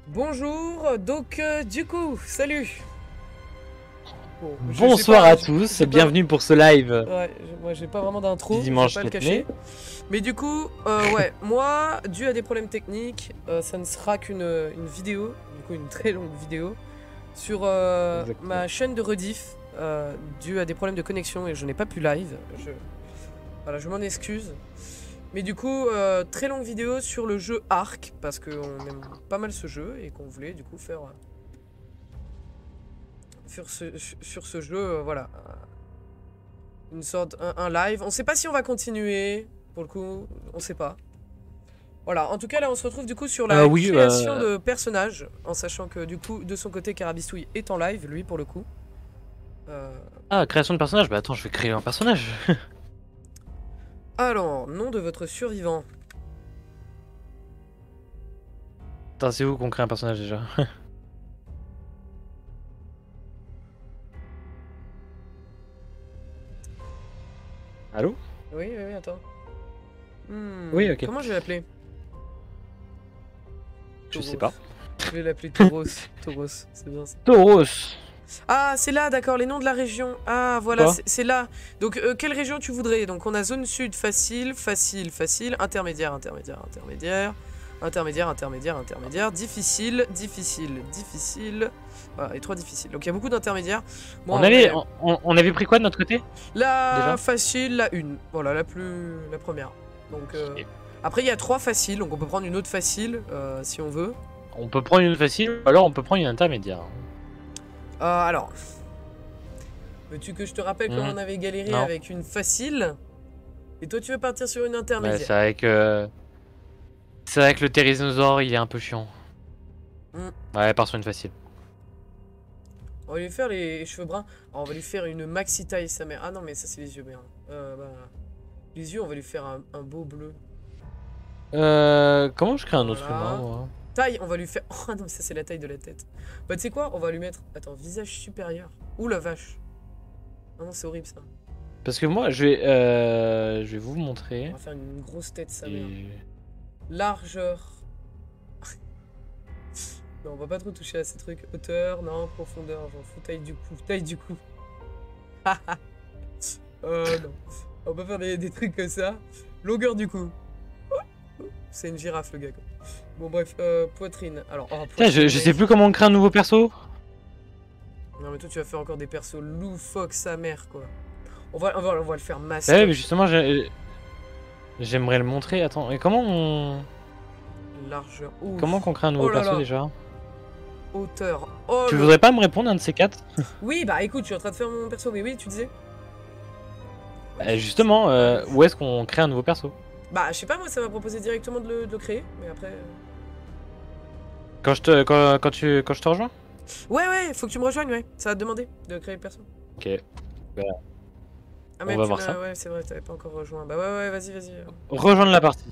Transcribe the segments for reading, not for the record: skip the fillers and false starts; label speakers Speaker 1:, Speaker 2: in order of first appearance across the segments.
Speaker 1: Bonjour, donc du coup, salut. Bon,
Speaker 2: Bonsoir à tous, bienvenue pour ce live
Speaker 1: Ouais, moi j'ai pas vraiment d'intro, je vais
Speaker 2: dimanche
Speaker 1: pas le
Speaker 2: 4
Speaker 1: cacher.
Speaker 2: mai.
Speaker 1: Mais du coup, ouais, moi, dû à des problèmes techniques, ça ne sera qu'une vidéo, du coup une très longue vidéo, sur ma chaîne de rediff, dû à des problèmes de connexion et je n'ai pas pu live. Voilà, je m'en excuse. Mais du coup, très longue vidéo sur le jeu Ark, parce qu'on aime pas mal ce jeu et qu'on voulait du coup faire sur ce jeu, voilà, une sorte, un live. On sait pas si on va continuer, pour le coup, on sait pas. Voilà, en tout cas là on se retrouve du coup sur la création de personnages, en sachant que du coup de son côté Carabistouille est en live, lui pour le coup.
Speaker 2: Ah, création de personnage, bah attends, je vais créer un personnage.
Speaker 1: Alors, nom de votre survivant.
Speaker 2: Attends, c'est où qu'on crée un personnage déjà? Allô?
Speaker 1: Oui, attends.
Speaker 2: Oui, ok.
Speaker 1: Comment je vais l'appeler?
Speaker 2: Je sais pas.
Speaker 1: Je vais l'appeler Tauros. Tauros, c'est bien ça.
Speaker 2: Tauros.
Speaker 1: Ah, c'est là, d'accord, les noms de la région. Ah, voilà, c'est là. Donc, quelle région tu voudrais? Donc, on a zone sud, facile, facile, facile, intermédiaire, intermédiaire, intermédiaire, intermédiaire, intermédiaire, intermédiaire, difficile, difficile, difficile. Voilà, et 3 difficiles. Donc, il y a beaucoup d'intermédiaires. Bon,
Speaker 2: on avait pris quoi de notre côté?
Speaker 1: La
Speaker 2: déjà
Speaker 1: facile, la une. Voilà, la première. Donc, après, il y a 3 faciles, donc on peut prendre une autre facile si on veut.
Speaker 2: On peut prendre une facile, ou alors on peut prendre une intermédiaire.
Speaker 1: Alors, veux-tu que je te rappelle comment on avait galéré avec une facile? Et toi tu veux partir sur une intermédiaire?
Speaker 2: Ouais, c'est vrai que le Thérénosaure il est un peu chiant. Ouais, part sur une facile.
Speaker 1: On va lui faire les cheveux bruns. Alors, on va lui faire une maxi taille sa mère. Ah non mais ça c'est les yeux merde. Les yeux on va lui faire un beau bleu.
Speaker 2: Comment je crée un autre humain moi?
Speaker 1: Taille, on va lui faire... Oh non, ça c'est la taille de la tête. Bah tu sais quoi, on va lui mettre... Attends, visage supérieur. Ouh la vache. Ah non, c'est horrible ça.
Speaker 2: Parce que moi, je vais vous montrer.
Speaker 1: On va faire une grosse tête, sa mère. Largeur. Non, on va pas trop toucher à ces trucs. Hauteur, non, profondeur, j'en fous. Taille du cou, taille du cou. Non. On va faire des trucs comme ça. Longueur du cou. C'est une girafe le gars quoi. Bon bref, poitrine. Alors,
Speaker 2: putain, je sais plus comment on crée un nouveau perso.
Speaker 1: Non mais toi tu vas faire encore des persos loufoques sa mère quoi. On va le faire masque.
Speaker 2: Ouais mais justement j'aimerais le montrer. Attends, et comment on...
Speaker 1: Largeur.
Speaker 2: Comment qu'on crée un nouveau perso déjà?
Speaker 1: Hauteur.
Speaker 2: Tu voudrais pas me répondre un de ces 4?
Speaker 1: Oui bah écoute, je suis en train de faire mon perso, mais oui tu disais.
Speaker 2: Justement, où est-ce qu'on crée un nouveau perso?
Speaker 1: Bah je sais pas, moi ça m'a proposé directement de le créer, mais après...
Speaker 2: Quand je te rejoins?
Speaker 1: Ouais, faut que tu me rejoignes, ouais. Ça va te demander de créer le perso.
Speaker 2: Ok. Bah,
Speaker 1: ah, mais
Speaker 2: on va voir ça.
Speaker 1: Ouais, c'est vrai, t'avais pas encore rejoint. Bah ouais, vas-y.
Speaker 2: Rejoindre la partie.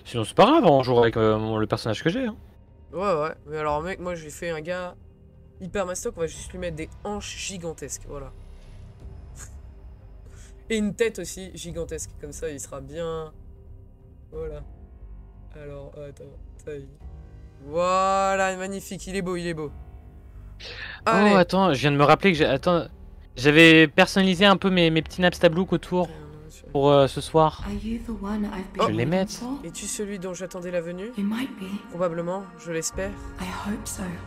Speaker 2: Sinon c'est pas grave, on joue avec le personnage que j'ai. Hein.
Speaker 1: Ouais, mais alors mec, moi j'ai fait un gars hyper mastoc, on va juste lui mettre des hanches gigantesques, voilà. Et une tête aussi gigantesque, comme ça il sera bien... Voilà. Alors, attends, taille. Voilà, magnifique, il est beau. Allez.
Speaker 2: Oh, attends, je viens de me rappeler que j'avais personnalisé un peu mes petits naps tablouk autour pour ce soir. Je vais les mettre.
Speaker 1: Es-tu celui dont j'attendais la venue? Probablement, je l'espère.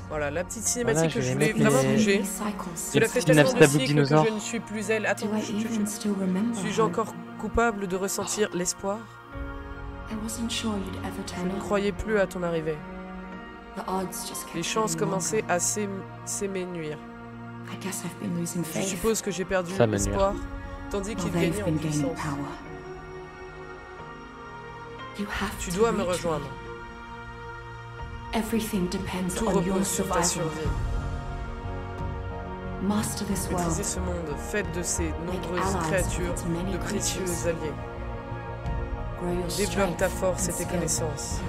Speaker 1: Voilà, la petite cinématique que je voulais vraiment bouger. Tu l'as fait tellement de cycles que je ne suis plus elle. Attends, suis-je encore coupable de ressentir l'espoir? Je ne croyais plus à ton arrivée. Les chances commençaient à s'éménuire. Je suppose que j'ai perdu l'espoir, tandis qu'il gagnait en puissance. Tu dois me rejoindre. Tout repose sur ta survie. Maîtrisez ce monde, faites de ces nombreuses créatures de précieux alliés. Développe ta force et tes connaissances.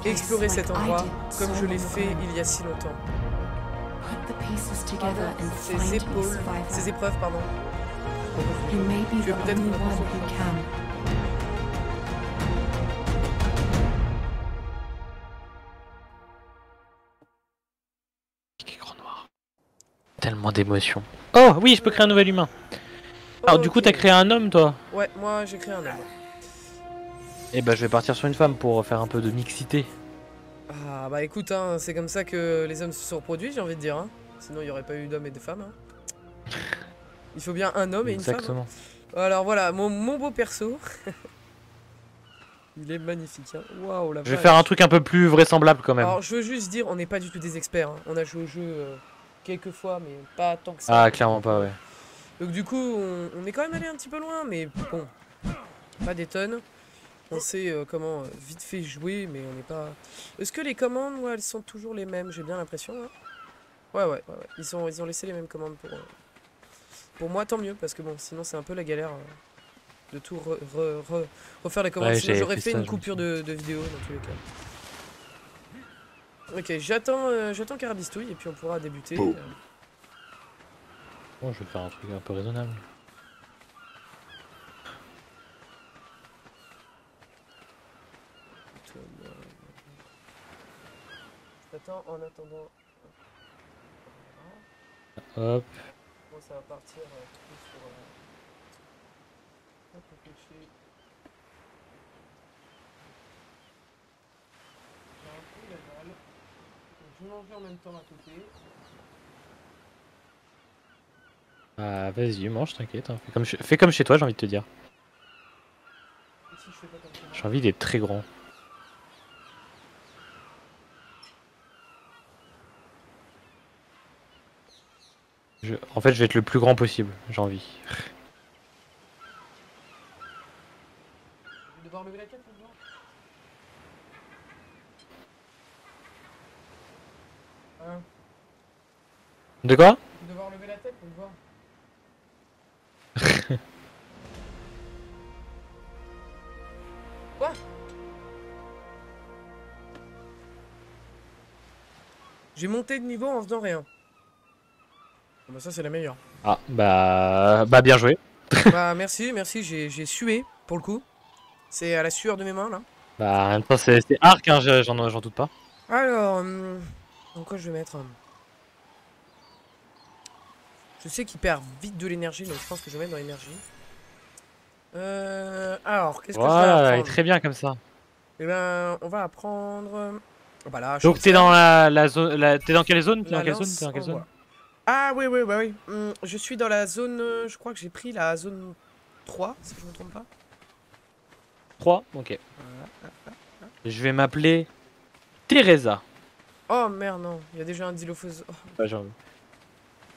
Speaker 1: Explorez cet endroit comme je l'ai fait il y a si longtemps. Ces épreuves, pardon. Tu es peut-être une
Speaker 2: Tellement d'émotions. Oh oui, je peux créer un nouvel humain. Alors du coup, t'as créé un homme, toi?
Speaker 1: Ouais, moi j'ai créé un homme.
Speaker 2: Et bah je vais partir sur une femme pour faire un peu de mixité.
Speaker 1: Ah bah écoute, hein, c'est comme ça que les hommes se sont reproduits, j'ai envie de dire. Hein. Sinon il n'y aurait pas eu d'hommes et de femmes. Hein. Il faut bien un homme et une femme.
Speaker 2: Exactement.
Speaker 1: Hein. Alors voilà, mon beau perso. Il est magnifique. Hein. Waouh, la vache.
Speaker 2: Je vais faire un truc un peu plus vraisemblable quand même.
Speaker 1: Alors je veux juste dire, on n'est pas du tout des experts. Hein. On a joué au jeu quelques fois, mais pas tant que ça.
Speaker 2: Ah, clairement pas, ouais.
Speaker 1: Donc du coup, on est quand même allé un petit peu loin, mais bon, pas des tonnes. On sait comment vite fait jouer, mais on n'est pas... Est-ce que les commandes, ouais, elles sont toujours les mêmes? J'ai bien l'impression. Hein. Ouais. Ils ont laissé les mêmes commandes pour moi, tant mieux, parce que bon, sinon c'est un peu la galère de tout refaire les commandes.
Speaker 2: Ouais,
Speaker 1: Sinon j'aurais fait
Speaker 2: ça,
Speaker 1: une coupure de vidéo dans tous les cas. Ok, j'attends Carabistouille et puis on pourra débuter.
Speaker 2: Bon, je vais faire un truc un peu raisonnable.
Speaker 1: J'attends en attendant.
Speaker 2: Hop.
Speaker 1: Bon, ça va partir tout sur... Hop, pêcher. J'ai un peu la dalle. Je vais manger en même temps à côté.
Speaker 2: Ah, vas-y, mange, t'inquiète. Hein. Fais comme chez toi, j'ai envie de te dire.
Speaker 1: Si je fais pas comme ça,
Speaker 2: j'ai envie d'être très grand. En fait, je vais être le plus grand possible, j'ai envie.
Speaker 1: Je vais devoir lever la tête pour voir. Hein?
Speaker 2: De quoi?
Speaker 1: Je vais devoir lever la tête pour voir. Quoi? J'ai monté de niveau en faisant rien. Bah ça c'est la meilleure.
Speaker 2: Ah, bah bien joué.
Speaker 1: Bah merci, j'ai sué pour le coup. C'est à la sueur de mes mains là.
Speaker 2: Bah en même temps c'est arc, hein, j'en doute pas.
Speaker 1: Alors, dans quoi je vais mettre je sais qu'il perd vite de l'énergie, donc je pense que je vais mettre dans l'énergie. Alors, qu'est-ce que je vais
Speaker 2: Voilà,
Speaker 1: apprendre?
Speaker 2: elle est très bien comme ça.
Speaker 1: Eh ben, on va apprendre... Oh, bah là,
Speaker 2: donc t'es dans la zone... T'es dans quelle zone? T'es dans quelle zone?
Speaker 1: Ah oui, bah oui. Je suis dans la zone... je crois que j'ai pris la zone 3, si je ne me trompe pas.
Speaker 2: 3? Ok. Je vais m'appeler Teresa.
Speaker 1: Oh merde, non. Il y a déjà un Dilophosaurus. Oh.
Speaker 2: Bah,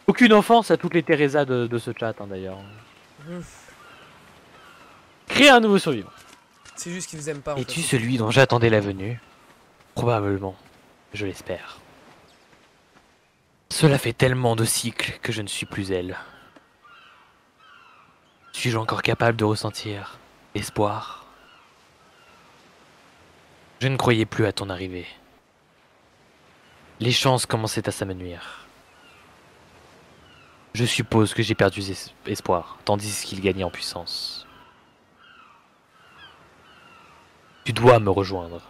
Speaker 2: aucune offense à toutes les Teresa de ce chat, hein, d'ailleurs. Créer un nouveau survivant.
Speaker 1: C'est juste qu'ils vous aiment pas.
Speaker 2: Es-tu celui dont j'attendais la venue? Probablement. Je l'espère. Cela fait tellement de cycles que je ne suis plus elle. Suis-je encore capable de ressentir l'espoir? Je ne croyais plus à ton arrivée. Les chances commençaient à s'amenuire. Je suppose que j'ai perdu espoir, tandis qu'il gagnait en puissance. Tu dois me rejoindre.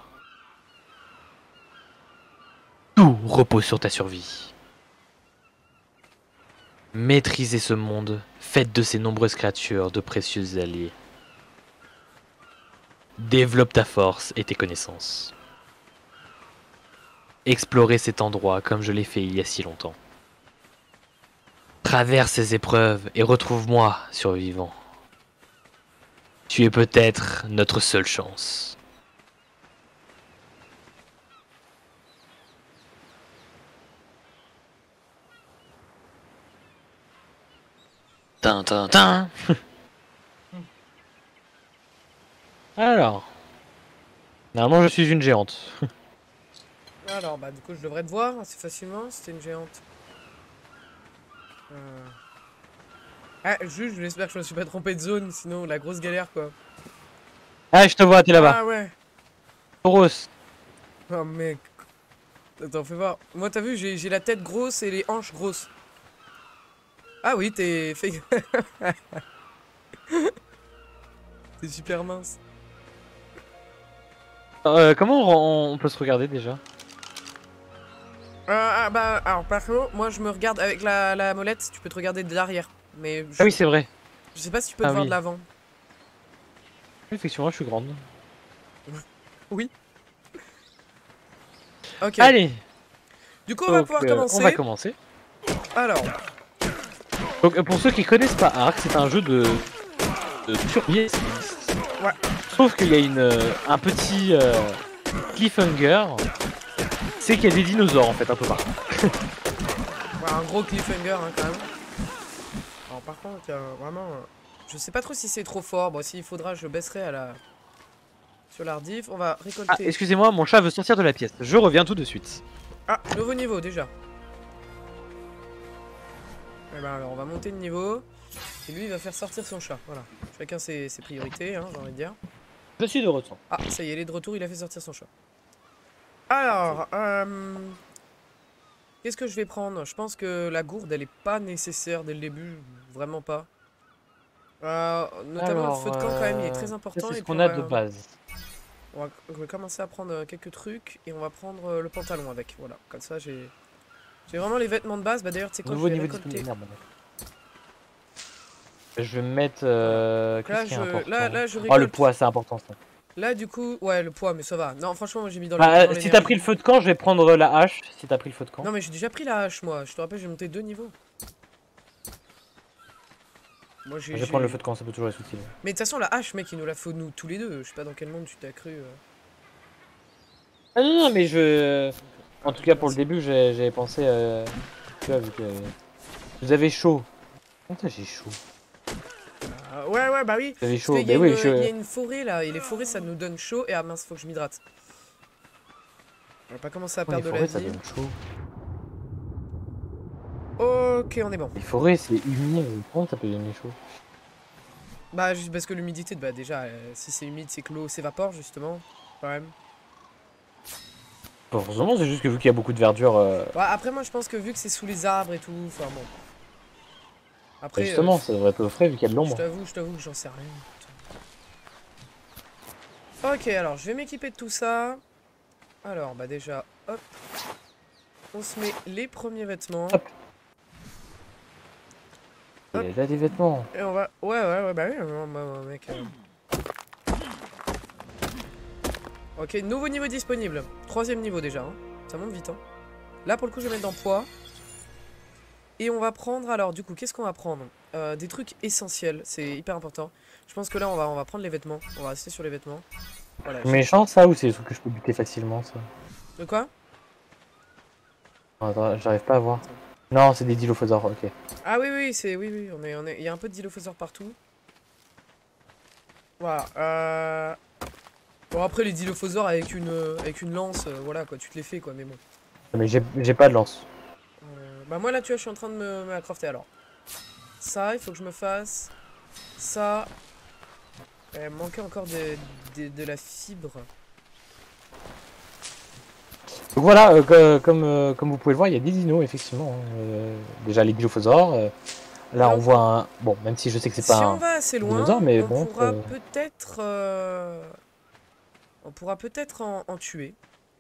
Speaker 2: Tout repose sur ta survie. Maîtrisez ce monde, faites de ces nombreuses créatures de précieux alliés. Développe ta force et tes connaissances. Explorez cet endroit comme je l'ai fait il y a si longtemps. Traverse ces épreuves et retrouve-moi, survivant. Tu es peut-être notre seule chance. Tin. Alors. Normalement, je suis une géante.
Speaker 1: Alors, bah, du coup, je devrais te voir assez facilement. C'était une géante. Ah, juste, j'espère que je me suis pas trompé de zone. Sinon, la grosse galère, quoi.
Speaker 2: Ah, je te vois, t'es là-bas.
Speaker 1: Ah ouais.
Speaker 2: Tauros.
Speaker 1: Oh, mec. Attends, fais voir. Moi, t'as vu, j'ai la tête grosse et les hanches grosses. Ah oui, t'es... T'es super mince.
Speaker 2: Comment on peut se regarder déjà?
Speaker 1: Bah, alors perso, moi je me regarde avec la molette, tu peux te regarder de l'arrière. Mais
Speaker 2: Ah oui, c'est vrai.
Speaker 1: Je sais pas si tu peux te voir de l'avant.
Speaker 2: Effectivement, je suis grande.
Speaker 1: Oui. Ok.
Speaker 2: Allez.
Speaker 1: Du coup, on va pouvoir commencer.
Speaker 2: On va commencer.
Speaker 1: Alors.
Speaker 2: Donc, pour ceux qui connaissent pas Ark, c'est un jeu de survie.
Speaker 1: Ouais.
Speaker 2: Sauf qu'il y a un petit cliffhanger. C'est qu'il y a des dinosaures en fait un peu partout.
Speaker 1: Ouais, un gros cliffhanger hein, quand même. Alors par contre, vraiment, je sais pas trop si c'est trop fort. Bon, s'il faudra, je baisserai sur l'ardif. On va récolter.
Speaker 2: Ah, excusez-moi, mon chat veut sortir de la pièce. Je reviens tout de suite.
Speaker 1: Ah, nouveau niveau déjà. Et ben alors, on va monter de niveau. Et lui, il va faire sortir son chat. Voilà. Chacun ses priorités, hein, j'ai envie de dire.
Speaker 2: Je suis de retour.
Speaker 1: Ah, ça y est, il est de retour, il a fait sortir son chat. Alors, qu'est-ce que je vais prendre? Je pense que la gourde, elle est pas nécessaire dès le début. Vraiment pas. Notamment le feu de camp, quand même, il est très important.
Speaker 2: C'est ce qu'on a de base.
Speaker 1: On va commencer à prendre quelques trucs et on va prendre le pantalon avec. Voilà, comme ça j'ai vraiment les vêtements de base. Bah d'ailleurs, tu sais quoi, je vais récolter.
Speaker 2: Je vais mettre.
Speaker 1: Là, je récolte.
Speaker 2: Oh, le poids, c'est important ça.
Speaker 1: Là, du coup, ouais, le poids, mais ça va. Non, franchement, moi j'ai mis dans
Speaker 2: le. Si t'as pris le feu de camp, je vais prendre la hache. Si t'as pris le feu de camp.
Speaker 1: Non, mais j'ai déjà pris la hache, moi. Je te rappelle, j'ai monté 2 niveaux. Moi,
Speaker 2: je vais prendre le feu de camp, ça peut toujours être utile.
Speaker 1: Mais de toute façon, la hache, mec, il nous la faut nous tous les deux. Je sais pas dans quel monde tu t'as cru.
Speaker 2: Ah non, mais je. En tout cas, pour le début, j'avais pensé. Tu vois, vu que. Vous avez chaud. Comment ça, j'ai chaud?
Speaker 1: Ouais, bah oui.
Speaker 2: J'avais chaud,
Speaker 1: il y a une forêt là, et les forêts ça nous donne chaud. Et ah mince, faut que je m'hydrate. On va pas commencer à perdre de la vie.
Speaker 2: Ça donne chaud.
Speaker 1: Ok, on est bon.
Speaker 2: Les forêts, c'est humide. Comment ça peut donner chaud?
Speaker 1: Bah, juste parce que l'humidité, bah déjà, si c'est humide, c'est que l'eau s'évapore justement. Quand même.
Speaker 2: Heureusement, c'est juste que vu qu'il y a beaucoup de verdure.
Speaker 1: Ouais, après, moi je pense que vu que c'est sous les arbres et tout, enfin bon.
Speaker 2: Après, justement, ça devrait être au frais vu qu'il y a de l'ombre.
Speaker 1: Je t'avoue que j'en sais rien. Ok, alors je vais m'équiper de tout ça. Alors, bah déjà, hop. On se met les premiers vêtements.
Speaker 2: Hop. Il y a déjà des vêtements.
Speaker 1: Et on va... Ouais, bah oui, mec. Ok, nouveau niveau disponible. 3ème niveau déjà, hein. Ça monte vite, hein. Là, pour le coup, je vais mettre dans poids. Et on va prendre, alors, du coup, qu'est-ce qu'on va prendre? Des trucs essentiels, c'est hyper important. Je pense que là, on va prendre les vêtements. On va rester sur les vêtements. Voilà,
Speaker 2: méchant, ça, ou c'est des trucs que je peux buter facilement, ça?
Speaker 1: De quoi?
Speaker 2: Attends, j'arrive pas à voir. Non, c'est des dilophosaures, ok.
Speaker 1: Ah oui, c'est... Oui, il y a un peu de dilophosaures partout. Voilà, Bon, après, les dilophosaures avec une lance, voilà, quoi, tu te les fais, quoi, mais bon.
Speaker 2: Mais j'ai pas de lance.
Speaker 1: Bah moi, là, tu vois, je suis en train de me la crafter, alors. Ça, il faut que je me fasse... Ça... Il manquait encore de la fibre.
Speaker 2: Donc voilà, comme vous pouvez le voir, il y a des dinos, effectivement. Déjà, les dilophosaures. Là, on voit un... Bon, même si je sais que c'est pas un...
Speaker 1: Si on va assez loin,
Speaker 2: mais
Speaker 1: on
Speaker 2: bon,
Speaker 1: pourra peut-être... On pourra peut-être en tuer.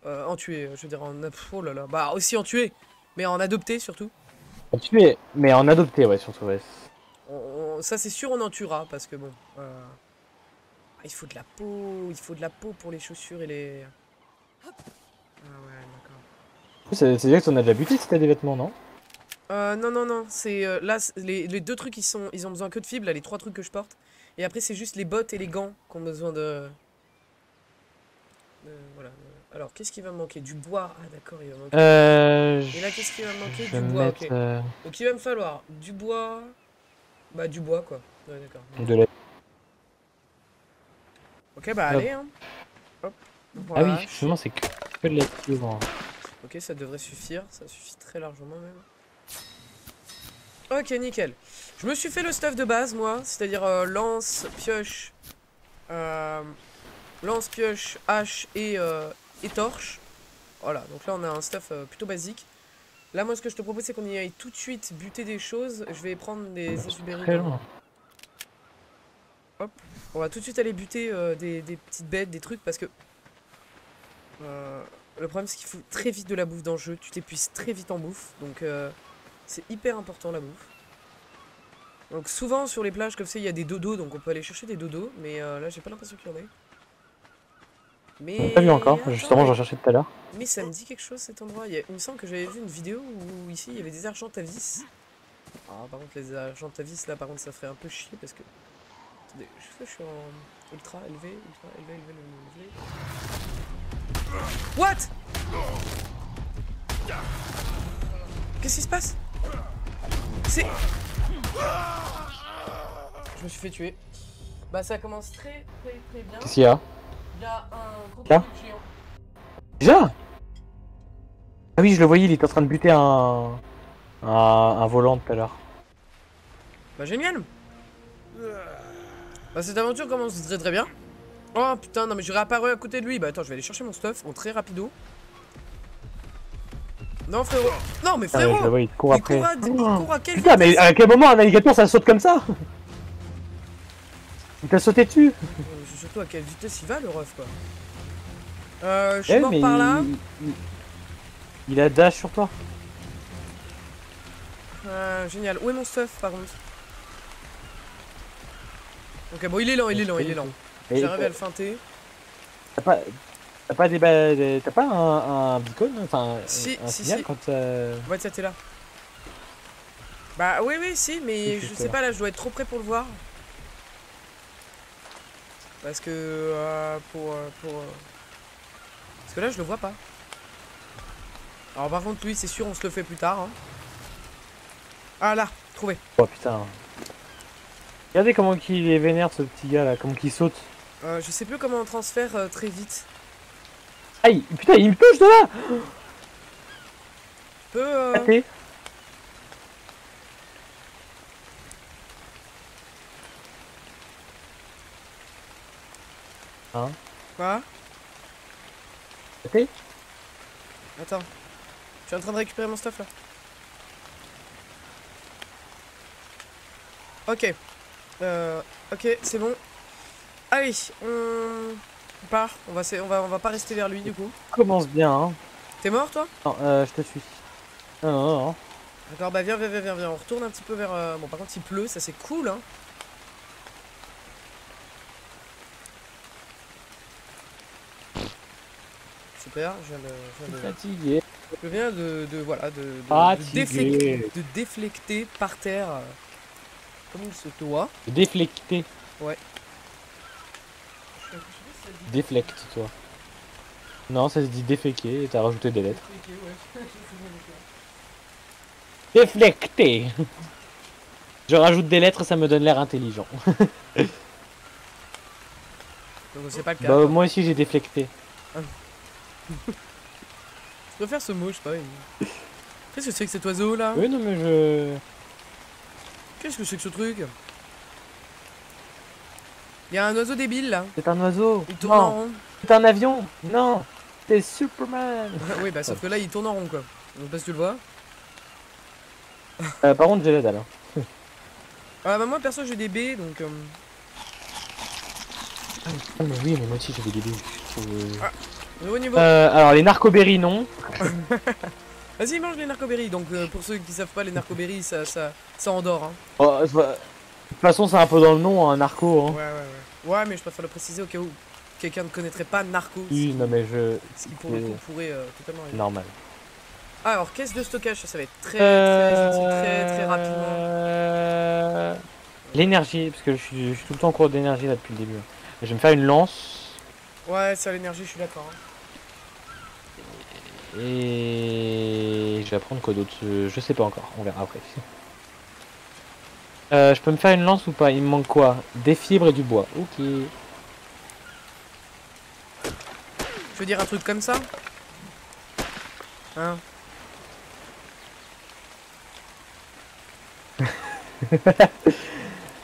Speaker 1: En tuer, je veux dire en... Oh là là, bah aussi en tuer, mais en adopter surtout.
Speaker 2: En tuer, mais en adopter, ouais, surtout, ouais.
Speaker 1: Ça c'est sûr, on en tuera, parce que bon... il faut de la peau pour les chaussures et les... Ah ouais, d'accord.
Speaker 2: C'est-à-dire que t'en as déjà buté si t'as des vêtements, non?
Speaker 1: Non, c'est... là, les 2 trucs, ils ont besoin que de fibres, là, les 3 trucs que je porte. Et après, c'est juste les bottes et les gants qui ont besoin de... Voilà. Alors, qu'est-ce qui va me manquer? Du bois. Ah, d'accord, il va me manquer. Et là, qu'est-ce qui va me manquer? Du bois, ok. Donc, il va me falloir du bois. Bah, du bois, quoi. Ouais, d'accord. Ok, bah, allez, hein. Hop.
Speaker 2: Voilà. Ah oui, justement, c'est que de la fibre.
Speaker 1: Ok, ça devrait suffire. Ça suffit très largement, même. Ok, nickel. Je me suis fait le stuff de base, moi. C'est-à-dire lance, pioche... Lance, pioche, hache et torche. Voilà, donc là on a un stuff plutôt basique. Là moi ce que je te propose c'est qu'on y aille tout de suite buter des choses. Je vais prendre des exubéries. Hop. On va tout de suite aller buter des petites bêtes, des trucs parce que... Le problème, c'est qu'il faut très vite de la bouffe dans le jeu. Tu t'épuises très vite en bouffe. Donc, c'est hyper important la bouffe. Donc, souvent sur les plages comme ça, il y a des dodos. Donc, on peut aller chercher des dodos. Mais là, j'ai pas l'impression qu'il y en ait. Mais.
Speaker 2: Pas vu encore,
Speaker 1: attends,
Speaker 2: justement, j'en cherchais tout à l'heure.
Speaker 1: Mais ça me dit quelque chose cet endroit. Il me semble que j'avais vu une vidéo où ici il y avait des Argentavis. Ah, par contre, les Argentavis là, par contre, ça ferait un peu chier parce que. Attendez, je suis en ultra élevé. What? Qu'est-ce qui se passe? C'est. Je me suis fait tuer. Bah, ça commence très bien.
Speaker 2: Qu'est-ce qu'il y a?
Speaker 1: Il y a un crocodile géant.
Speaker 2: Déjà? Ah oui, je le voyais, il était en train de buter un volant tout à l'heure.
Speaker 1: Bah génial. Bah cette aventure commence très bien. Oh putain, non mais j'ai réapparu à côté de lui. Bah attends, je vais aller chercher mon stuff en très rapido. Non frérot. Non mais frérot,
Speaker 2: je le vois, il court après.
Speaker 1: il court à quelle
Speaker 2: Putain, mais
Speaker 1: vitesse?
Speaker 2: à quel moment un alligator ça saute comme ça? Il t'a sauté dessus?
Speaker 1: Je sais surtout à quelle vitesse il va le ref quoi. Je suis mort par là.
Speaker 2: Il a dash sur toi.
Speaker 1: Génial. Où est mon stuff par contre? Ok, bon, il est lent. J'arrive à le feinter.
Speaker 2: T'as pas t'as pas un beacon, enfin
Speaker 1: si,
Speaker 2: un
Speaker 1: si,
Speaker 2: signal
Speaker 1: si.
Speaker 2: quand
Speaker 1: Ouais, ça t'es là. Bah oui, si, mais je sais pas là, je dois être trop près pour le voir. Parce que parce que là je le vois pas. Alors par contre lui c'est sûr on se le fait plus tard. Hein. Ah là, trouvé.
Speaker 2: Oh putain. Regardez comment il est vénère ce petit gars là, comment il saute.
Speaker 1: Je sais plus comment on transfère très vite.
Speaker 2: Aïe, putain il me touche de là.
Speaker 1: Peu
Speaker 2: Hein?
Speaker 1: Quoi?
Speaker 2: Raté?
Speaker 1: Attends. Je suis en train de récupérer mon stuff là. Ok. Ok, c'est bon. Allez, on part. On va pas rester vers lui du coup.
Speaker 2: Commence bien hein.
Speaker 1: T'es mort toi?
Speaker 2: Non, je te suis. Non.
Speaker 1: D'accord, bah viens. On retourne un petit peu vers... Bon par contre il pleut, ça c'est cool hein. Super, je viens de déflecter par terre comme il se doit.
Speaker 2: Déflecter.
Speaker 1: Ouais.
Speaker 2: Déflecte toi. Non, ça se dit déféquer et t'as rajouté des lettres. Déflecter. Je rajoute des lettres, ça me donne l'air intelligent.
Speaker 1: Donc c'est pas le cas.
Speaker 2: Bah moi aussi j'ai déflecté.
Speaker 1: Je préfère ce mot, je sais pas. Qu'est-ce que c'est que cet oiseau là?
Speaker 2: Oui non mais je...
Speaker 1: Qu'est-ce que c'est que ce truc? Il y a un oiseau débile là.
Speaker 2: C'est un oiseau.
Speaker 1: Il tourne en rond.
Speaker 2: C'est un avion. Non. C'est Superman.
Speaker 1: Oui bah sauf que là il tourne en rond quoi. Donc parce que tu le vois.
Speaker 2: Par contre j'ai la dalle.
Speaker 1: Ah bah moi perso j'ai des baies donc...
Speaker 2: Ah mais oui mais moi aussi j'ai des bébés.
Speaker 1: Au niveau...
Speaker 2: alors les narcoberries non.
Speaker 1: Vas-y mange les narcoberries. Donc pour ceux qui savent pas les narcoberries ça endort hein.
Speaker 2: Oh, de toute façon c'est un peu dans le nom un narco hein.
Speaker 1: Ouais mais je préfère le préciser au cas où quelqu'un ne connaîtrait pas narco.
Speaker 2: Oui non mais je...
Speaker 1: Ce qui pour le coup pourrait totalement arriver.
Speaker 2: Normal.
Speaker 1: Ah, alors caisse de stockage ça va être très rapidement.
Speaker 2: L'énergie parce que je suis tout le temps en cours d'énergie là depuis le début. Je vais me faire une lance.
Speaker 1: Ouais ça l'énergie je suis d'accord hein.
Speaker 2: Et je vais apprendre quoi d'autre, je sais pas encore, on verra après. Je peux me faire une lance ou pas? Il me manque quoi? Des fibres et du bois, ok.
Speaker 1: Je veux dire un truc comme ça. Hein?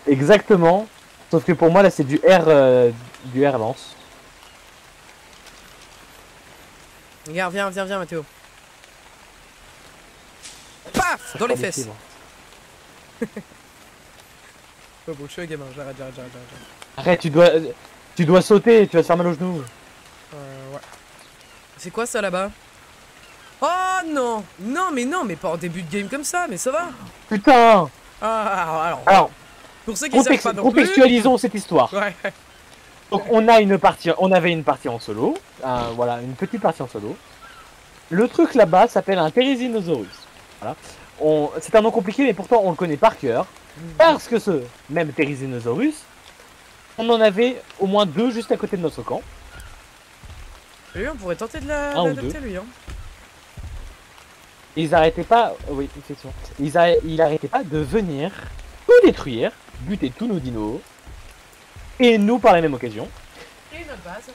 Speaker 2: Exactement, sauf que pour moi là c'est du R lance.
Speaker 1: Regarde, viens Mathéo. Paf! Dans les fesses. Ouais bon je suis un gamin, j'arrête.
Speaker 2: Arrête, tu dois sauter, tu vas te faire mal aux genoux.
Speaker 1: Ouais. C'est quoi ça là-bas? Oh non! Non, mais pas en début de game comme ça, mais ça va!
Speaker 2: Putain!
Speaker 1: Alors, pour ceux qui savent pas non plus...
Speaker 2: Contextualisons cette histoire.
Speaker 1: Ouais.
Speaker 2: Donc on avait une partie en solo, voilà, une petite partie en solo. Le truc là-bas s'appelle un Therizinosaurus. Voilà. C'est un nom compliqué, mais pourtant on le connaît par cœur. Parce que ce même Therizinosaurus, on en avait au moins 2 juste à côté de notre camp.
Speaker 1: Et lui, on pourrait tenter de l'adopter lui. Hein.
Speaker 2: Ils arrêtaient pas, oui, effectivement. Il arrêtait pas de venir tout détruire, buter tous nos dinos, et nous par la même occasion.
Speaker 1: Et notre base.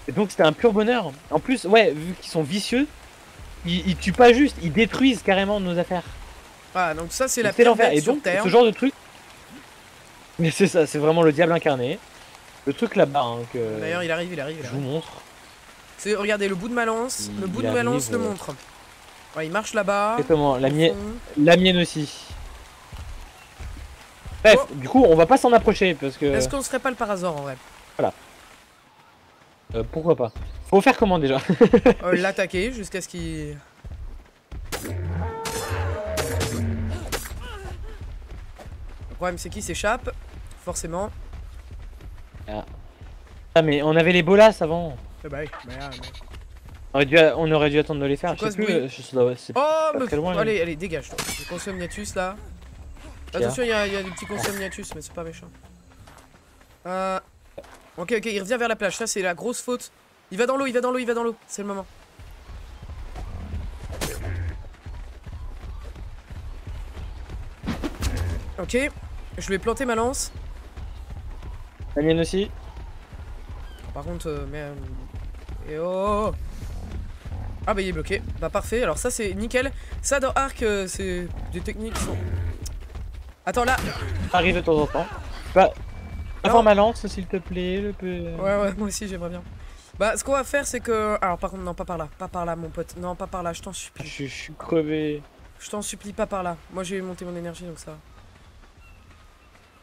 Speaker 2: Et donc c'était un pur bonheur. En plus, ouais, vu qu'ils sont vicieux, ils tuent pas juste, ils détruisent carrément nos affaires.
Speaker 1: Ah, donc ça c'est la pire bête sur Terre.
Speaker 2: Ce genre de truc, mais c'est ça, c'est vraiment le diable incarné. Le truc là-bas, hein, que...
Speaker 1: D'ailleurs, il arrive.
Speaker 2: Je vous montre.
Speaker 1: Regardez, le bout de ma lance, le montre. Ouais, il marche là-bas.
Speaker 2: Exactement, la mienne aussi. Bref, du coup, on va pas s'en approcher parce que...
Speaker 1: Est-ce qu'on se ferait pas le Parazor en vrai?
Speaker 2: Voilà. Pourquoi pas? Faut faire comment déjà?
Speaker 1: L'attaquer jusqu'à ce qu'il... Le problème c'est qu'il s'échappe, forcément.
Speaker 2: Ah mais on avait les bolas avant.
Speaker 1: Bah oui,
Speaker 2: On aurait dû attendre de les faire. Je sais plus. C'est pas très loin.
Speaker 1: Allez, dégage toi. Le Consomniatus là. Attention, il y a des petits Consomniatus, mais c'est pas méchant. Ok, il revient vers la plage. Ça, c'est la grosse faute. Il va dans l'eau. C'est le moment. Ok, je lui ai planté ma lance.
Speaker 2: La mienne aussi.
Speaker 1: Par contre, et oh. Ah bah il est bloqué. Bah parfait. Alors ça c'est nickel. Ça dans Arc, c'est des techniques qui sont... Attends là.
Speaker 2: Arrive de temps en temps. Bah, avoir ma lance s'il te plaît.
Speaker 1: Ouais, moi aussi j'aimerais bien. Bah ce qu'on va faire c'est que... Alors par contre non, pas par là mon pote. Non, pas par là, je t'en supplie.
Speaker 2: Je suis crevé.
Speaker 1: Je t'en supplie, pas par là. Moi j'ai monté mon énergie donc ça...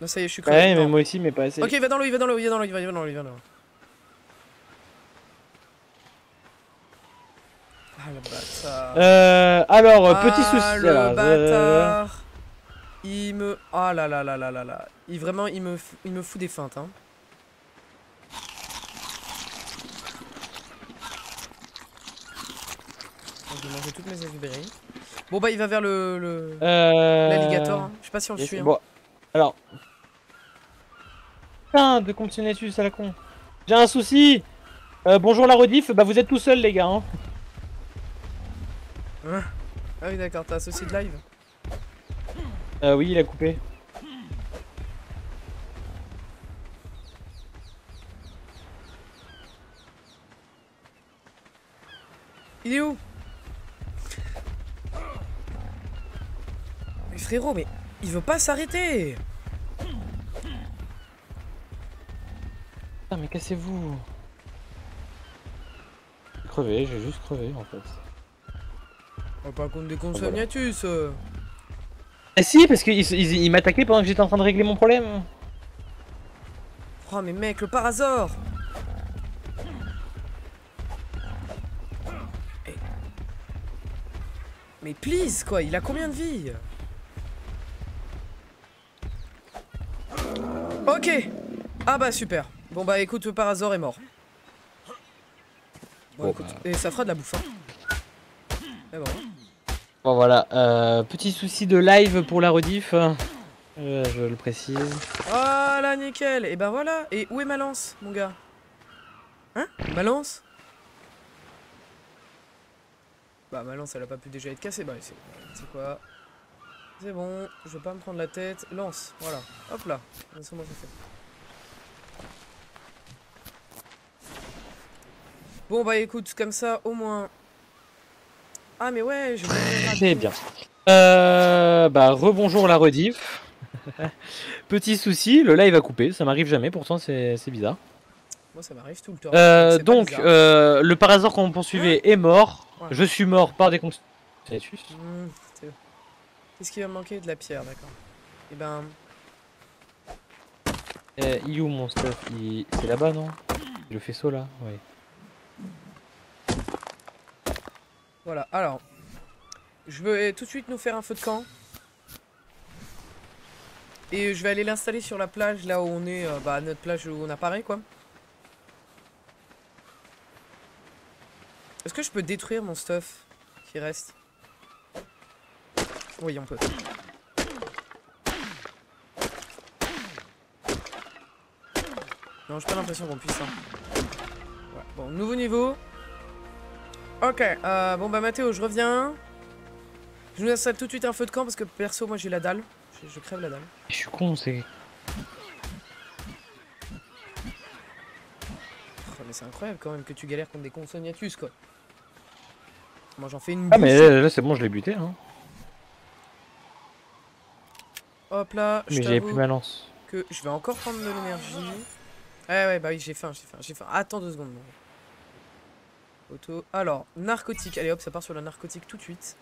Speaker 1: Non ça y est, je suis crevé.
Speaker 2: Ouais mais moi aussi mais pas assez.
Speaker 1: Ok, il va dans l'eau. Ah le bâtard.
Speaker 2: Alors, petit souci.
Speaker 1: Le bâtard. Il me... Ah là là là là là là. Vraiment, il me fout des feintes, hein. Je vais manger toutes mes berries. Bon bah il va vers l'alligator, hein. Je sais pas si on le suit. Hein.
Speaker 2: Bon, alors... Putain de Consomniatus à la con. J'ai un souci. Bonjour la rediff, bah vous êtes tout seul les gars. Hein.
Speaker 1: Ah oui d'accord, t'as associé de live.
Speaker 2: Oui, il a coupé.
Speaker 1: Il est où? Mais frérot, mais il veut pas s'arrêter.
Speaker 2: Putain mais cassez-vous. J'ai juste crevé en fait.
Speaker 1: Oh, pas contre des Consomniatus.
Speaker 2: Ah si, parce qu'il m'attaquait pendant que j'étais en train de régler mon problème.
Speaker 1: Oh mais mec, le Parazor. Mais please quoi, il a combien de vie? Ok. Ah bah super. Bon bah écoute, le Parazor est mort. Bon écoute, et ça fera de la bouffe hein. Mais bon.
Speaker 2: Bon voilà, petit souci de live pour la rediff, je le précise.
Speaker 1: Voilà, nickel. Et ben voilà. Et où est ma lance, mon gars? Hein? Ma lance? Bah ma lance elle a pas pu déjà être cassée. Bah c'est quoi? C'est bon, je veux pas me prendre la tête. Lance, voilà. Hop là. C'est comment ça fait. Bon bah écoute, comme ça au moins... Ah mais ouais, je
Speaker 2: vais bien. Bah rebonjour la rediff. Petit souci, le live a coupé, ça m'arrive jamais, pourtant c'est bizarre.
Speaker 1: Moi ça m'arrive tout le temps.
Speaker 2: Donc le Parazor qu'on poursuivait est mort. Ouais. Je suis mort par des Consomniatus.
Speaker 1: Qu'est-ce qui va me manquer? De la pierre, d'accord. Et ben...
Speaker 2: il est où mon stuff? C'est là-bas non? Le faisceau là? Oui.
Speaker 1: Voilà, alors. Je vais tout de suite nous faire un feu de camp. Et je vais aller l'installer sur la plage, là où on est, bah notre plage où on apparaît, quoi. Est-ce que je peux détruire mon stuff qui reste? Oui, on peut. Non, j'ai pas l'impression qu'on puisse. Hein. Ouais. Bon, nouveau niveau. Ok, bon bah Mathéo, je reviens. Je nous installe tout de suite un feu de camp parce que perso, moi j'ai la dalle. Je crève la dalle.
Speaker 2: Je suis con, c'est...
Speaker 1: Oh, mais c'est incroyable quand même que tu galères contre des consognatus, quoi. Moi j'en fais une.
Speaker 2: Ah mais là c'est bon, je l'ai buté, hein.
Speaker 1: Hop là,
Speaker 2: mais j'avais plus ma lance.
Speaker 1: Que je vais encore prendre de l'énergie. Ouais, bah oui, j'ai faim. Attends 2 secondes. Auto. Alors, narcotique. Allez hop, ça part sur la narcotique tout de suite.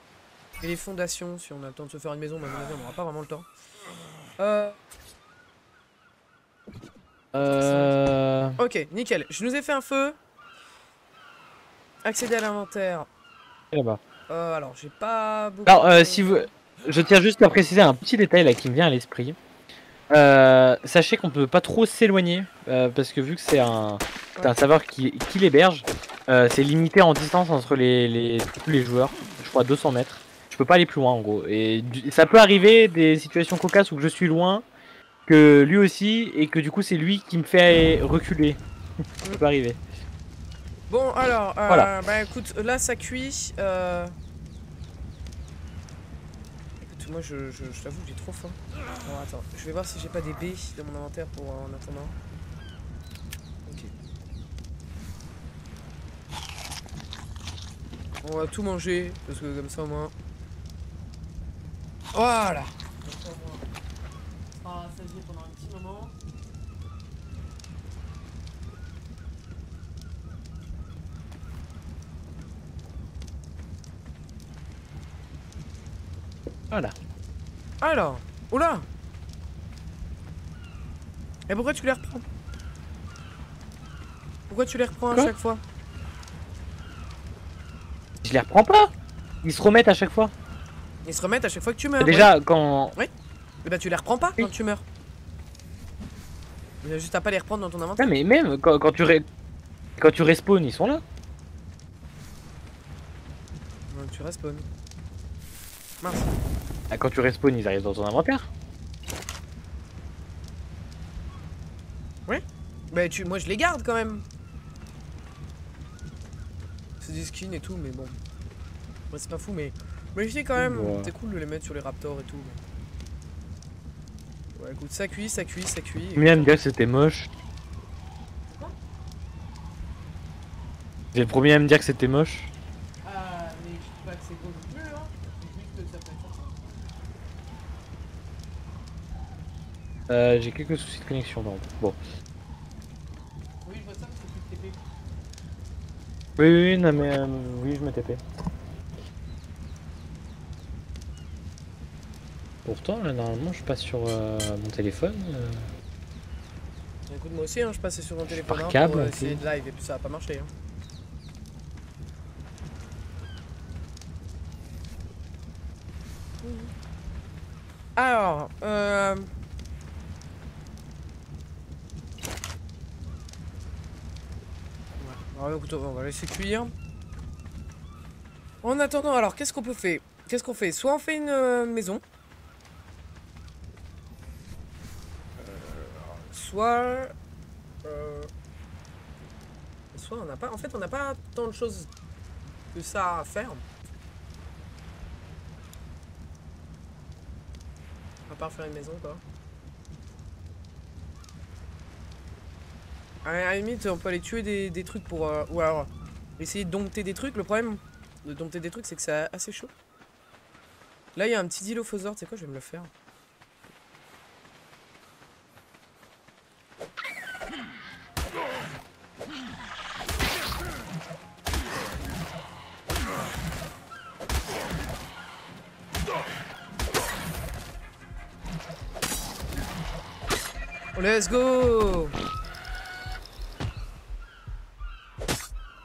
Speaker 1: Et les fondations, si on a le temps de se faire une maison, mais à mon avis, on n'aura pas vraiment le temps. Ok, nickel. Je nous ai fait un feu. Accéder à l'inventaire.
Speaker 2: Là-bas.
Speaker 1: Alors, j'ai pas beaucoup...
Speaker 2: Alors, si vous... Je tiens juste à préciser un petit détail là qui me vient à l'esprit. Sachez qu'on peut pas trop s'éloigner parce que vu que c'est un serveur qui l'héberge, c'est limité en distance entre tous les joueurs. Je crois 200 mètres. Je peux pas aller plus loin en gros. Et ça peut arriver des situations cocasses où je suis loin, que lui aussi, et que du coup c'est lui qui me fait reculer. Ça peut arriver.
Speaker 1: Bon alors,
Speaker 2: voilà.
Speaker 1: Bah écoute, là ça cuit. Écoute, moi je t'avoue que j'ai trop faim. Alors attends, je vais voir si j'ai pas des baies dans mon inventaire pour en attendant. Ok. On va tout manger, parce que comme ça au moins... Voilà. On sera rassasié pendant un petit moment.
Speaker 2: Voilà.
Speaker 1: Alors, oula. Et pourquoi tu les reprends? Pourquoi tu les reprends à chaque fois?
Speaker 2: Je les reprends pas. Ils se remettent à chaque fois.
Speaker 1: Ils se remettent à chaque fois que tu meurs.
Speaker 2: Déjà quand...
Speaker 1: Oui. Et bah tu les reprends pas quand tu meurs. Il y a juste à pas les reprendre dans ton inventaire.
Speaker 2: Ouais, mais même quand tu respawns, ils sont là.
Speaker 1: Ouais, tu respawns. Mince.
Speaker 2: Ah, quand tu respawns, ils arrivent dans ton inventaire.
Speaker 1: Ouais. Bah moi je les garde quand même. C'est des skins et tout, mais bon. Ouais, c'est pas fou, mais je sais quand même. Ouais. C'est cool de les mettre sur les raptors et tout. Ouais, écoute, ça cuit.
Speaker 2: Mais me dire que c'était moche. J'ai le premier à me dire que c'était moche.
Speaker 1: Ah, mais je dis pas que c'est beau non plus, hein. Je dis juste que ça peut être ça.
Speaker 2: J'ai quelques soucis de connexion, non. Bon.
Speaker 1: Oui, je vois ça, mais c'est plus TP.
Speaker 2: Oui, non, mais oui, je me TP. Pourtant, là, normalement, je passe sur mon téléphone.
Speaker 1: Écoute, moi aussi, hein, je passais sur mon téléphone
Speaker 2: par câble,
Speaker 1: pour essayer de live et puis ça a pas marché. Hein. Alors, alors, écoute, on va laisser cuire. En attendant, alors, qu'est-ce qu'on peut faire? Qu'est-ce qu'on fait? Soit on fait une maison. Soit on n'a pas... En fait, on n'a pas tant de choses que ça à faire. À part faire une maison, quoi. À la limite, on peut aller tuer des trucs pour... ou alors, essayer de dompter des trucs. Le problème de dompter des trucs, c'est que c'est assez chaud. Là, il y a un petit dilophosaure. Tu sais quoi, je vais me le faire. Oh, let's go.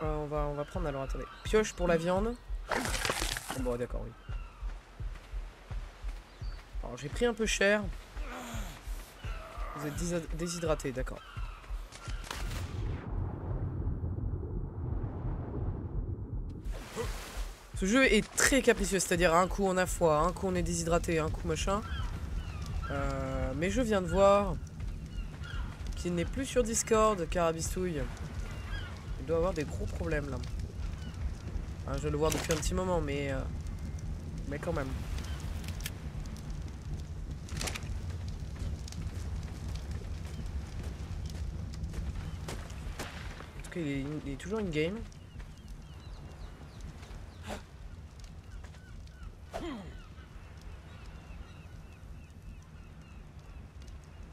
Speaker 1: On va prendre, alors attendez, pioche pour la viande. Bon, d'accord, oui. Alors, j'ai pris un peu cher. Vous êtes déshydraté, d'accord. Ce jeu est très capricieux, c'est-à-dire un coup on a froid, un coup on est déshydraté, un coup machin. Mais je viens de voir qu'il n'est plus sur Discord, Carabistouille. Il doit avoir des gros problèmes là. Enfin, je dois le voir depuis un petit moment, mais quand même. En tout cas, il est toujours in game.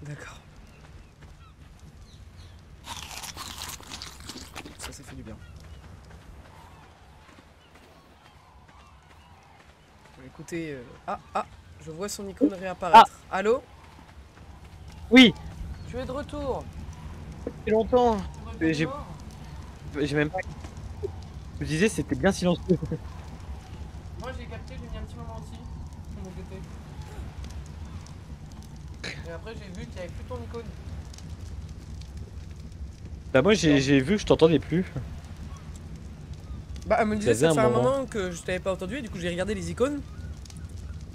Speaker 1: D'accord. Ça fait du bien. Écoutez, je vois son icône réapparaître. Allô?
Speaker 2: Oui.
Speaker 1: Tu es de retour.
Speaker 2: Depuis longtemps. J'ai même pas. Je disais c'était bien silencieux.
Speaker 1: Moi j'ai capté, j'ai mis un petit moment aussi sur mon côté. Et après j'ai vu qu'il n'y avait plus ton icône.
Speaker 2: Bah moi j'ai vu que je t'entendais plus.
Speaker 1: Bah elle me disait ça fait un moment que je t'avais pas entendu et du coup j'ai regardé les icônes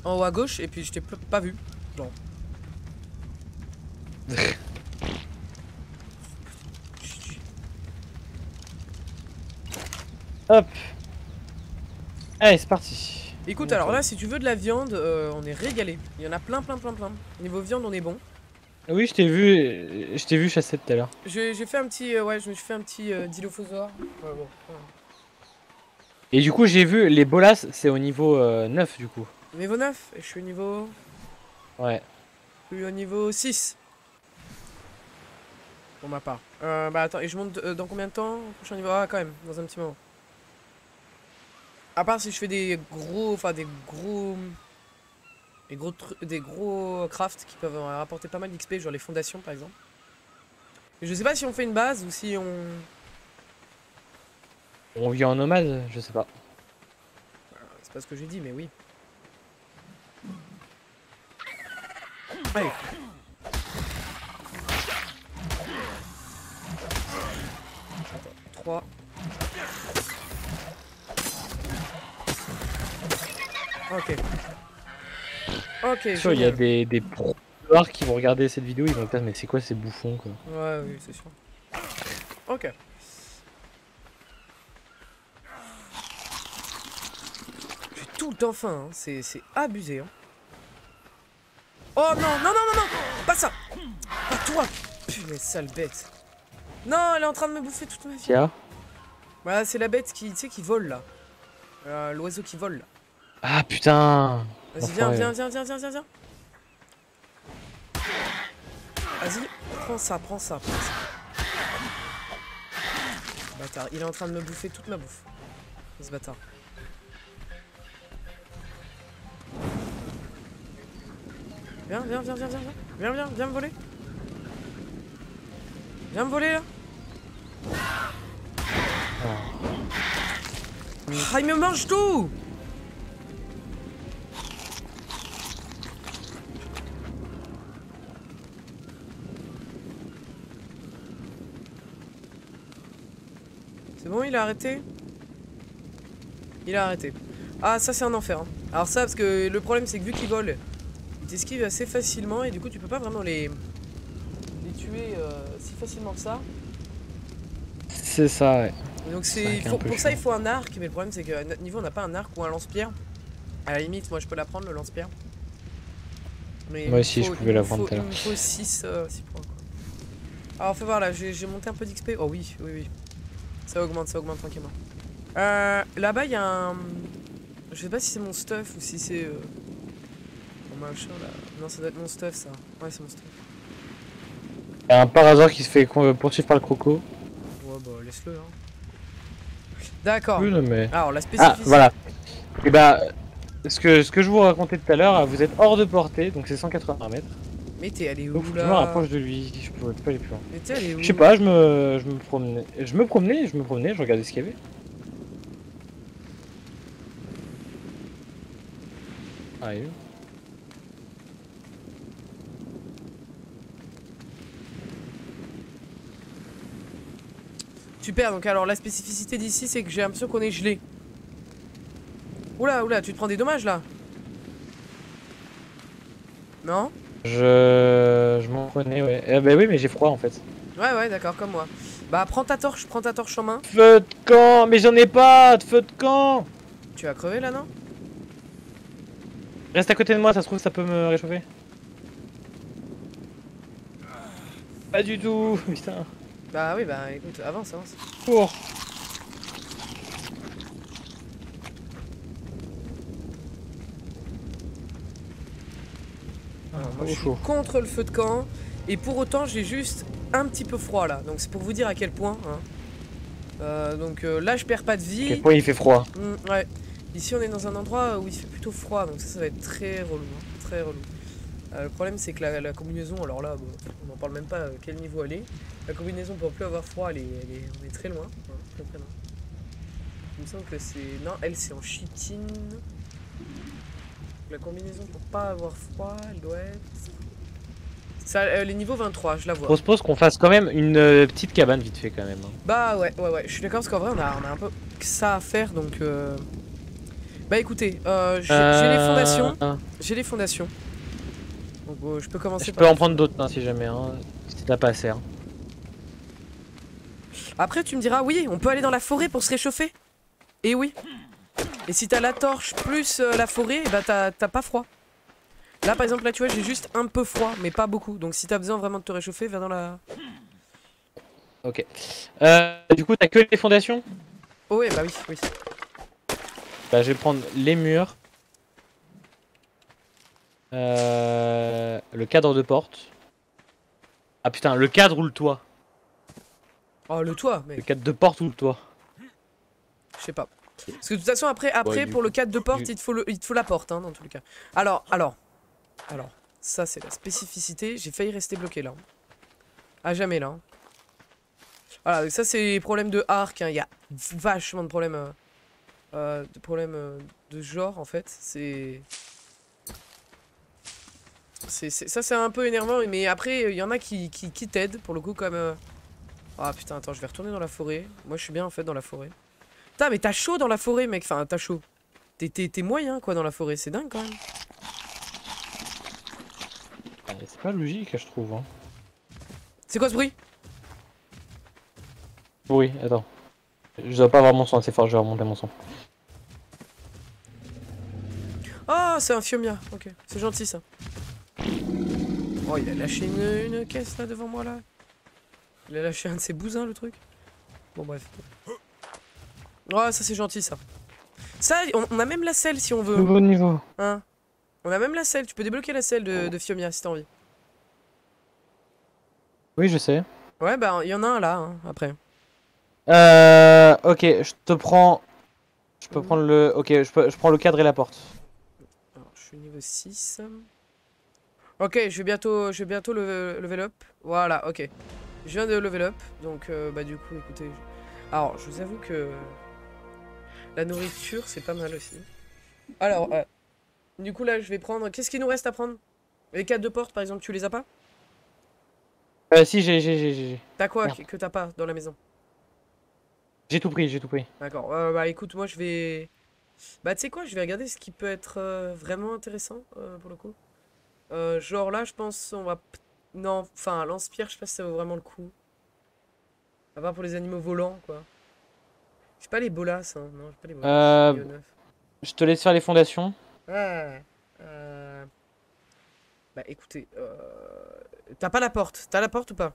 Speaker 1: en haut à gauche et puis je t'ai pas vu. Genre.
Speaker 2: Hop. Allez c'est parti.
Speaker 1: Écoute alors là si tu veux de la viande on est régalé. Il y en a plein. Niveau viande on est bon.
Speaker 2: Oui je t'ai vu chasser tout à l'heure.
Speaker 1: J'ai fait un petit je me suis fait un petit dilophosaure. Ouais, bon.
Speaker 2: Et du coup j'ai vu les bolas c'est au niveau 9 du coup.
Speaker 1: Niveau 9 et je suis au niveau...
Speaker 2: Ouais.
Speaker 1: Je suis au niveau 6. Pour ma part. Bah attends, et je monte dans combien de temps? Prochain niveau? Ah quand même, dans un petit moment. À part si je fais des gros... Enfin des gros crafts qui peuvent rapporter pas mal d'XP, genre les fondations par exemple. Et je sais pas si on fait une base ou si on...
Speaker 2: On vit en nomade, je sais pas.
Speaker 1: C'est pas ce que j'ai dit, mais oui. Allez. Attends, 3. Ok. Ok,
Speaker 2: sûr, il y a des pros qui vont regarder cette vidéo, ils vont dire mais c'est quoi ces bouffons quoi.
Speaker 1: Ouais, oui, c'est sûr. Ok. J'ai tout le temps faim, hein. C'est abusé. Hein. Oh non, pas ça. Pas toi. Putain, sale bête. Non, elle est en train de me bouffer toute ma vie.
Speaker 2: Tiens.
Speaker 1: Voilà, c'est la bête qui, tu sais, qui vole là. L'oiseau qui vole là.
Speaker 2: Ah putain.
Speaker 1: Vas-y, viens. Vas-y, prends ça. Bâtard, il est en train de me bouffer toute ma bouffe. Ce bâtard. Viens me voler. Viens me voler là. Ah, il me mange tout. C'est bon, il a arrêté? Il a arrêté. Ah, ça c'est un enfer. Hein. Alors ça, parce que le problème c'est que vu qu'il vole, il t'esquive assez facilement et du coup tu peux pas vraiment les tuer si facilement que ça.
Speaker 2: C'est ça, ouais.
Speaker 1: Donc pour ça il faut un arc, mais le problème c'est qu'à notre niveau on n'a pas un arc ou un lance-pierre. À la limite, moi je peux la prendre le lance-pierre.
Speaker 2: Moi aussi je pouvais la prendre tout à l'heure.
Speaker 1: Il me faut 6 points quoi. Alors fais voir là, j'ai monté un peu d'XP. Oh oui. Ça augmente tranquillement. Là-bas il y a un... Je sais pas si c'est mon stuff ou si c'est... Mon machin là... Non ça doit être mon stuff ça. Ouais c'est mon stuff.
Speaker 2: Il y a un par hasard qui se fait poursuivre par le croco.
Speaker 1: Ouais bah laisse-le hein. D'accord.
Speaker 2: Oui, mais...
Speaker 1: Alors la spécificité...
Speaker 2: Ah voilà. Et bah... Ce que je vous racontais tout à l'heure, vous êtes hors de portée, donc c'est 180 mètres.
Speaker 1: Mais t'es allé où
Speaker 2: donc,
Speaker 1: là?
Speaker 2: Je me rapproche de lui, je pouvais pas aller plus loin.
Speaker 1: Mais t'es allé où?
Speaker 2: Je sais pas, je me promenais, je regardais ce qu'il y avait. arrive.
Speaker 1: Super, donc alors la spécificité d'ici c'est que j'ai l'impression qu'on est gelé. Oula, oula, tu te prends des dommages là? Non?
Speaker 2: Je m'en connais, ouais. Bah oui, mais j'ai froid en fait.
Speaker 1: Ouais, ouais, d'accord, comme moi. Bah prends ta torche en main.
Speaker 2: Feu de camp, mais j'en ai pas de feu de camp.
Speaker 1: Tu vas crever là, non?
Speaker 2: Reste à côté de moi, ça se trouve ça peut me réchauffer. Pas du tout, putain.
Speaker 1: Bah oui, bah écoute, avance, avance.
Speaker 2: Cours.
Speaker 1: Alors, moi, je suis contre le feu de camp. Et pour autant, j'ai juste un petit peu froid là. Donc c'est pour vous dire à quel point. Hein. Là, je perds pas de vie.
Speaker 2: À quel point il fait froid.
Speaker 1: Ouais. Ici, on est dans un endroit où il fait plutôt froid. Donc ça va être très relou. Hein. Très relou. Le problème, c'est que la combinaison, alors là, bon, on n'en parle même pas quel niveau elle est. La combinaison pour plus avoir froid, on est très loin. Hein, très très loin. Il me semble que c'est. Non, elle, c'est en chitine. La combinaison pour pas avoir froid, elle doit être. Ça, les niveaux 23, je la vois.
Speaker 2: Je propose qu'on fasse quand même une petite cabane vite fait quand même.
Speaker 1: Bah ouais, je suis d'accord parce qu'en vrai on a un peu que ça à faire donc. Bah écoutez, j'ai les fondations. J'ai les fondations. Donc je peux commencer
Speaker 2: par. Je peux en prendre d'autres hein, si jamais, hein, si t'as pas assez. Hein.
Speaker 1: Après tu me diras, oui, on peut aller dans la forêt pour se réchauffer. Et oui. Et si t'as la torche plus la forêt, bah t'as pas froid. Là par exemple là tu vois j'ai juste un peu froid mais pas beaucoup. Donc si t'as besoin vraiment de te réchauffer, va dans la...
Speaker 2: Ok. Du coup t'as que les fondations?
Speaker 1: Oh ouais bah oui, oui.
Speaker 2: Bah je vais prendre les murs. Le cadre de porte. Ah putain, le cadre ou le toit?
Speaker 1: Oh le toit mec.
Speaker 2: Le cadre de porte ou le toit?
Speaker 1: Je sais pas. Parce que de toute façon après ouais, pour le cadre de porte il te faut la porte hein, dans tous les cas. Alors, ça c'est la spécificité, j'ai failli rester bloqué là. À jamais là. Voilà, donc ça c'est les problèmes de arc, hein. Il y a vachement de problèmes de genre en fait. Ça c'est un peu énervant, mais après il y en a qui t'aident pour le coup comme... Ah putain attends, je vais retourner dans la forêt. Moi je suis bien en fait dans la forêt. Putain mais t'as chaud dans la forêt mec, enfin t'as chaud. T'es moyen quoi dans la forêt, c'est dingue quand même.
Speaker 2: C'est pas logique je trouve. Hein.
Speaker 1: C'est quoi ce bruit?
Speaker 2: Oui, attends. Je dois pas avoir mon son assez fort, je vais remonter mon son.
Speaker 1: Oh c'est un Fiomia, ok, c'est gentil ça. Oh il a lâché une caisse là devant moi là. Il a lâché un de ses bousins le truc. Bon bref. Oh ça c'est gentil ça. Ça on a même la selle si on veut.
Speaker 2: Nouveau niveau.
Speaker 1: Hein? On a même la selle, tu peux débloquer la selle de Fiomia si t'as envie.
Speaker 2: Oui je sais.
Speaker 1: Ouais bah il y en a un là hein, après.
Speaker 2: Ok, je te prends... Je peux prendre le... Ok, je prends le cadre et la porte.
Speaker 1: Alors, je suis niveau 6. Ok, je vais bientôt level up. Voilà, ok. Je viens de level up, donc bah du coup, écoutez... Alors, je vous avoue que... La nourriture, c'est pas mal aussi. Alors, du coup là, je vais prendre... Qu'est-ce qu'il nous reste à prendre? Les 4 de porte, par exemple, tu les as pas?
Speaker 2: Si, j'ai.
Speaker 1: T'as quoi que t'as pas dans la maison?
Speaker 2: J'ai tout pris, j'ai tout pris.
Speaker 1: D'accord, bah écoute, moi je vais... Bah tu sais quoi, je vais regarder ce qui peut être vraiment intéressant pour le coup. Genre là, je pense on va... Non, enfin, lance-pierre, je sais pas si ça vaut vraiment le coup. À part pour les animaux volants, quoi. J'ai pas les bolas, hein. Non, j'ai pas les bolas.
Speaker 2: Je te laisse faire les fondations.
Speaker 1: Ah, Bah écoutez, t'as pas la porte? T'as la porte ou pas?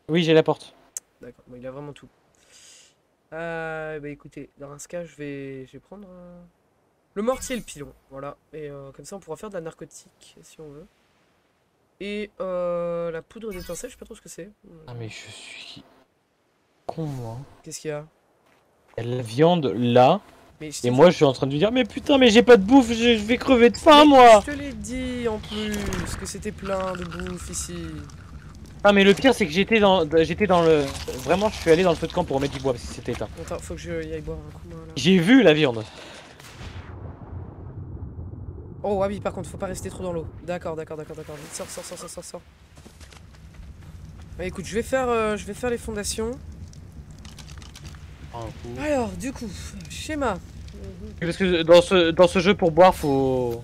Speaker 2: Oui, j'ai la porte.
Speaker 1: D'accord, bon, il a vraiment tout. Bah écoutez, dans ce cas, je vais prendre le mortier et le pilon, voilà. Et comme ça, on pourra faire de la narcotique, si on veut. Et la poudre d'étincelle, je sais pas trop ce que c'est.
Speaker 2: Ah mais je suis con, moi.
Speaker 1: Qu'est-ce qu'il y a?
Speaker 2: Il y a la viande là.
Speaker 1: Mais
Speaker 2: et moi, je suis en train de lui dire, mais putain, mais j'ai pas de bouffe, je vais crever de faim, moi.
Speaker 1: Je te l'ai dit en plus, que c'était plein de bouffe ici.
Speaker 2: Ah mais le pire c'est que j'étais dans le... Vraiment je suis allé dans le feu de camp pour remettre du bois parce que c'était éteint.
Speaker 1: Attends, faut que je y aille boire un coup là.
Speaker 2: J'ai vu la viande.
Speaker 1: Oh, ah oui, par contre, faut pas rester trop dans l'eau. D'accord. Vite, sors. Bah, écoute, je vais faire les fondations. Alors, du coup, schéma.
Speaker 2: Parce que dans ce jeu, pour boire, faut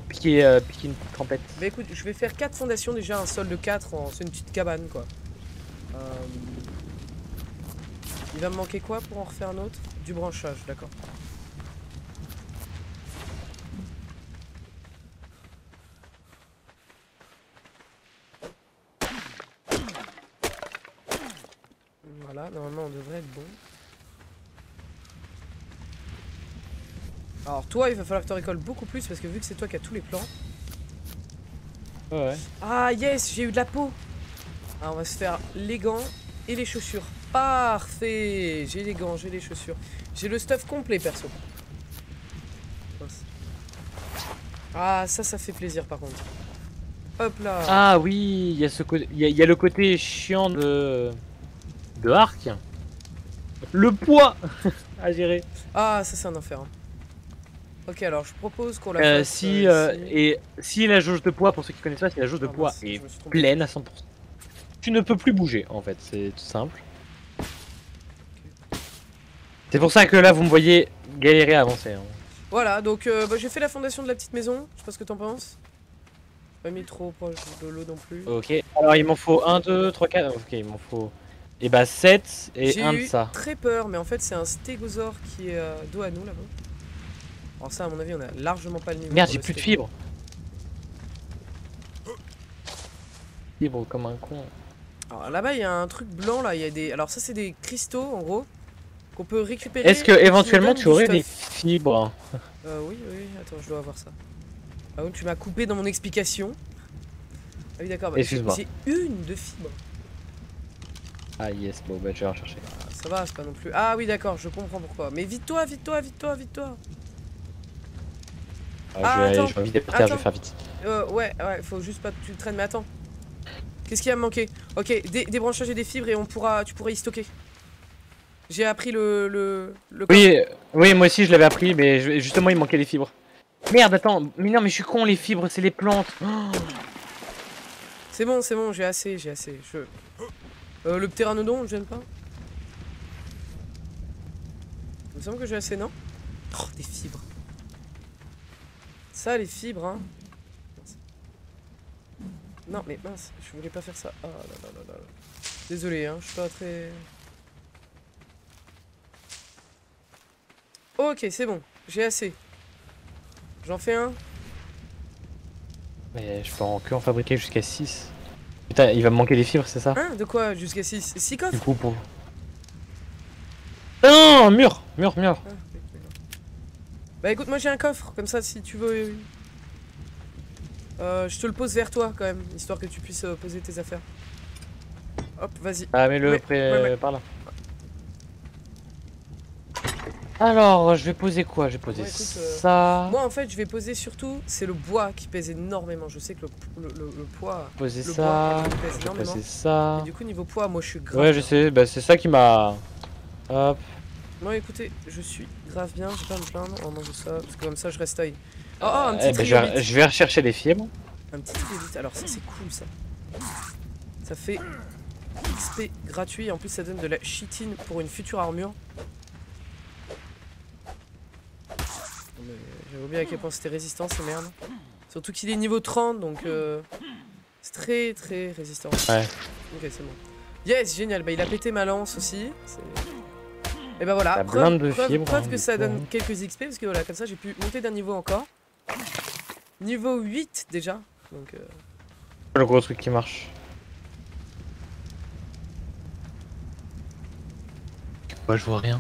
Speaker 2: piquer une petite trempette.
Speaker 1: Bah écoute, je vais faire 4 fondations déjà, un sol de 4, c'est une petite cabane quoi. Il va me manquer quoi pour en refaire un autre? Du branchage, d'accord. Voilà, normalement on devrait être bon. Alors toi, il va falloir que tu récoltes beaucoup plus parce que vu que c'est toi qui as tous les plants.
Speaker 2: Ouais.
Speaker 1: Ah yes, j'ai eu de la peau. Alors on va se faire les gants et les chaussures. Parfait. J'ai les gants, j'ai les chaussures. J'ai le stuff complet perso. Ah ça fait plaisir par contre. Hop là.
Speaker 2: Ah oui, il y a ce côté, il y a le côté chiant de Ark. Le poids à gérer.
Speaker 1: Ah ça c'est un enfer. Hein. Ok, alors je propose qu'on la fasse
Speaker 2: si la jauge de poids, pour ceux qui connaissent pas, si la jauge de poids est pleine à 100%, tu ne peux plus bouger en fait, c'est tout simple. Okay. C'est pour ça que là vous me voyez galérer à avancer. Hein.
Speaker 1: Voilà, donc bah, j'ai fait la fondation de la petite maison, je sais pas ce que t'en penses. Pas mis trop proche de l'eau non plus.
Speaker 2: Ok, alors il m'en faut 1, 2, 3, 4, ok il m'en faut... Et bah 7 et un de ça.
Speaker 1: J'ai eu très peur, mais en fait c'est un stégosaure qui est dos à nous là-bas. Alors ça à mon avis on a largement pas le niveau.
Speaker 2: Merde, j'ai plus de fibres. Fibre comme un con.
Speaker 1: Alors là-bas il y a un truc blanc là, il y a des... Alors ça c'est des cristaux en gros qu'on peut récupérer.
Speaker 2: Est-ce que éventuellement tu aurais des fibres?
Speaker 1: Oui, attends je dois avoir ça. Ah oui, tu m'as coupé dans mon explication. Ah oui d'accord, bah, j'ai une de fibre.
Speaker 2: Ah yes, bon bah je vais en chercher.
Speaker 1: Ah, ça va, c'est pas non plus... Ah oui d'accord, je comprends pourquoi. Mais vite-toi.
Speaker 2: Ah, je vais vider par terre, je vais faire vite.
Speaker 1: Ouais, faut juste pas que tu le traînes, mais attends. Qu'est-ce qui va me manquer? Ok, des branchages et des fibres et tu pourras y stocker. J'ai appris le
Speaker 2: oui, moi aussi je l'avais appris, mais justement il me manquait des fibres. Merde, attends, mais non, mais je suis con, les fibres, c'est les plantes. Oh.
Speaker 1: C'est bon, j'ai assez. Le ptéranodon, je n'aime pas. Il me semble que j'ai assez, non? Oh, des fibres. Ça, les fibres, hein. Non, mais mince, je voulais pas faire ça. Ah là. Désolé, hein, je suis pas très... Ok, c'est bon, j'ai assez. J'en fais un.
Speaker 2: Mais je peux que en fabriquer jusqu'à 6. Putain, il va me manquer des fibres, c'est ça?
Speaker 1: Hein? De quoi? Jusqu'à 6? 6 coffres?
Speaker 2: Du coup, pour... Non, mur.
Speaker 1: Ah, bah écoute, moi j'ai un coffre, comme ça si tu veux... je te le pose vers toi quand même, histoire que tu puisses poser tes affaires. Hop, vas-y.
Speaker 2: Ah, mets-le par là. Alors, je vais poser quoi? Je vais poser ça.
Speaker 1: Moi en fait, je vais poser surtout, c'est le bois qui pèse énormément. Je sais que le poids...
Speaker 2: Poser ça,
Speaker 1: pèse énormément.
Speaker 2: poser ça.
Speaker 1: Et du coup, niveau poids, moi je suis grave.
Speaker 2: Ouais, je sais, bah c'est ça qui m'a... Hop.
Speaker 1: Bon écoutez, je suis grave bien, j'ai pas à me plaindre en mangeant ça, parce que comme ça je reste taille. Oh, un petit trilobite.
Speaker 2: Je vais rechercher des fibres.
Speaker 1: Un petit trilobite, alors ça c'est cool ça. Ça fait XP gratuit, en plus ça donne de la chitine pour une future armure. J'avais oublié à quel point c'était résistant ces merdes. Surtout qu'il est niveau 30, donc c'est très résistant.
Speaker 2: Ouais.
Speaker 1: Ok, c'est bon. Yes, génial, bah il a pété ma lance aussi. Et bah voilà,
Speaker 2: preuve
Speaker 1: que ça donne quelques XP, parce que voilà, comme ça j'ai pu monter d'un niveau encore. Niveau 8 déjà, donc...
Speaker 2: Le gros truc qui marche. Moi je vois rien.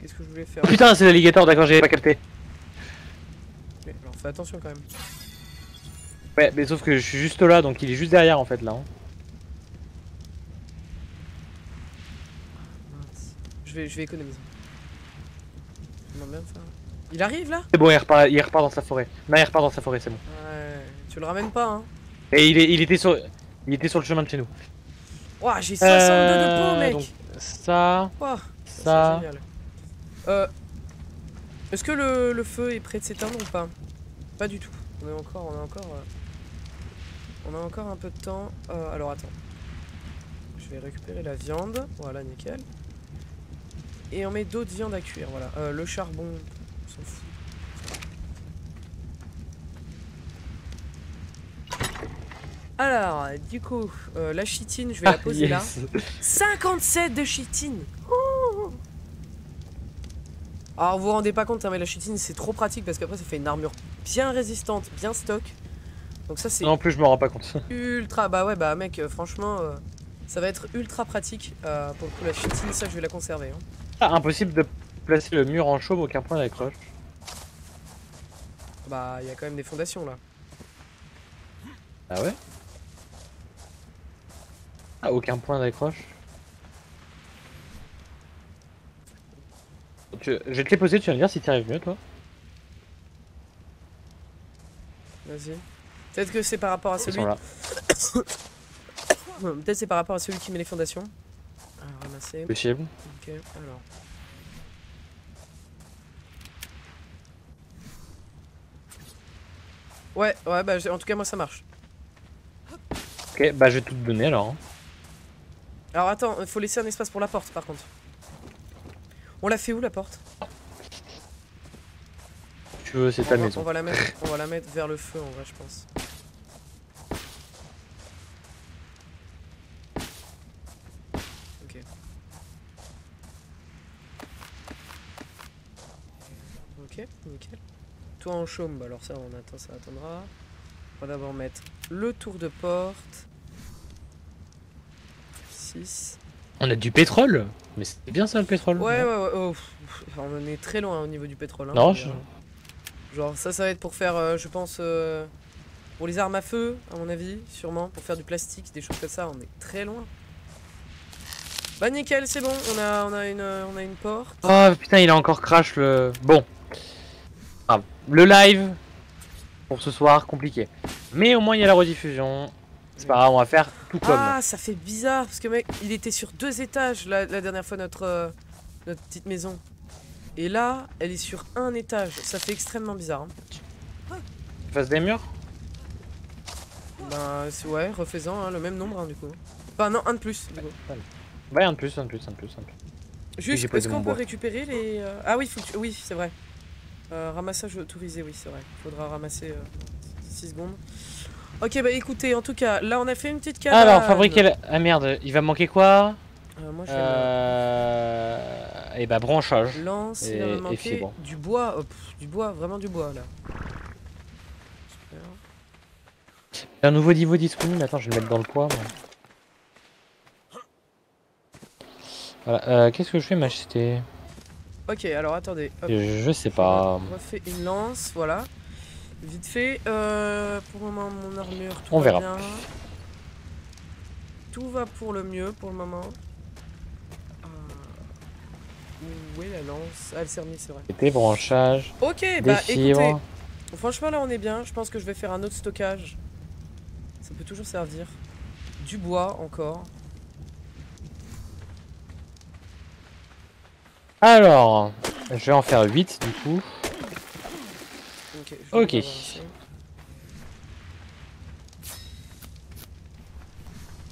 Speaker 1: Qu'est-ce que je voulais faire?
Speaker 2: Oh, putain, c'est l'alligator, d'accord, j'avais pas capté.
Speaker 1: Mais alors fais attention quand même.
Speaker 2: Ouais, mais sauf que je suis juste là, donc il est juste derrière en fait là. Hein.
Speaker 1: Je vais économiser. Bien faire. Il arrive là?
Speaker 2: C'est bon, il repart dans sa forêt. Non, il repart dans sa forêt, c'est bon.
Speaker 1: Ouais, tu le ramènes pas hein.
Speaker 2: Et il était sur le chemin de chez nous.
Speaker 1: Ouah, j'ai 62 de peau mec.
Speaker 2: Donc, ça,
Speaker 1: wow,
Speaker 2: ça.
Speaker 1: Génial. Est-ce que le feu est prêt de s'éteindre ou pas? Pas du tout. On a encore un peu de temps. Alors attends. Je vais récupérer la viande. Voilà, nickel. Et on met d'autres viandes à cuire, voilà. Le charbon, on s'en fout. Alors, du coup, la chitine, je vais la poser là. 57 de chitine. Oh, alors, vous vous rendez pas compte, hein, mais la chitine, c'est trop pratique parce qu'après, ça fait une armure bien résistante, bien stock. Donc ça, c'est...
Speaker 2: Non, en plus, je me rends pas compte.
Speaker 1: Ultra, bah ouais, bah mec, franchement, ça va être ultra pratique. Pour le coup, la chitine, ça, je vais la conserver. Hein.
Speaker 2: Ah, impossible de placer le mur en chaume, aucun point d'accroche.
Speaker 1: Bah, il y a quand même des fondations là.
Speaker 2: Ah ouais? Ah, aucun point d'accroche. Je vais te les poser, tu vas me dire si tu arrives mieux, toi.
Speaker 1: Vas-y. Peut-être que c'est par rapport à celui... Peut-être c'est par rapport à celui qui met les fondations. Alors, ramasser.
Speaker 2: Possible.
Speaker 1: Ok, alors. Ouais, bah en tout cas moi ça marche.
Speaker 2: Ok, bah je vais tout te donner alors.
Speaker 1: Alors attends, il faut laisser un espace pour la porte par contre. On l'a fait où la porte?
Speaker 2: Tu veux, c'est ta maison.
Speaker 1: On va la mettre vers le feu en vrai je pense. Ok. Ok, nickel. Toi en chaume, bah alors ça on attend, ça attendra. On va d'abord mettre le tour de porte. 6.
Speaker 2: On a du pétrole? Mais c'est bien ça le pétrole?
Speaker 1: Ouais. Oh, on est très loin au niveau du pétrole. Hein,
Speaker 2: non,
Speaker 1: genre ça va être pour faire, je pense, pour les armes à feu, à mon avis, sûrement. Pour faire du plastique, des choses comme ça, on est très loin. Bah nickel, c'est bon, on a une porte.
Speaker 2: Oh putain, il a encore crash le... Bon. Ah, le live, pour ce soir, compliqué. Mais au moins il y a la rediffusion. C'est pas grave, on va faire tout comme.
Speaker 1: Ah, ça fait bizarre, parce que mec, il était sur 2 étages la dernière fois, notre petite maison. Et là, elle est sur 1 étage. Ça fait extrêmement bizarre. Hein.
Speaker 2: Face des murs?
Speaker 1: Bah, ouais, refaisant hein, le même nombre, hein, du coup. Enfin, non, un de plus, du coup.
Speaker 2: Ouais, un de plus.
Speaker 1: Juste, est-ce qu'on peut récupérer les... Ah oui, oui, c'est vrai. Ramassage autorisé, oui, c'est vrai. Faudra ramasser 6 secondes. Ok, bah écoutez, en tout cas, là, on a fait une petite cabane.
Speaker 2: Alors, fabriquer la... Ah merde, il va manquer quoi?
Speaker 1: Moi, je vais
Speaker 2: Et bah, branchage.
Speaker 1: lance, il va me manquer du bois. Oh, du bois, vraiment du bois, là. Super.
Speaker 2: Un nouveau niveau disponible. Attends, je vais le mettre dans le poids. Voilà, qu'est-ce que je fais, majesté?
Speaker 1: Ok, alors attendez. Hop.
Speaker 2: Je sais pas.
Speaker 1: On refait une lance, voilà. Vite fait. Pour le moment, mon armure, tout
Speaker 2: on
Speaker 1: va
Speaker 2: verra.
Speaker 1: bien. Tout va pour le mieux pour le moment. Où est la lance? Ah, elle s'est remise, c'est vrai.
Speaker 2: C'était branchage.
Speaker 1: Ok, bah écoutez. Franchement, là, on est bien. Je pense que je vais faire un autre stockage. Ça peut toujours servir. Du bois, encore.
Speaker 2: Alors, je vais en faire 8 du coup. Ok.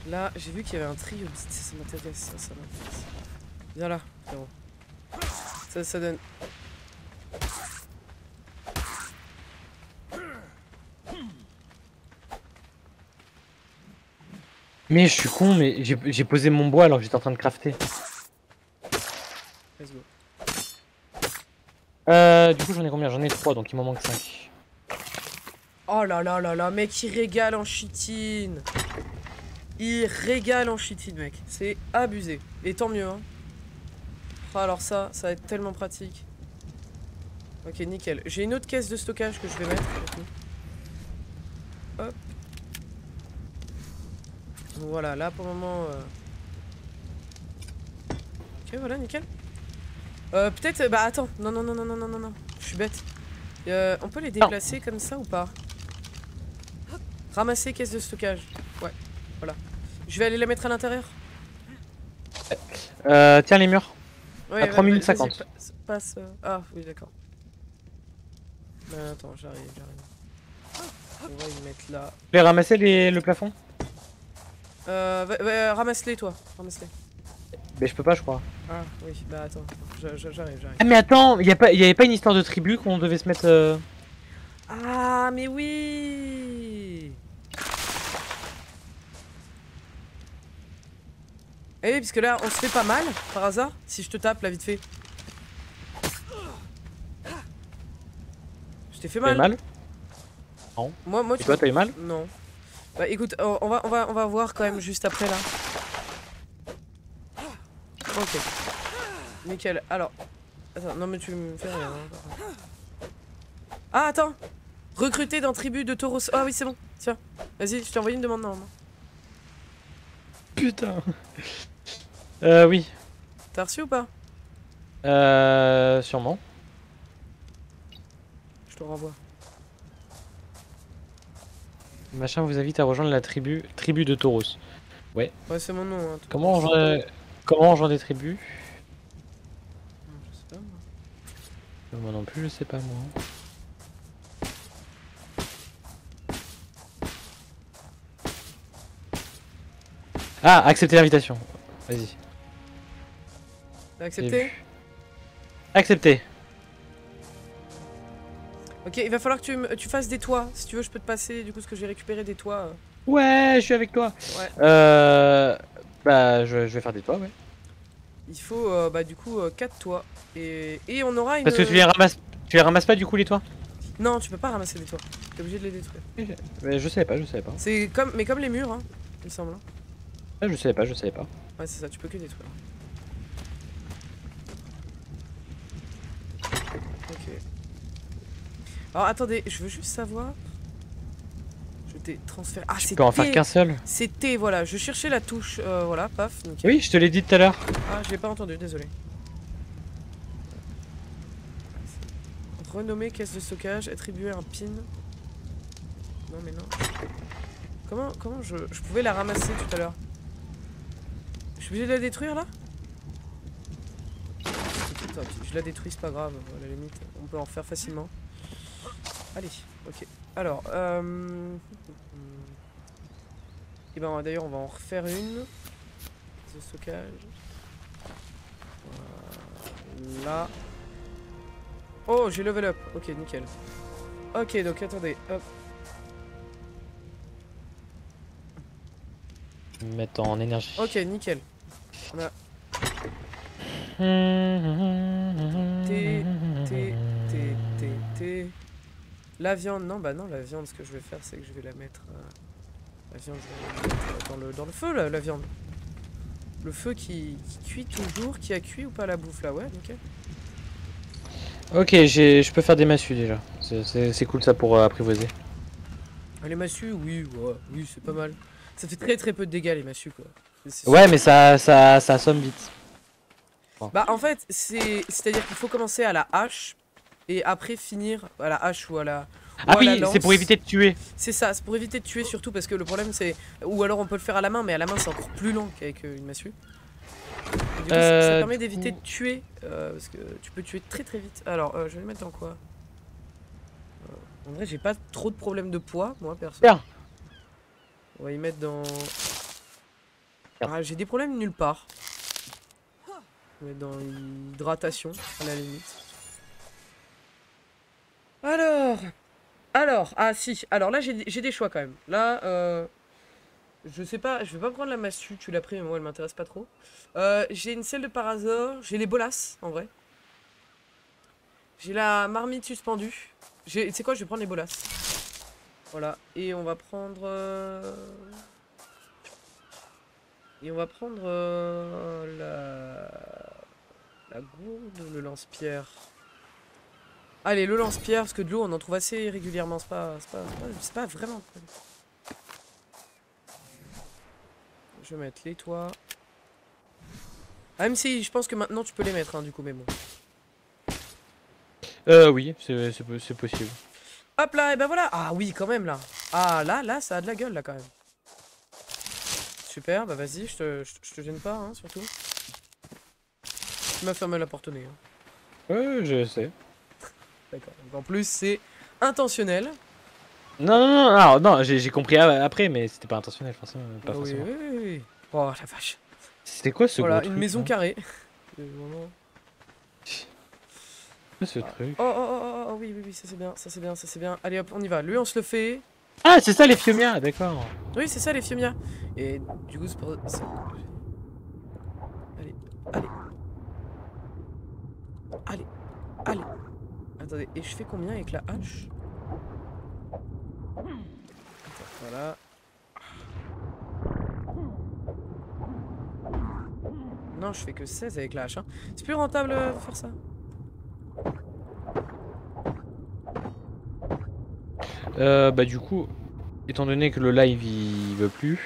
Speaker 1: Là, j'ai vu qu'il y avait un trio. Ça m'intéresse, ça m'intéresse. Viens là, frérot. Ça donne...
Speaker 2: Mais je suis con, mais j'ai posé mon bois alors que j'étais en train de crafter.
Speaker 1: Let's go.
Speaker 2: Du coup j'en ai combien? J'en ai 3 donc il m'en manque 5.
Speaker 1: Oh là là là là, mec, il régale en chitine. Il régale en chitine, mec. C'est abusé. Et tant mieux, hein. Oh, alors ça va être tellement pratique. Ok, nickel. J'ai une autre caisse de stockage que je vais mettre. Hop. Voilà, là pour le moment... Ok, voilà, nickel. Peut-être... Bah attends, non, je suis bête. On peut les déplacer comme ça ou pas? Ramasser caisse de stockage. Ouais, voilà. Je vais aller la mettre à l'intérieur.
Speaker 2: Tiens les murs.
Speaker 1: Ouais,
Speaker 2: à 3 minutes
Speaker 1: vas-y,
Speaker 2: 50.
Speaker 1: passe. Ah, oui, d'accord. Attends, j'arrive. On va y mettre là.
Speaker 2: Vous voulez ramasser le plafond?
Speaker 1: Ramasse-les, toi. Ramasse-les.
Speaker 2: Mais je peux pas, je crois.
Speaker 1: Ah, oui, bah attends. J'arrive.
Speaker 2: Ah, mais attends, y avait pas une histoire de tribu qu'on devait se mettre.
Speaker 1: Ah, mais oui. Eh oui, parce que là, on se fait pas mal, par hasard, si je te tape là vite fait. Je t'ai fait
Speaker 2: T'as eu
Speaker 1: mal.
Speaker 2: mal? Non.
Speaker 1: Moi,
Speaker 2: Et toi, t'as eu mal?
Speaker 1: Non. Bah écoute, on va voir quand même juste après là. Ok. Nickel. Alors. Attends, non mais tu me fais rien. Hein. Ah, attends. Recruter dans tribu de taureaux. Ah oui, c'est bon. Tiens. Vas-y, je t'ai envoyé une demande normalement.
Speaker 2: Putain. Oui.
Speaker 1: T'as reçu ou pas?
Speaker 2: Sûrement.
Speaker 1: Je te renvoie.
Speaker 2: Machin vous invite à rejoindre la tribu de Tauros. Ouais.
Speaker 1: Ouais, c'est mon nom. Hein,
Speaker 2: Comment on rejoint des tribus?
Speaker 1: Je sais pas moi.
Speaker 2: Moi non plus, je sais pas moi. Ah, accepter l'invitation. Vas-y.
Speaker 1: T'as accepté?
Speaker 2: Accepter.
Speaker 1: Ok, il va falloir que tu fasses des toits. Si tu veux, je peux te passer du coup ce que j'ai récupéré des toits.
Speaker 2: Ouais, je suis avec toi.
Speaker 1: Ouais.
Speaker 2: Bah, je vais faire des toits, ouais.
Speaker 1: Il faut bah du coup 4 toits. Et on aura une...
Speaker 2: Parce que tu les ramasses pas du coup les toits?
Speaker 1: Non, tu peux pas ramasser des toits. T'es obligé de les détruire.
Speaker 2: Mais je savais pas.
Speaker 1: C'est comme... Mais comme les murs, hein, il me semble. Hein.
Speaker 2: Ah, je savais pas.
Speaker 1: Ouais, c'est ça, tu peux que détruire. Ok. Alors attendez, je veux juste savoir... Je t'ai transféré... Ah,
Speaker 2: Tu
Speaker 1: c'est
Speaker 2: peux en
Speaker 1: T.
Speaker 2: faire qu'un seul.
Speaker 1: C'est T, voilà. Je cherchais la touche. Voilà, paf. Nickel.
Speaker 2: Oui, je te l'ai dit tout à l'heure.
Speaker 1: Ah, je l'ai pas entendu, désolé. Renommer caisse de stockage, attribuer un pin. Non mais non. Comment je pouvais la ramasser tout à l'heure? Je suis obligé de la détruire là? Tant pis, je la détruis, c'est pas grave, à la limite, on peut en refaire facilement. Allez, ok. Alors, et ben d'ailleurs on va en refaire une. De stockage. Voilà. Oh, j'ai level up. Ok, nickel. Ok, donc attendez, hop.
Speaker 2: Mettre en énergie.
Speaker 1: Ok, nickel. On a T. La viande, non, bah non, la viande, ce que je vais faire, c'est que je vais la mettre. La viande, je vais la mettre dans le feu, là, la viande. Le feu qui cuit toujours, qui a cuit ou pas la bouffe là, ouais, nickel.
Speaker 2: Ok, je peux faire des massues déjà. C'est cool ça pour apprivoiser.
Speaker 1: Les massues, oui, ouais, oui, c'est pas mal. Ça fait très peu de dégâts les massues quoi.
Speaker 2: Ouais, mais ça assomme vite.
Speaker 1: Bon. Bah en fait, c'est-à-dire qu'il faut commencer à la hache et après finir à la hache ou à la...
Speaker 2: Ah oui, c'est pour éviter de tuer.
Speaker 1: C'est ça, c'est pour éviter de tuer surtout parce que le problème c'est... Ou alors on peut le faire à la main, mais à la main c'est encore plus long qu'avec une massue. Et du coup, ça permet d'éviter de tuer, parce que tu peux tuer très vite. Alors, je vais le mettre dans quoi? En vrai, j'ai pas trop de problèmes de poids, moi, perso.
Speaker 2: Bien.
Speaker 1: On va y mettre dans... Ah, j'ai des problèmes nulle part. On va mettre dans l'hydratation, à la limite. Alors, ah si, alors là j'ai des choix quand même. Là, je sais pas, je vais pas prendre la massue, tu l'as pris, mais moi elle m'intéresse pas trop. J'ai une selle de parasol, j'ai les bolasses en vrai. J'ai la marmite suspendue. Tu sais quoi, je vais prendre les bolasses. Voilà, et on va prendre... Et on va prendre la gourde ou le lance-pierre. Allez, le lance-pierre, parce que de l'eau on en trouve assez régulièrement, c'est pas vraiment un problème. Je vais mettre les toits. Ah, même si je pense que maintenant tu peux les mettre, hein, du coup, mais bon.
Speaker 2: Oui, c'est possible.
Speaker 1: Hop là, et ben voilà. Ah oui, quand même là. Ah là, ça a de la gueule là quand même. Super, bah vas-y, je te gêne pas, hein, surtout. Tu m'as fermé la porte au nez. Hein.
Speaker 2: Ouais, je sais.
Speaker 1: D'accord. En plus, c'est intentionnel.
Speaker 2: Non, j'ai compris après, mais c'était pas intentionnel, forcément. Pas forcément.
Speaker 1: Oui. Oh la vache.
Speaker 2: C'était quoi ce
Speaker 1: Voilà,
Speaker 2: gros
Speaker 1: une
Speaker 2: truc,
Speaker 1: maison
Speaker 2: là
Speaker 1: carrée.
Speaker 2: Ce truc.
Speaker 1: Oh, oui, ça c'est bien. Allez hop, on y va. Lui, on se le fait.
Speaker 2: Ah, c'est ça les Fiomia, d'accord.
Speaker 1: Oui, c'est ça les Fiomia. Et du coup, c'est pour... Allez. Attendez, et je fais combien avec la hache? Attends, voilà. Non, je fais que 16 avec la hache. Hein. C'est plus rentable de faire ça.
Speaker 2: Bah du coup, étant donné que le live il veut plus...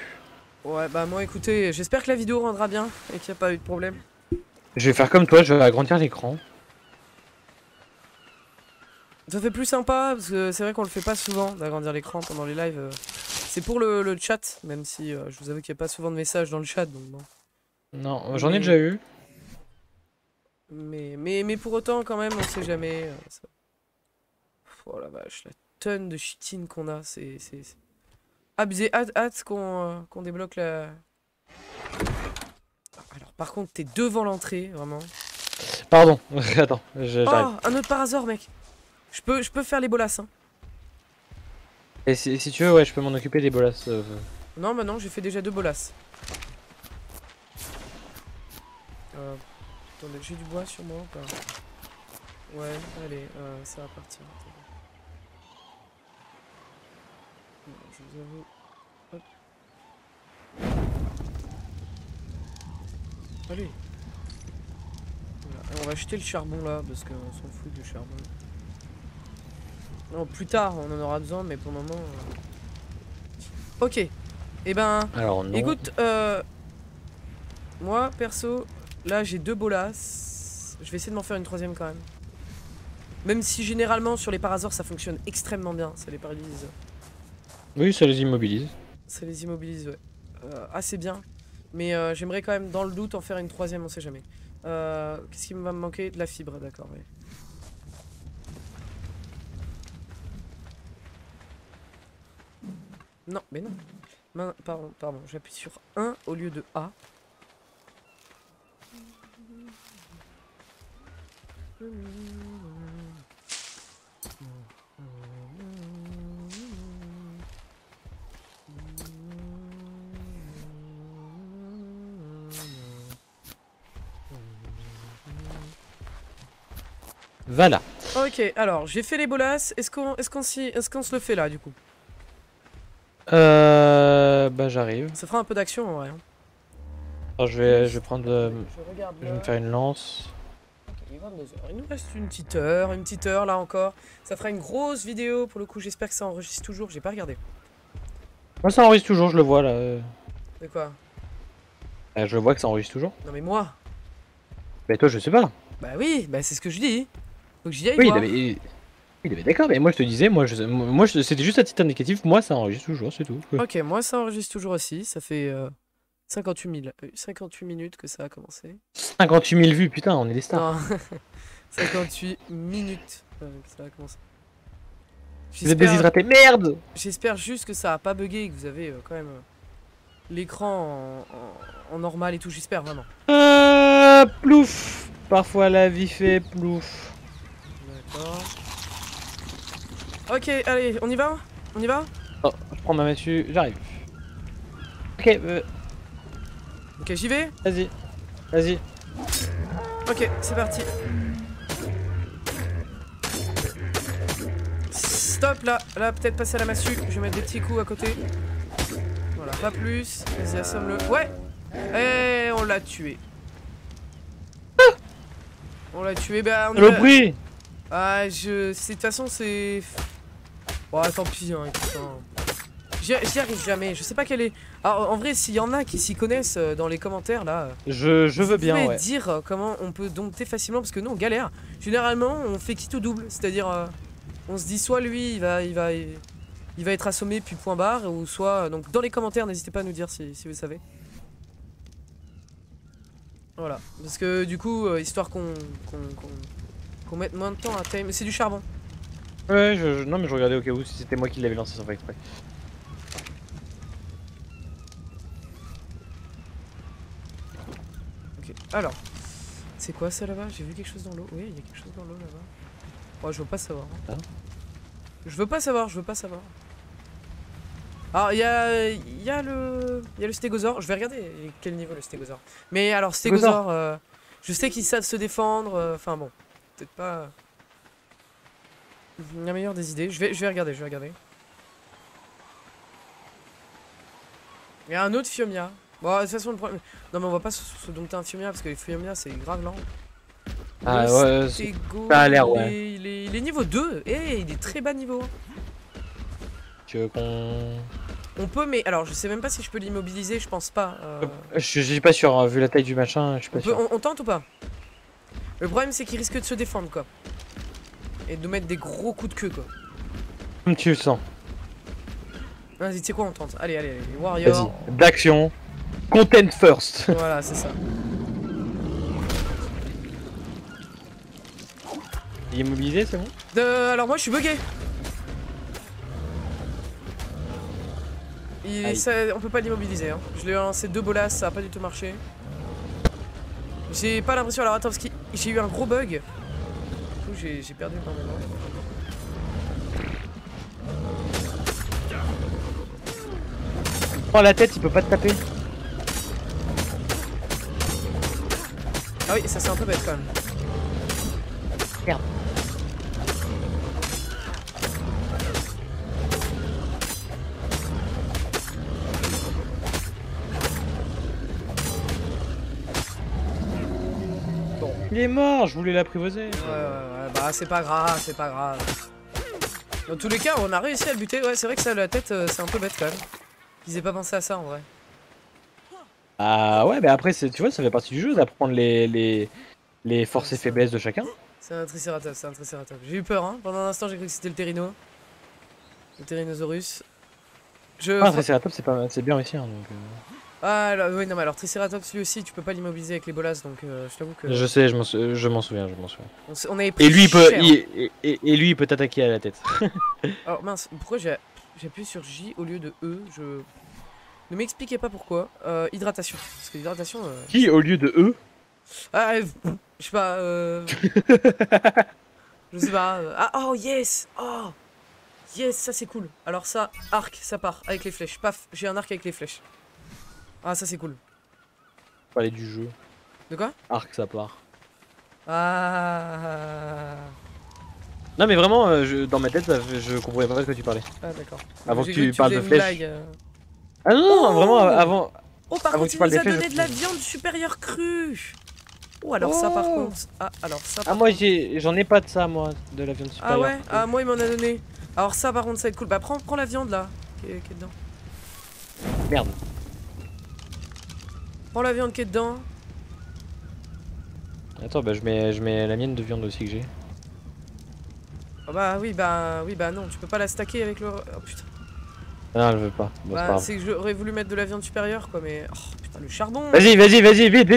Speaker 1: Ouais, bah moi écoutez, j'espère que la vidéo rendra bien et qu'il n'y a pas eu de problème.
Speaker 2: Je vais faire comme toi, je vais agrandir l'écran.
Speaker 1: Ça fait plus sympa, parce que c'est vrai qu'on le fait pas souvent d'agrandir l'écran pendant les lives. C'est pour le chat, même si je vous avoue qu'il n'y a pas souvent de messages dans le chat, donc bon.
Speaker 2: Non, j'en ai déjà eu.
Speaker 1: Mais pour autant, quand même, on sait jamais. Ça... Oh la vache, la tonne de chitine qu'on a, c'est abusé. Hâte qu'on débloque la... Alors par contre, t'es devant l'entrée, vraiment.
Speaker 2: Pardon, attends, j'arrive.
Speaker 1: Oh, un autre parasaur, mec. Je peux faire les bolasses, hein.
Speaker 2: Et si tu veux, ouais, je peux m'en occuper des bolasses.
Speaker 1: Non, bah non, j'ai fait déjà 2 bolasses. Attendez, j'ai du bois sur moi ou pas? Ouais, allez, ça va partir. Je vous avoue. Hop. Allez. Voilà. Et on va jeter le charbon là, parce qu'on s'en fout du charbon. Non, plus tard, on en aura besoin, mais pour le moment... Ok. Et ben...
Speaker 2: Alors non.
Speaker 1: Écoute, moi, perso, là j'ai 2 bolasses. Je vais essayer de m'en faire une 3ème quand même. Même si généralement sur les parasaures ça fonctionne extrêmement bien, ça les paralyse.
Speaker 2: Oui, ça les immobilise.
Speaker 1: Ça les immobilise, ouais. Assez bien. Mais j'aimerais quand même, dans le doute, en faire une 3ème, on sait jamais. Qu'est-ce qui va me manquer? De la fibre, d'accord, ouais. Non, mais non. Pardon, j'appuie sur 1 au lieu de A.
Speaker 2: Voilà.
Speaker 1: Ok, alors j'ai fait les bolasses. Est-ce qu'on se le fait là du coup?
Speaker 2: Bah j'arrive.
Speaker 1: Ça fera un peu d'action en vrai. Hein.
Speaker 2: Alors je vais prendre...
Speaker 1: Je
Speaker 2: vais me faire une lance.
Speaker 1: Ok, il est 22h. Il nous reste une petite heure là encore. Ça fera une grosse vidéo pour le coup. J'espère que ça enregistre toujours. J'ai pas regardé.
Speaker 2: Moi ça enregistre toujours, je le vois là.
Speaker 1: De quoi?
Speaker 2: Je vois que ça enregistre toujours.
Speaker 1: Non mais moi.
Speaker 2: Bah toi je sais pas.
Speaker 1: Bah oui, bah c'est ce que je dis. Faut que j'y aille
Speaker 2: Oui,
Speaker 1: voir.
Speaker 2: il avait d'accord, mais moi je te disais, c'était juste à titre indicatif, moi ça enregistre toujours, c'est tout.
Speaker 1: Ok, moi ça enregistre toujours aussi. Ça fait 58 minutes que ça a commencé.
Speaker 2: 58 000 vues, putain, on est des stars.
Speaker 1: Non, 58 minutes que ça a commencé.
Speaker 2: Vous êtes déshydraté, merde!
Speaker 1: J'espère juste que ça a pas bugué et que vous avez quand même l'écran en normal et tout, j'espère vraiment.
Speaker 2: Plouf! Parfois la vie fait plouf.
Speaker 1: D'accord. Ok, allez, on y va? On y va?
Speaker 2: Oh, je prends ma massue, j'arrive. Ok,
Speaker 1: Ok, j'y vais?
Speaker 2: Vas-y.
Speaker 1: Ok, c'est parti. Stop là, peut-être passer à la massue. Je vais mettre des petits coups à côté. Voilà, pas plus. Vas-y, assomme-le. Ouais! Et on l'a tué. On l'a tué, bah on
Speaker 2: Le bruit!
Speaker 1: Ah, de toute façon, c'est... Ouais, tant pis, hein, écoute, hein. J'y arrive jamais, je sais pas quelle est... Alors, en vrai, s'il y en a qui s'y connaissent dans les commentaires, là...
Speaker 2: Je veux bien, ouais.
Speaker 1: Vous pouvez dire comment on peut dompter facilement, parce que nous, on galère. Généralement, on fait quitte ou double, c'est-à-dire... on se dit soit lui, il va être assommé, puis point barre, ou soit... Donc, dans les commentaires, n'hésitez pas à nous dire si vous savez. Voilà, parce que du coup, histoire qu'on mette moins de temps à time. C'est du charbon.
Speaker 2: Ouais, non mais je regardais au cas où si c'était moi qui l'avais lancé sans faire exprès.
Speaker 1: Ok, alors. C'est quoi ça là-bas? J'ai vu quelque chose dans l'eau. Oui, il y a quelque chose dans l'eau là-bas. Oh, je veux pas savoir. Hein.
Speaker 2: Ah.
Speaker 1: Je veux pas savoir, je veux pas savoir. Alors, il y a le stégosaure. Je vais regarder quel niveau le stégosaure. Mais alors, stégosaure, je sais qu'ils savent se défendre. Enfin bon, peut-être pas la meilleure des idées. Je vais regarder, je vais regarder. Il y a un autre Phiomia. Bon, de toute façon, le problème. Non, mais on va pas se dompter un Phiomia parce que les Phiomia c'est grave lent.
Speaker 2: Ah
Speaker 1: le
Speaker 2: ouais,
Speaker 1: stégo,
Speaker 2: ça a l'air, ouais.
Speaker 1: il est niveau 2. Et il est très bas niveau.
Speaker 2: Tu veux qu'on...
Speaker 1: On peut, mais alors je sais même pas si je peux l'immobiliser, je pense pas.
Speaker 2: Je suis pas sûr, hein, vu la taille du machin, je suis pas sûr.
Speaker 1: On tente ou pas? Le problème c'est qu'il risque de se défendre quoi. Et de nous mettre des gros coups de queue quoi.
Speaker 2: Comme tu le sens.
Speaker 1: Vas-y, tu sais quoi, on tente. Allez, allez, allez, Warrior.
Speaker 2: Vas-y, d'action. Content first.
Speaker 1: Voilà, c'est ça.
Speaker 2: Il est immobilisé, c'est bon?
Speaker 1: Alors moi je suis bugué. On peut pas l'immobiliser. Hein. Je lui ai lancé 2 bolas, ça a pas du tout marché. J'ai pas l'impression. Alors attends, parce que j'ai eu un gros bug. Du coup, j'ai perdu énormément.
Speaker 2: Oh, la tête, il peut pas te taper.
Speaker 1: Ah oui, ça c'est un peu bête quand même.
Speaker 2: Merde. Bon, il est mort, je voulais l'apprivoiser.
Speaker 1: Ouais, bah c'est pas grave, c'est pas grave. Dans tous les cas, on a réussi à le buter. Ouais, c'est vrai que ça, la tête, c'est un peu bête quand même. Ils aient pas pensé à ça en vrai.
Speaker 2: Ah ouais, mais après, tu vois, ça fait partie du jeu d'apprendre les forces et faiblesses de chacun.
Speaker 1: C'est un Triceratops, c'est un Triceratops. J'ai eu peur, hein. Pendant un instant, j'ai cru que c'était le Terrino. Le Terrinosaurus.
Speaker 2: Ah, un Triceratops, c'est bien aussi. Hein, donc,
Speaker 1: Ah, alors, oui, non, mais alors Triceratops, lui aussi, tu peux pas l'immobiliser avec les bolas, donc je t'avoue que.
Speaker 2: Je sais, je m'en souviens.
Speaker 1: On avait pris
Speaker 2: Et lui,
Speaker 1: cher.
Speaker 2: et lui, il peut t'attaquer à la tête.
Speaker 1: Alors mince, pourquoi j'ai appuyé sur J au lieu de E? Ne m'expliquez pas pourquoi. Hydratation. Parce que l'hydratation.
Speaker 2: Qui au lieu de E?
Speaker 1: Ah, je sais pas. Je sais pas. Ah, oh, yes! Oh! Yes, ça c'est cool. Alors, ça, arc, ça part avec les flèches. Paf, j'ai un arc avec les flèches. Ah, ça c'est cool.
Speaker 2: Parler du jeu.
Speaker 1: De quoi?
Speaker 2: Arc, ça part.
Speaker 1: Ah.
Speaker 2: Non, mais vraiment, dans ma tête, je comprenais pas de quoi tu parlais.
Speaker 1: Ah, d'accord.
Speaker 2: Avant que tu parles de flèches. Ah non,
Speaker 1: oh
Speaker 2: vraiment, avant.
Speaker 1: Oh, par contre, il nous a donné de la viande supérieure crue. Oh, alors ça, par contre. Ah, alors ça.
Speaker 2: Ah, moi, j'en ai pas de ça, moi, de la viande supérieure.
Speaker 1: Ah ouais? Ah, moi, il m'en a donné. Alors ça, par contre, ça va être cool. Bah, prends la viande là, qui est dedans.
Speaker 2: Merde.
Speaker 1: Prends la viande qui est dedans.
Speaker 2: Attends, bah, je mets la mienne de viande aussi que j'ai.
Speaker 1: Oh, bah oui, non, tu peux pas la stacker avec le. Oh putain.
Speaker 2: Non, elle veut pas. Bon,
Speaker 1: bah, c'est que j'aurais voulu mettre de la viande supérieure, quoi, mais. Oh putain, le charbon.
Speaker 2: Vas-y, vite.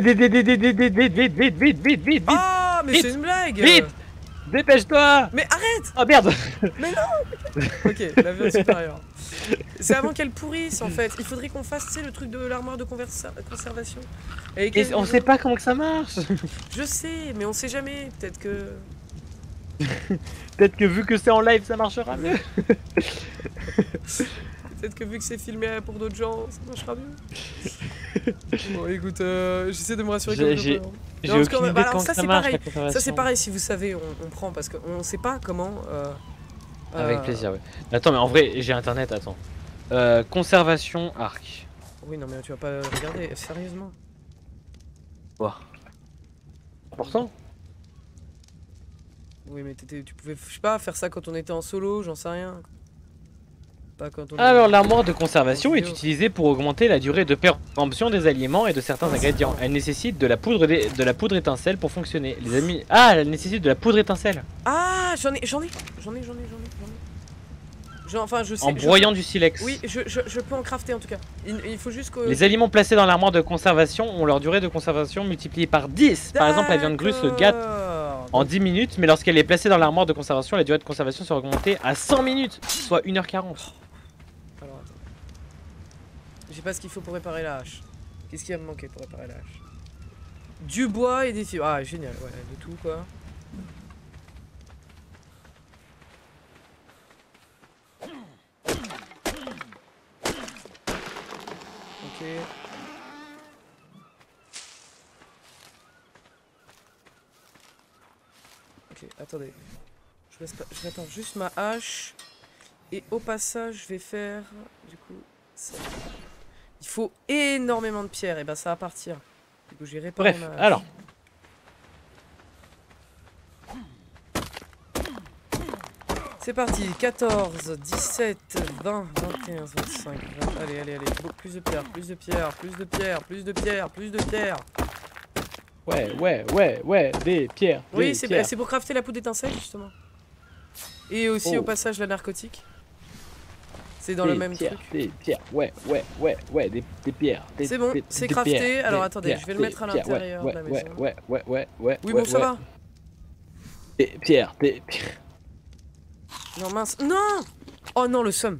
Speaker 1: Ah, mais c'est une blague.
Speaker 2: Vite. Dépêche-toi.
Speaker 1: Mais arrête.
Speaker 2: Oh merde.
Speaker 1: Mais non. Ok, la viande supérieure. C'est avant qu'elle pourrisse en fait. Il faudrait qu'on fasse, tu sais, le truc de l'armoire de conservation.
Speaker 2: Et on sait pas comment que ça marche.
Speaker 1: Je sais, mais on sait jamais. Peut-être que.
Speaker 2: Peut-être que vu que c'est en live, ça marchera mieux.
Speaker 1: Peut-être que vu que c'est filmé pour d'autres gens, ça marchera mieux. Bon, écoute, j'essaie de me rassurer que
Speaker 2: j'ai aucune idée
Speaker 1: alors
Speaker 2: comment
Speaker 1: ça
Speaker 2: ça
Speaker 1: c'est
Speaker 2: marche.
Speaker 1: pareil. Ça c'est pareil, si vous savez, on prend parce qu'on sait pas comment.
Speaker 2: Avec plaisir, ouais. Attends, mais en vrai, j'ai internet, attends. Conservation arc.
Speaker 1: Oui, non, mais tu vas pas regarder, sérieusement.
Speaker 2: Voir. Important.
Speaker 1: Oui, mais tu pouvais, je sais pas, faire ça quand on était en solo, j'en sais rien. Pas quand on
Speaker 2: Alors, l'armoire de conservation est utilisée pour augmenter la durée de péremption des aliments et de certains ingrédients. Elle nécessite de la poudre étincelle pour fonctionner. Les amis. Ah, elle nécessite de la poudre étincelle.
Speaker 1: Ah, j'en ai. Genre, enfin, je sais.
Speaker 2: En broyant du silex.
Speaker 1: Oui, je peux en crafter en tout cas. Il faut juste que.
Speaker 2: Les aliments placés dans l'armoire de conservation ont leur durée de conservation multipliée par 10. Par exemple, la viande crue se gâte en 10 minutes, mais lorsqu'elle est placée dans l'armoire de conservation, la durée de conservation sera augmentée à 100 minutes, soit 1h40.
Speaker 1: Alors attends. J'ai pas ce qu'il faut pour réparer la hache. Qu'est-ce qui va me manquer pour réparer la hache? Du bois et des fibres. Ah, génial, ouais, de tout quoi. Ok. Ok, attendez. Je rétends juste ma hache. Et au passage, je vais faire... Du coup, ça. Il faut énormément de pierres. Et ben ça va partir. Du coup, j'ai réparé
Speaker 2: Bref,
Speaker 1: ma hache.
Speaker 2: alors.
Speaker 1: C'est parti. 14, 17, 20, 21, 25, 20. Allez, allez, allez. Plus de pierres, plus de pierres, plus de pierres, plus de pierres, plus de pierres.
Speaker 2: Ouais, des pierres.
Speaker 1: Oui, c'est pour crafter la poudre d'étincelle, justement. Et aussi, au passage, la narcotique. C'est dans le même truc.
Speaker 2: Des pierres, ouais, des pierres.
Speaker 1: C'est bon, c'est crafté. Alors attendez, je vais le mettre à l'intérieur de la maison.
Speaker 2: Ouais.
Speaker 1: Oui, bon, ça va.
Speaker 2: Des pierres.
Speaker 1: Non, mince. Non! Oh non, le seum.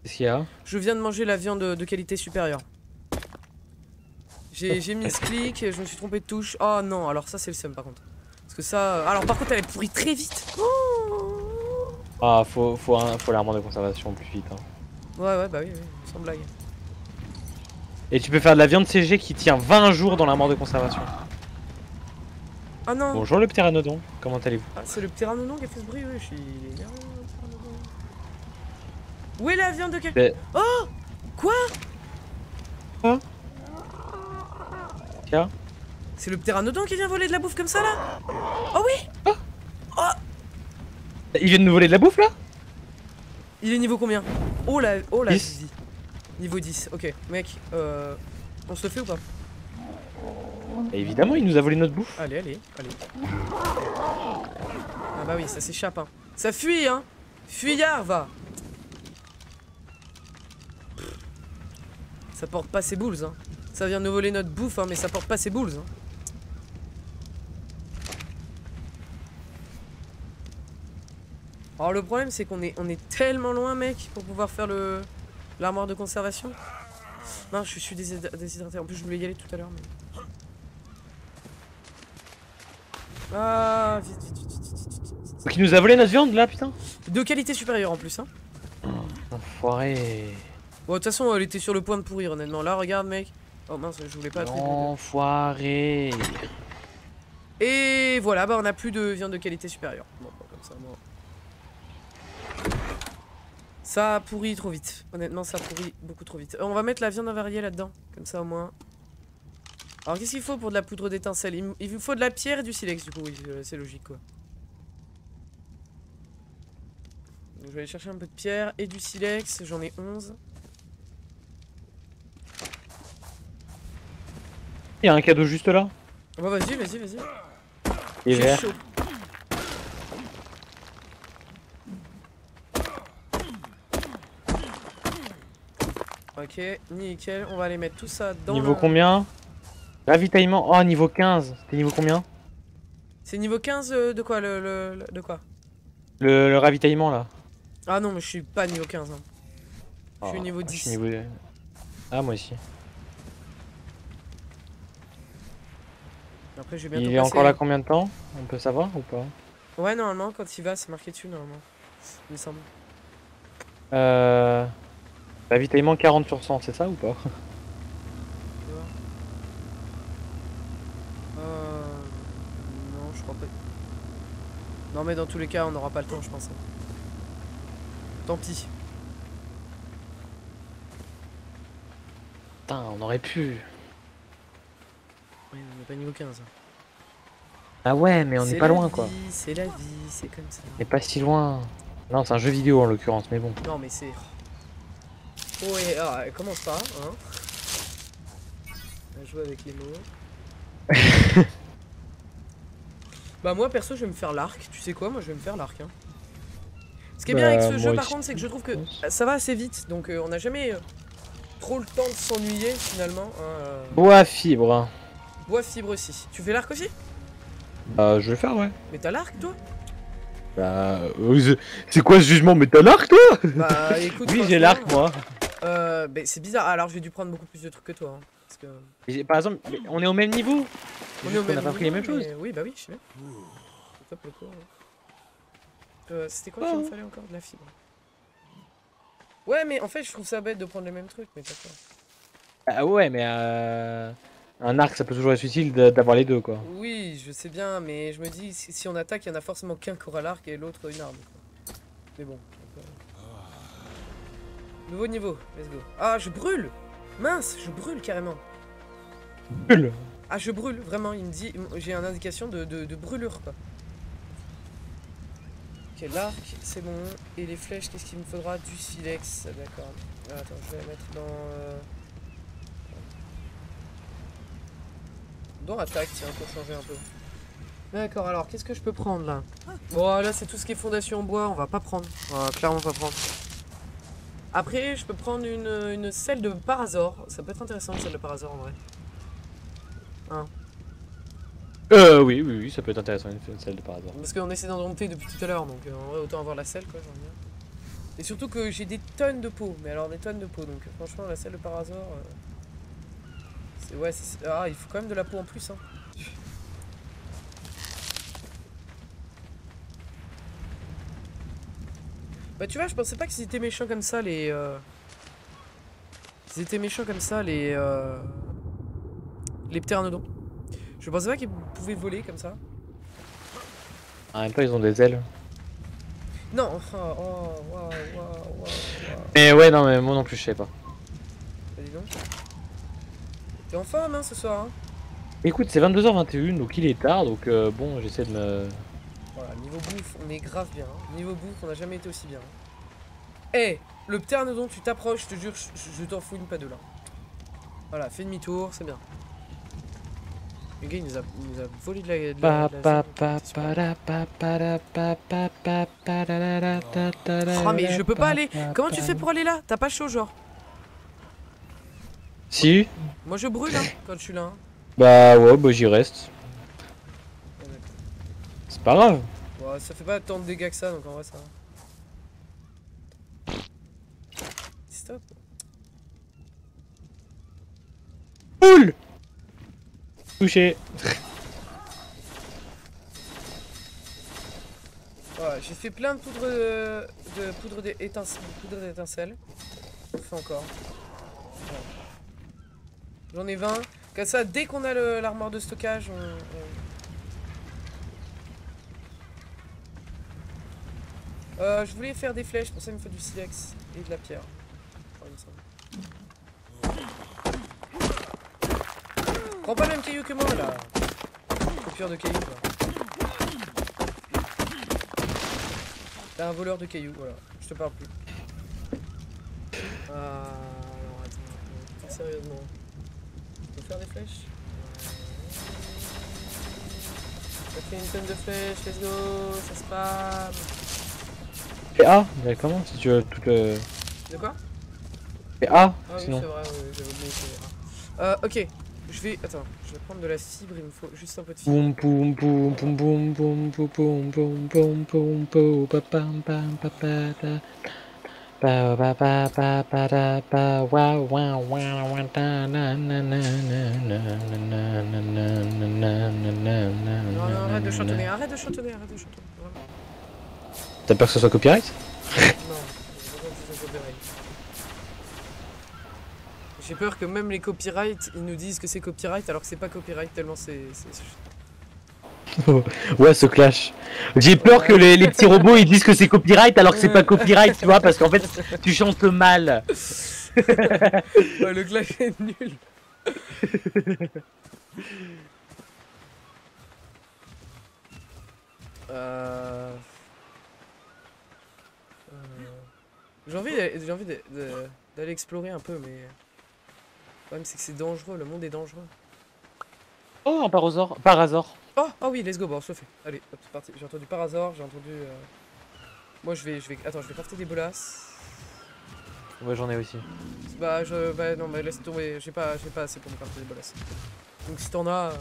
Speaker 2: Qu'est-ce qu'il y a?
Speaker 1: Je viens de manger la viande de qualité supérieure. J'ai mis ce clic, je me suis trompé de touche. Oh non, alors ça c'est le seum par contre. Parce que ça... Alors par contre elle est pourrie très vite. Oh,
Speaker 2: ah, faut l'armoire de conservation plus vite. Hein.
Speaker 1: Ouais, bah oui, sans blague.
Speaker 2: Et tu peux faire de la viande CG qui tient 20 jours dans l'armoire de conservation.
Speaker 1: Ah non.
Speaker 2: Bonjour le pteranodon, comment allez-vous?
Speaker 1: Ah, c'est le pteranodon qui a fait ce bruit, ouais, je suis énervé. Où est la viande de quel... Oh! Quoi?
Speaker 2: Quoi? Tiens.
Speaker 1: C'est le pteranodon qui vient voler de la bouffe comme ça là? Oh oui! Oh!
Speaker 2: Il vient de nous voler de la bouffe là?
Speaker 1: Il est niveau combien? Oh la
Speaker 2: 10.
Speaker 1: zizi. Niveau 10, ok. Mec, on se le fait ou pas?
Speaker 2: Et évidemment, il nous a volé notre bouffe.
Speaker 1: Allez. Ah bah oui, ça s'échappe, hein. Ça fuit, hein. Fuyard, va. Ça porte pas ses boules, hein. Ça vient de nous voler notre bouffe, hein, mais ça porte pas ses boules, hein. Alors le problème, c'est qu'on est tellement loin, mec, pour pouvoir faire l'armoire de conservation. Non, je suis déshydraté. En plus, je voulais y aller tout à l'heure, mais... Ah, vite.
Speaker 2: Qui nous a volé notre viande là, putain?
Speaker 1: De qualité supérieure en plus, hein.
Speaker 2: Enfoiré.
Speaker 1: Bon, de toute façon, elle était sur le point de pourrir, honnêtement. Là, regarde, mec. Oh mince, je voulais pas attraper.
Speaker 2: Enfoiré.
Speaker 1: Et voilà, bah on a plus de viande de qualité supérieure. Bon, bah, comme ça, moi. Ça pourrit trop vite. Honnêtement, ça pourrit beaucoup trop vite. On va mettre la viande avariée là-dedans. Comme ça, au moins. Alors, qu'est-ce qu'il faut pour de la poudre d'étincelle? Il vous faut de la pierre et du silex, du coup. Oui, c'est logique, quoi. Donc, je vais aller chercher un peu de pierre et du silex. J'en ai 11.
Speaker 2: Il y a un cadeau juste là.
Speaker 1: Bah, vas-y.
Speaker 2: Il est vert.
Speaker 1: Chaud. Ok, nickel. On va aller mettre tout ça dans
Speaker 2: Niveau combien? Ravitaillement. Oh, niveau 15. C'était niveau combien?
Speaker 1: C'est niveau 15 de quoi de quoi?
Speaker 2: Le ravitaillement là.
Speaker 1: Ah non, mais je suis pas niveau 15. Hein. Je suis niveau 10.
Speaker 2: Je suis niveau... Ah, moi aussi.
Speaker 1: Après, je vais bientôt
Speaker 2: Il est
Speaker 1: passer...
Speaker 2: encore là combien de temps? On peut savoir ou pas?
Speaker 1: Ouais, normalement, quand il va, c'est marqué dessus, normalement. Il me semble.
Speaker 2: Ravitaillement 40 sur 100, c'est ça ou pas?
Speaker 1: Non, je crois pas. Non, mais dans tous les cas, on n'aura pas le temps, je pense. Tant pis.
Speaker 2: Putain, on aurait pu.
Speaker 1: Oui, on n'est pas niveau 15.
Speaker 2: Ah ouais, mais on n'est pas loin quoi.
Speaker 1: C'est la vie, c'est comme ça.
Speaker 2: On n'est pas si loin. Non, c'est un jeu vidéo en l'occurrence, mais bon.
Speaker 1: Non, mais c'est... Oh, ouais, ah, elle commence pas, hein. On va jouer avec les mots. Bah moi, perso, je vais me faire l'arc. Tu sais quoi? Moi, je vais me faire l'arc, hein. qui est bien avec ce jeu par contre, c'est que je trouve que ça va assez vite, donc on n'a jamais trop le temps de s'ennuyer finalement. Hein,
Speaker 2: Bois fibre.
Speaker 1: Bois fibre aussi. Tu fais l'arc aussi?
Speaker 2: Bah je vais le faire, ouais.
Speaker 1: Mais t'as l'arc toi?
Speaker 2: Bah c'est quoi ce jugement? Mais t'as l'arc toi?
Speaker 1: Bah écoute.
Speaker 2: Oui j'ai l'arc moi.
Speaker 1: Bah, c'est bizarre, alors j'ai dû prendre beaucoup plus de trucs que toi. Hein, parce que...
Speaker 2: Par exemple, on est au même niveau.
Speaker 1: On est au même niveau.
Speaker 2: On a pas pris les mêmes choses.
Speaker 1: Oui bah oui, je sais bien. Top le coup. C'était quoi qu'il me fallait encore? De la fibre. Ouais mais en fait je trouve ça bête de prendre les mêmes trucs, mais d'accord.
Speaker 2: Ah ouais mais un arc ça peut toujours être utile d'avoir les deux quoi.
Speaker 1: Oui je sais bien mais je me dis si on attaque il y en a forcément qu'un qui aura l'arc et l'autre une arme. Quoi. Mais bon. Nouveau niveau, let's go. Ah je brûle. Mince, je brûle carrément.
Speaker 2: Brûle.
Speaker 1: Ah je brûle, vraiment, il me dit, j'ai une indication de brûlure quoi. Ok, l'arc, c'est bon. Et les flèches, qu'est-ce qu'il me faudra? Du silex, d'accord. Attends, je vais la mettre dans attaque, tiens, pour changer un peu. D'accord, alors, qu'est-ce que je peux prendre là? Bon, là, c'est tout ce qui est fondation en bois, on va pas prendre. On va clairement pas prendre. Après, je peux prendre une selle de Parasaur. Ça peut être intéressant, une selle de Parasaur en vrai. Hein.
Speaker 2: Oui, ça peut être intéressant une selle de par hasard.
Speaker 1: Parce qu'on essaie d'en dompter depuis tout à l'heure, donc en vrai, autant avoir la selle quoi, j'en ai. Et surtout que j'ai des tonnes de peau, mais alors des tonnes de peau, donc franchement, la selle de Parasaur. Ouais, il faut quand même de la peau en plus, hein. Bah, tu vois, je pensais pas qu'ils étaient méchants comme ça, les. Ils étaient méchants comme ça, les ptéranodons. Je pensais pas qu'ils pouvaient voler comme ça.
Speaker 2: En même temps, ils ont des ailes.
Speaker 1: Non, waouh.
Speaker 2: Mais ouais, non, mais moi non plus, je sais pas.
Speaker 1: Bah, dis donc. T'es en forme, hein, ce soir, hein.
Speaker 2: Écoute, c'est 22h21, donc il est tard, donc bon, j'essaie de me...
Speaker 1: Voilà, niveau bouffe, on est grave bien. Hein. Niveau bouffe, on n'a jamais été aussi bien. Eh, le ptéranodon, tu t'approches, je te jure, je t'en fous une pas deux là. Voilà, fais demi-tour, c'est bien. Le gars, il nous a volé de la Oh, mais je peux pas aller. Comment tu fais pour aller là? T'as pas chaud, genre?
Speaker 2: Si.
Speaker 1: Moi, je brûle, hein, quand je suis là. Hein.
Speaker 2: Bah ouais, bah j'y reste. C'est pas grave.
Speaker 1: Bon, ça fait pas tant de dégâts que ça, donc en vrai, ça va. Stop.
Speaker 2: Boule. Touché.
Speaker 1: Voilà, j'ai fait plein de poudre d'étincelles. On fait encore. Voilà. J'en ai 20. Comme ça, dès qu'on a l'armoire de stockage, je voulais faire des flèches, pour ça il me faut du silex et de la pierre. Prends pas le même caillou que moi là. Copieur de cailloux quoi. T'es un voleur de cailloux, voilà. Je te parle plus. Alors attends, sérieusement. On peut faire des flèches? Ça fait une tonne de flèches, let's go, ça spam.
Speaker 2: Et A, directement, si tu veux tout le...
Speaker 1: De quoi?
Speaker 2: Et A,
Speaker 1: ah,
Speaker 2: sinon.
Speaker 1: Oui, c'est vrai, oui, j'avais oublié, c'est vrai. Ok, je vais... Attends, je vais prendre de la fibre, il me faut juste un peu de fibre.
Speaker 2: Boum boum boum boum boum boum boum boum boum boum boum boum pa pam pam pa pa ta pa pa pa pa pa ta pa wa wa wa ta na na na na na na na na na na.
Speaker 1: Non, arrête de chantonner, arrête de chantonner, vraiment.
Speaker 2: T'as peur que ce soit copyright?
Speaker 1: Non, j'ai pas peur que ce soit copyright. J'ai peur que même les copyrights, ils nous disent que c'est copyright alors que c'est pas copyright tellement c'est...
Speaker 2: Ouais, ce clash. J'ai peur que les petits robots ils disent que c'est copyright alors que c'est pas copyright, tu vois, parce qu'en fait tu chantes mal.
Speaker 1: Ouais, le clash est nul. J'ai envie d'aller explorer un peu, mais le problème c'est que c'est dangereux, le monde est dangereux.
Speaker 2: Oh, un par hasard.
Speaker 1: Oh, ah oui, let's go, bon, je le fais. Allez, hop, c'est parti. J'ai entendu Parasaur, j'ai entendu... Moi je vais... Attends, je vais crafter des bolasses.
Speaker 2: Ouais, j'en ai aussi.
Speaker 1: Bah non mais laisse tomber, j'ai pas assez pour me crafter des bolasses. Donc si t'en as...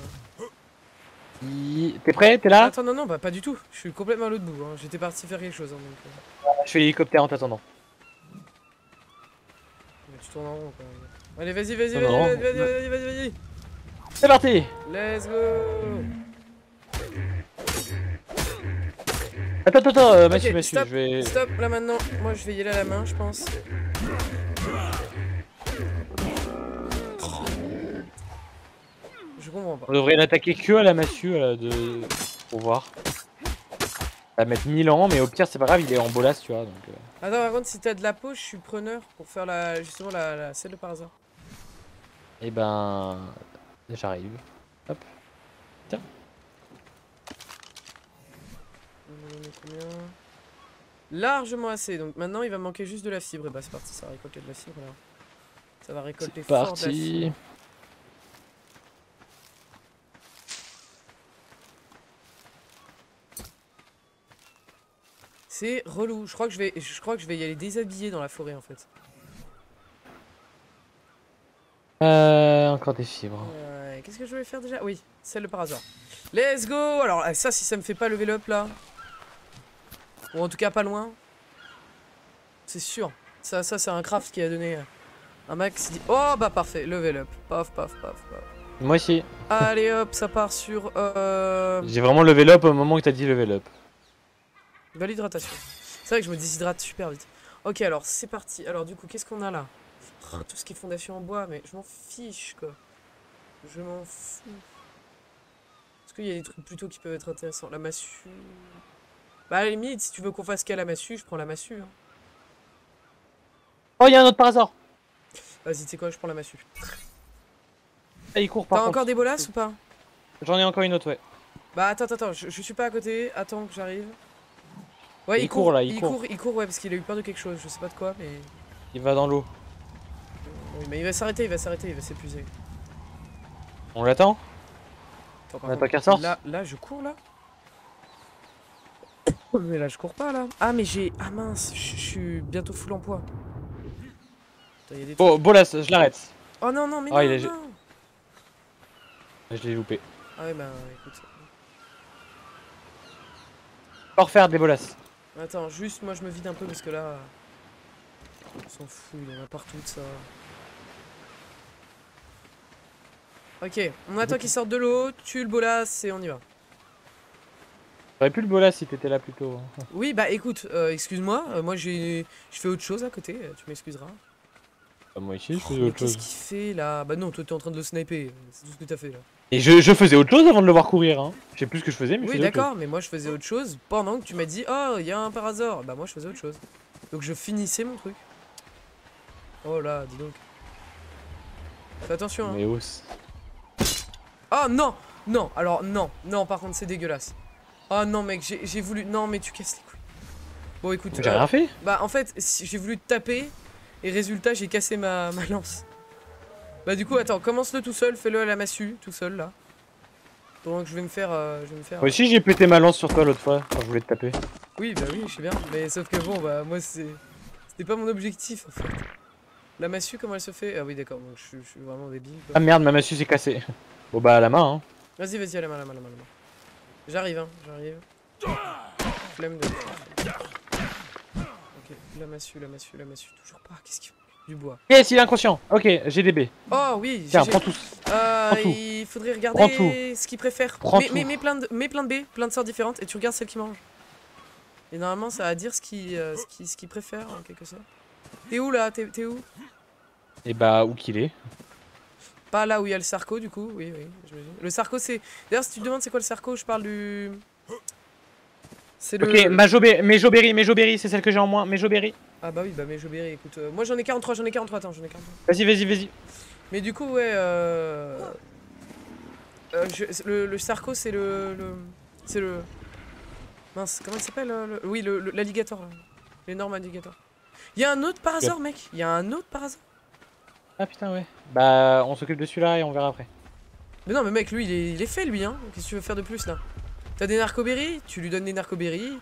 Speaker 2: T'es prêt? T'es là?
Speaker 1: Attends, non, bah pas du tout. Je suis complètement à l'autre bout. Hein. J'étais parti faire quelque chose. Hein, donc,
Speaker 2: Je fais l'hélicoptère en t'attendant.
Speaker 1: mais tu tournes en rond quand même. Allez, vas-y.
Speaker 2: C'est parti!
Speaker 1: Let's go!
Speaker 2: Attends,
Speaker 1: Ok,
Speaker 2: Mathieu,
Speaker 1: stop,
Speaker 2: je vais...
Speaker 1: Stop, là maintenant. Moi je vais y aller à la main, je pense. Je comprends pas.
Speaker 2: On devrait l'attaquer que à la massue pour voir. Ça va mettre 1000 ans, mais au pire, c'est pas grave, il est en bolasse, tu vois. Donc,
Speaker 1: Attends, par contre, si t'as de la peau, je suis preneur pour faire justement celle de par hasard.
Speaker 2: Et ben. J'arrive. Hop. Tiens.
Speaker 1: On va donner combien? Largement assez. Donc maintenant, il va me manquer juste de la fibre. Et bah, c'est parti, ça va récolter de la fibre là. Ça va récolter
Speaker 2: C'est
Speaker 1: fort de la
Speaker 2: parti.
Speaker 1: fibre. C'est relou. Je crois que je vais y aller déshabillé dans la forêt en fait.
Speaker 2: Encore des fibres.
Speaker 1: Qu'est-ce que je vais faire déjà? Oui, celle de par hasard. Let's go! Alors ça, si ça me fait pas level up là. Ou en tout cas pas loin. C'est sûr. Ça c'est un craft qui a donné un max. Dit... Oh bah parfait, level up. Paf.
Speaker 2: Moi aussi.
Speaker 1: Allez hop, ça part sur...
Speaker 2: J'ai vraiment level up au moment où t'as dit level up.
Speaker 1: De l'hydratation. C'est vrai que je me déshydrate super vite. Ok, alors c'est parti. Alors du coup, qu'est-ce qu'on a là? Tout ce qui est fondation en bois, mais je m'en fiche quoi. Je m'en fous. Est-ce qu'il y a des trucs plutôt qui peuvent être intéressants? La massue. Bah à la limite, si tu veux qu'on fasse qu'à la massue, je prends la massue. Hein.
Speaker 2: Oh, il y a un autre par hasard.
Speaker 1: Vas-y, tu sais quoi, je prends la massue.
Speaker 2: Ah, il court par
Speaker 1: T'as
Speaker 2: contre.
Speaker 1: encore des bolasses ou pas?
Speaker 2: J'en ai encore une autre, ouais.
Speaker 1: Bah attends, je suis pas à côté. Attends que j'arrive. Ouais,
Speaker 2: il court là, il
Speaker 1: court, ouais, parce qu'il a eu peur de quelque chose. Je sais pas de quoi, mais...
Speaker 2: Il va dans l'eau.
Speaker 1: Oui, mais il va s'arrêter, il va s'épuiser.
Speaker 2: On l'attend? On attend qu'elle sorte?
Speaker 1: Là, je cours là. Mais là, je cours pas là. Ah, mais j'ai... Ah mince, je suis bientôt full en poids. Attends, y a des
Speaker 2: Oh, bolas, je l'arrête.
Speaker 1: Oh non, mais
Speaker 2: oh,
Speaker 1: non.
Speaker 2: Je l'ai loupé.
Speaker 1: Ah ouais, bah écoute.
Speaker 2: Pas refaire des bolas.
Speaker 1: Attends, juste moi je me vide un peu parce que là... On s'en fout, il y en a partout de ça. Ok, on attend qu'il sorte de l'eau, tue le bolas et on y va.
Speaker 2: J'aurais pu le bolas si t'étais là plus tôt.
Speaker 1: Oui, bah écoute, excuse-moi, moi je fais autre chose à côté, tu m'excuseras.
Speaker 2: Moi aussi, je faisais autre chose.
Speaker 1: Qu'est-ce qu'il fait là? Bah non, toi t'es en train de le sniper, c'est tout ce que t'as fait là.
Speaker 2: Et je faisais autre chose avant de le voir courir, hein. Je sais plus ce que je faisais, mais
Speaker 1: oui, d'accord, mais moi je faisais autre chose pendant que tu m'as dit oh, il y a un par hasard. Bah moi je faisais autre chose. Donc je finissais mon truc. Oh là, dis donc. Fais attention, hein.
Speaker 2: Mais
Speaker 1: oh non, alors non, par contre c'est dégueulasse. Oh non mec, j'ai voulu... Non mais tu casses les couilles. Bon écoute...
Speaker 2: J'ai rien fait.
Speaker 1: Bah en fait, j'ai voulu te taper et résultat j'ai cassé ma lance. Bah du coup attends, commence-le tout seul, fais-le à la massue, tout seul là. Pendant que je vais me faire...
Speaker 2: Moi aussi j'ai pété ma lance sur toi l'autre fois quand je voulais te taper.
Speaker 1: Oui bah oui, je sais bien, mais sauf que bon bah moi c'était pas mon objectif en fait. La massue comment elle se fait? Ah oui d'accord, donc je suis vraiment débile quoi.
Speaker 2: Ah merde, ma massue s'est cassée. Bon bah à la main hein.
Speaker 1: Vas-y à la main. J'arrive hein, j'arrive. Flemme de... Ok, la massue, toujours pas, qu'est-ce qu'il faut? Du bois.
Speaker 2: Yes, il est inconscient. Ok, GDB.
Speaker 1: Oh oui,
Speaker 2: tiens, prends tous.
Speaker 1: Il faudrait regarder ce qu'il préfère. Mets plein de B, plein de sortes différentes, et tu regardes celle qui mange. Et normalement, ça va dire ce qu'il préfère, en quelque sorte. T'es où là? T'es où?
Speaker 2: Et bah, où qu'il est.
Speaker 1: Pas là où il y a le sarco, du coup. Oui, j'imagine. Le sarco, c'est... D'ailleurs, si tu te demandes c'est quoi le sarco, je parle du... C'est le...
Speaker 2: Ok, Méjoberry, c'est celle que j'ai en moins, Méjoberry.
Speaker 1: Ah bah oui, bah Méjoberry, écoute... moi j'en ai 43, attends, j'en ai 43.
Speaker 2: Vas-y.
Speaker 1: Mais du coup, ouais, le sarco, c'est c'est le... Mince, comment il s'appelle oui, l'alligator, l'énorme alligator. Il y a un autre par hasard, mec. Il y a un autre par hasard.
Speaker 2: Ah putain, ouais. Bah, on s'occupe de celui-là et on verra après.
Speaker 1: Mais non, mais mec, lui, il est fait, lui, hein. Qu'est-ce que tu veux faire de plus, là? T'as des narcoberries, tu lui donnes des narcoberries,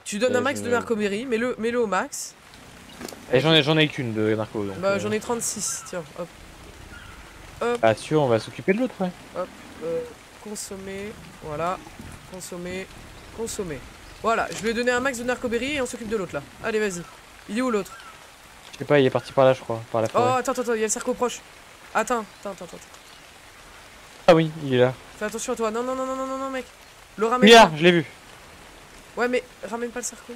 Speaker 1: Tu donnes un max de narcoberry, mets-le au max.
Speaker 2: Et j'en ai qu'une de narco. Donc,
Speaker 1: bah j'en ai 36, tiens, hop. Hop.
Speaker 2: Ah sûr, on va s'occuper de l'autre, ouais.
Speaker 1: Hop, consommer, voilà. Consommer, consommer. Voilà, je lui ai donné un max de narcoberry et on s'occupe de l'autre là. Allez, vas-y. Il est où l'autre?
Speaker 2: Je sais pas, il est parti par là, je crois, par la forêt.
Speaker 1: Oh, attends, il y a le cerco proche. Attends.
Speaker 2: Ah oui, il est là.
Speaker 1: Fais attention à toi. Non, mec. Le ramène.
Speaker 2: Là, je l'ai vu.
Speaker 1: Ouais, mais ramène pas le cerco.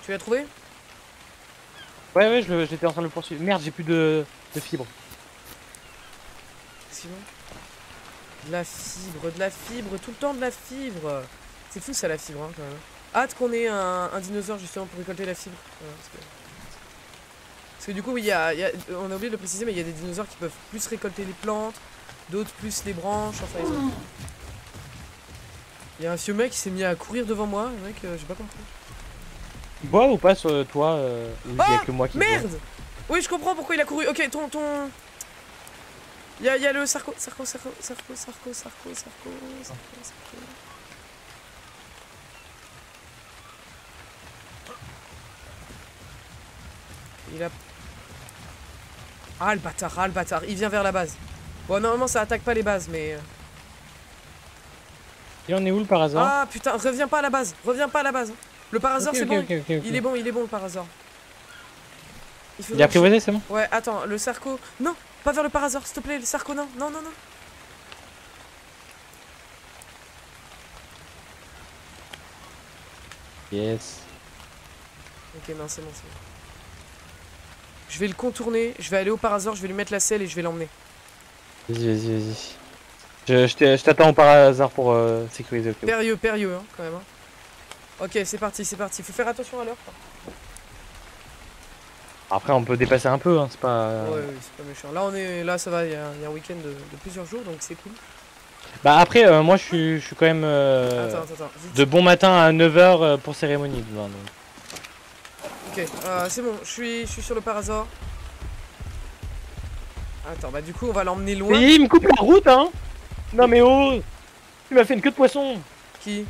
Speaker 1: Tu l'as trouvé?
Speaker 2: Ouais, j'étais en train de le poursuivre. Merde, j'ai plus de fibres.
Speaker 1: Sinon. De la fibre, tout le temps de la fibre. C'est fou ça la fibre hein, quand même. Hâte qu'on ait un dinosaure justement pour récolter la fibre. Parce que du coup, oui, on a oublié de le préciser, mais il y a des dinosaures qui peuvent plus récolter les plantes, d'autres plus les branches, enfin ils ont... Il y a un vieux mec qui s'est mis à courir devant moi, mec, j'ai pas compris.
Speaker 2: Il boit ou pas sur toi ou il y a que moi qui
Speaker 1: merde
Speaker 2: bois.
Speaker 1: Oui, je comprends pourquoi il a couru. Ok, ton... Il y a le sarco. Il a... Ah le bâtard, il vient vers la base. Bon normalement ça attaque pas les bases mais...
Speaker 2: Et on est où le parasol?
Speaker 1: Ah putain, reviens pas à la base. Le parasol c'est bon. Il est bon le parasol.
Speaker 2: Il est apprivoisé, c'est bon?
Speaker 1: Ouais, attends, le sarco... Non, pas vers le parasol, s'il te plaît, le sarco, non.
Speaker 2: Yes.
Speaker 1: Ok, non, c'est bon. Je vais le contourner, je vais aller au parasol, je vais lui mettre la selle et je vais l'emmener.
Speaker 2: Vas-y. Je t'attends au parasol pour sécuriser.
Speaker 1: Périlleux, hein, quand même. Hein. Ok, c'est parti. Faut faire attention à l'heure.
Speaker 2: Après, on peut dépasser un peu, hein, c'est pas...
Speaker 1: Ouais, c'est pas méchant. Là, ça va, il y a un week-end de plusieurs jours, donc c'est cool.
Speaker 2: Bah après, moi, je suis quand même...
Speaker 1: Attends.
Speaker 2: De bon matin à 9h pour cérémonie. Donc.
Speaker 1: Ok, c'est bon, je suis sur le parasol. Attends, bah du coup, on va l'emmener loin.
Speaker 2: Mais il me coupe la route, hein. Non mais oh, tu m'as fait une queue de poisson.
Speaker 1: Qui?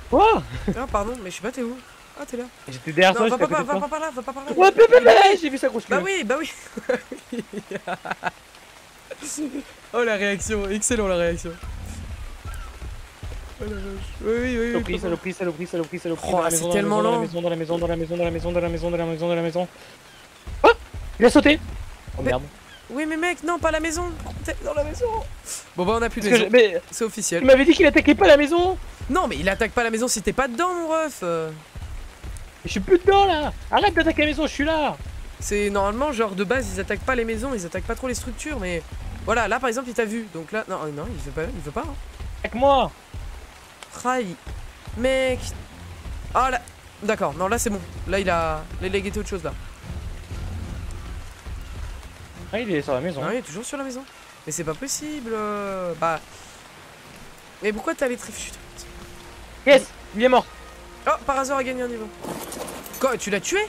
Speaker 2: Quoi?
Speaker 1: Ah, pardon, mais je sais pas, t'es où? Ah, t'es là.
Speaker 2: J'étais derrière toi,
Speaker 1: va pas par là.
Speaker 2: Ouais, j'ai vu sa grosse queue.
Speaker 1: Bah oui. Oh la réaction, excellent la réaction. Oh la vache. Oui.
Speaker 2: Saloperie.
Speaker 1: Oh, c'est tellement lent.
Speaker 2: Dans la maison. Oh, il a sauté. Oh merde.
Speaker 1: Oui mais mec, non pas la maison. T'es dans la maison. Bon bah on a plus de maison. C'est officiel.
Speaker 2: Il m'avait dit qu'il attaquait pas la maison.
Speaker 1: Non mais il attaque pas la maison si t'es pas dedans mon ref.
Speaker 2: Je suis plus dedans là. Arrête d'attaquer la maison, je suis là.
Speaker 1: C'est normalement genre de base ils attaquent pas les maisons, ils attaquent pas trop les structures mais... Voilà, là par exemple il t'a vu, donc là... Non, il veut pas. Hein.
Speaker 2: Avec moi.
Speaker 1: Rai. Mec. Ah là... D'accord, non là c'est bon. Là il a guetté autre chose là.
Speaker 2: Ah il est sur la maison.
Speaker 1: Ah, il est toujours sur la maison. Mais c'est pas possible. Bah... Mais pourquoi t'as les trifus?
Speaker 2: Yes, il est mort.
Speaker 1: Oh, Parasor a gagné un niveau. Quoi, tu l'as tué?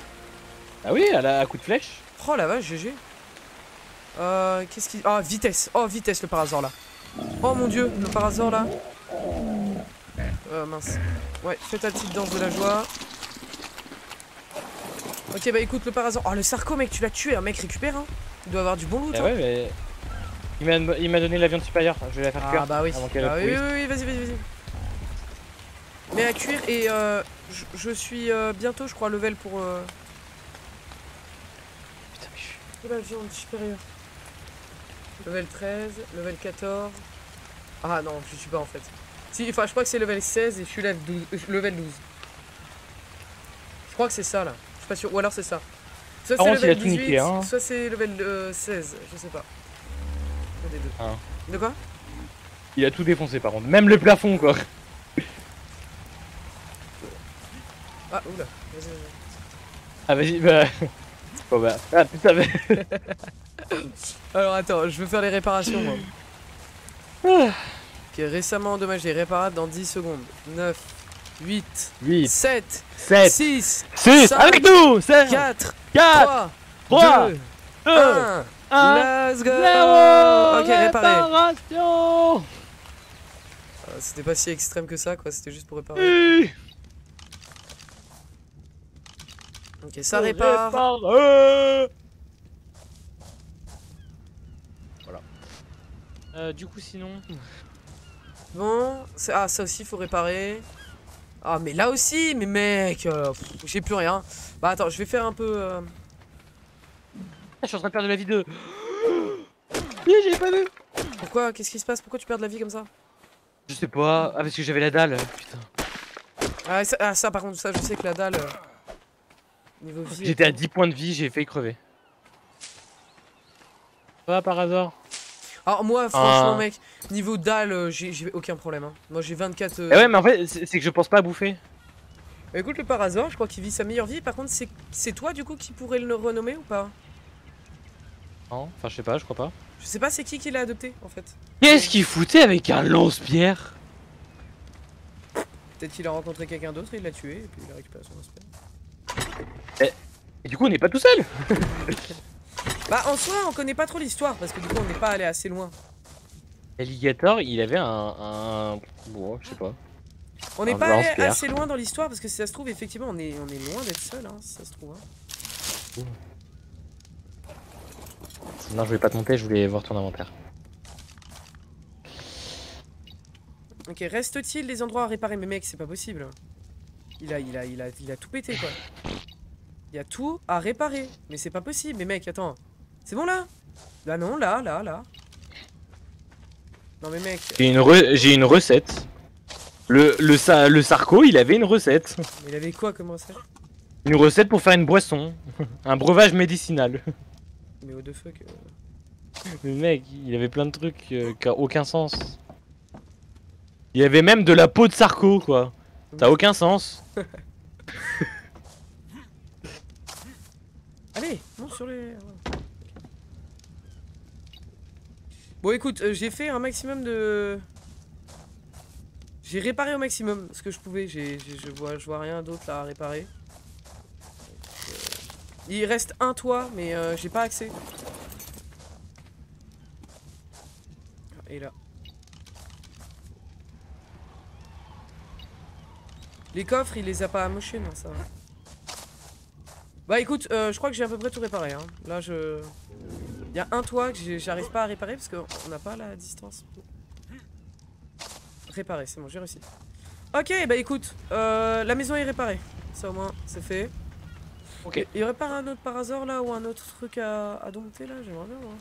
Speaker 2: Ah oui, à coup de flèche.
Speaker 1: Oh la vache, GG. Qu'est-ce qui... Ah, vitesse. Oh, vitesse le Parasor là. Oh mon dieu, le Parasor là. Mince. Ouais, fais ta petite danse de la joie. Ok, bah écoute le Parasor. Oh, le Sarco, mec, tu l'as tué. Un mec récupère, hein. Il doit avoir du bon loot.
Speaker 2: Ah ouais, mais... Il m'a donné la viande supérieure. Je vais la faire cuire.
Speaker 1: Ah bah oui. Oui, vas-y. Mais à cuire et je suis bientôt, je crois, level pour...
Speaker 2: Putain, mais je suis...
Speaker 1: la viande supérieure. Level 13, level 14. Ah non, je suis pas en fait. Si, enfin, je crois que c'est level 16 et je suis level 12. Je crois que c'est ça là. Je suis pas sûr. Ou alors c'est ça. Soit c'est level 18, niqué, hein. Soit c'est level 16. Je sais pas. Un des deux.
Speaker 2: Ah.
Speaker 1: De quoi?
Speaker 2: Il a tout défoncé par contre. Même le plafond quoi.
Speaker 1: Ah, oula. Vas-y.
Speaker 2: Ah, vas-y, bah. Bon bah. Ah putain, mais.
Speaker 1: Alors attends, je veux faire les réparations moi. Ok, récemment endommagé, réparable dans 10 secondes. 9, 8, 7, 6, 5,
Speaker 2: avec nous 7,
Speaker 1: 4,
Speaker 2: 3,
Speaker 1: 2,
Speaker 2: 1,
Speaker 1: Let's go. Ok, réparé.
Speaker 2: Réparation.
Speaker 1: C'était pas si extrême que ça, quoi. C'était juste pour réparer. Ok, ça répare.
Speaker 2: Voilà. Du coup, sinon.
Speaker 1: Bon, ah, ça aussi, faut réparer. Ah, mais là aussi, mais mec, j'ai plus rien. Bah, attends, je vais faire un peu.
Speaker 2: Je suis en train de perdre de la vie de. J'ai pas vu.
Speaker 1: Pourquoi? Qu'est-ce qui se passe? Pourquoi tu perds de la vie comme ça?
Speaker 2: Je sais pas. Ah, parce que j'avais la dalle. Putain.
Speaker 1: Ah, ça, par contre, ça, je sais que la dalle. Niveau vie.
Speaker 2: J'étais à 10 points de vie, j'ai failli crever. Pas par hasard.
Speaker 1: Alors, moi, franchement, mec, niveau dalle, j'ai aucun problème. Hein. Moi, j'ai 24.
Speaker 2: Eh ouais, mais en fait, c'est que je pense pas à bouffer.
Speaker 1: Bah, écoute, le Parazor, je crois qu'il vit sa meilleure vie. Par contre, c'est toi, du coup, qui pourrait le renommer ou pas?
Speaker 2: Non, enfin, je sais pas, je crois pas.
Speaker 1: Je sais pas, c'est qui l'a adopté, en fait.
Speaker 2: Qu'est-ce qu'il foutait avec un lance-pierre?
Speaker 1: Peut-être qu'il a rencontré quelqu'un d'autre, il l'a tué, et puis il a récupéré son lance-pierre.
Speaker 2: Et du coup, on n'est pas tout seul.
Speaker 1: Bah, en soi, on connaît pas trop l'histoire, parce que du coup, on n'est pas allé assez loin.
Speaker 2: Alligator, il avait bon, je sais pas.
Speaker 1: On n'est pas allé assez loin dans l'histoire, parce que si ça se trouve, effectivement, on est loin d'être seul, hein, si ça se trouve. Hein.
Speaker 2: Non, je voulais pas te monter, je voulais voir ton inventaire.
Speaker 1: Ok, reste-t-il des endroits à réparer? Mais mec, c'est pas possible. Il a tout pété, quoi. Il y a tout à réparer. Mais c'est pas possible. Mais mec, attends. C'est bon, là? Là, non, là. Non, mais mec.
Speaker 2: J'ai une recette. Le Sarko, il avait une recette.
Speaker 1: Mais il avait quoi comme recette?
Speaker 2: Une recette pour faire une boisson. Un breuvage médicinal.
Speaker 1: Mais what the fuck
Speaker 2: Le mec, il avait plein de trucs qui n'ont aucun sens. Il y avait même de la peau de Sarko, quoi. Ça a aucun sens.
Speaker 1: Allez, monte sur les... Bon, écoute, j'ai fait un maximum de... J'ai réparé au maximum ce que je pouvais. Je vois rien d'autre là à réparer. Il reste un toit, mais j'ai pas accès. Et là. Les coffres, il les a pas amochés, non, ça va. Bah écoute, je crois que j'ai à peu près tout réparé. Hein. Là, il y a un toit que j'arrive pas à réparer parce qu'on n'a pas la distance. Réparer, c'est bon, j'ai réussi. Ok, bah écoute, la maison est réparée. Ça au moins, c'est fait.
Speaker 2: Ok.
Speaker 1: Il y aurait pas un autre Parazor là ou un autre truc à dompter là? J'aimerais bien voir.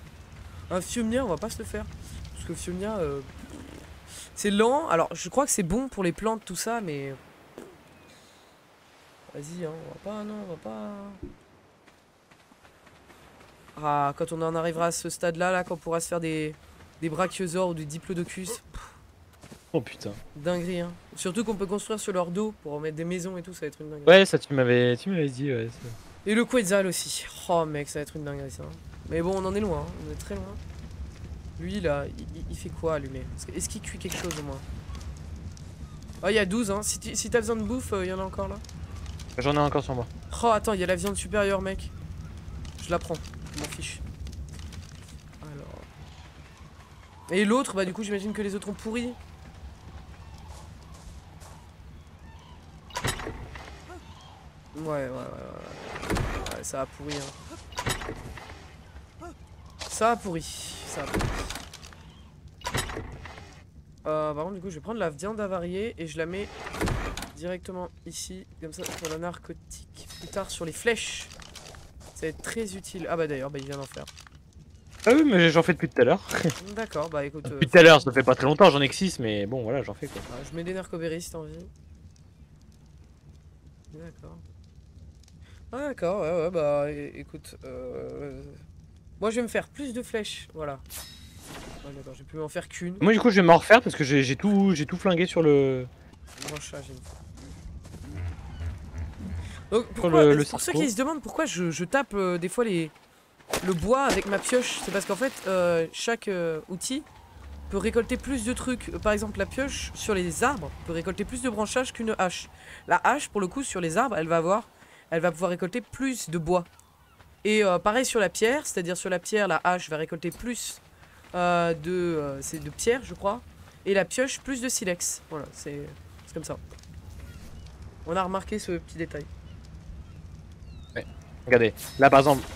Speaker 1: Un Fiumnia, on va pas se le faire. Parce que Fiumnia, c'est lent. Alors, je crois que c'est bon pour les plantes, tout ça, mais... Vas-y, hein, on va pas, non, on va pas... Ah, quand on en arrivera à ce stade-là, là, quand on pourra se faire des brachiosaures ou des diplodocus.
Speaker 2: Oh putain.
Speaker 1: Dinguerie, hein. Surtout qu'on peut construire sur leur dos pour mettre des maisons et tout, ça va être une dinguerie.
Speaker 2: Ouais, ça tu m'avais dit, ouais.
Speaker 1: Et le Quetzal aussi. Oh mec, ça va être une dinguerie ça. Mais bon, on en est loin, hein. On est très loin. Lui là, il fait quoi allumé? Est-ce qu'il cuit quelque chose au moins? Oh, il y a 12, hein. Si t'as besoin de bouffe, il y en a encore là.
Speaker 2: J'en ai encore sur moi.
Speaker 1: Oh, attends, il y a la viande supérieure, mec. Je la prends, je m'en fiche. Alors. Et l'autre, bah du coup, j'imagine que les autres ont pourri. Ouais, ça a pourri, hein. Ça a pourri. Par contre, du coup, je vais prendre la viande avariée et je la mets directement ici, comme ça, pour la narcotique. Plus tard, sur les flèches. Ça va être très utile. Ah bah d'ailleurs, bah il vient d'en faire.
Speaker 2: Ah oui, mais j'en fais depuis tout à l'heure.
Speaker 1: D'accord, bah écoute...
Speaker 2: Depuis tout à l'heure, ça fait pas très longtemps, j'en ai que 6, mais bon, voilà, j'en fais quoi.
Speaker 1: Je mets des narcoberries si t'as envie. D'accord. Ah d'accord, ouais, bah écoute, moi je vais me faire plus de flèches, voilà. Ouais, d'accord, j'ai pu m'en faire qu'une.
Speaker 2: Moi du coup je vais m'en refaire parce que j'ai tout flingué sur le...
Speaker 1: Brochage, j'ai une fois. Donc pourquoi, pour ceux qui se demandent pourquoi je tape des fois le bois avec ma pioche, c'est parce qu'en fait chaque outil peut récolter plus de trucs. Par exemple la pioche sur les arbres peut récolter plus de branchages qu'une hache. La hache pour le coup sur les arbres elle va pouvoir récolter plus de bois. Et pareil sur la pierre, c'est-à-dire sur la pierre, la hache va récolter plus de pierre, je crois. Et la pioche, plus de silex. Voilà, c'est comme ça. On a remarqué ce petit détail.
Speaker 2: Ouais. Regardez, là par exemple,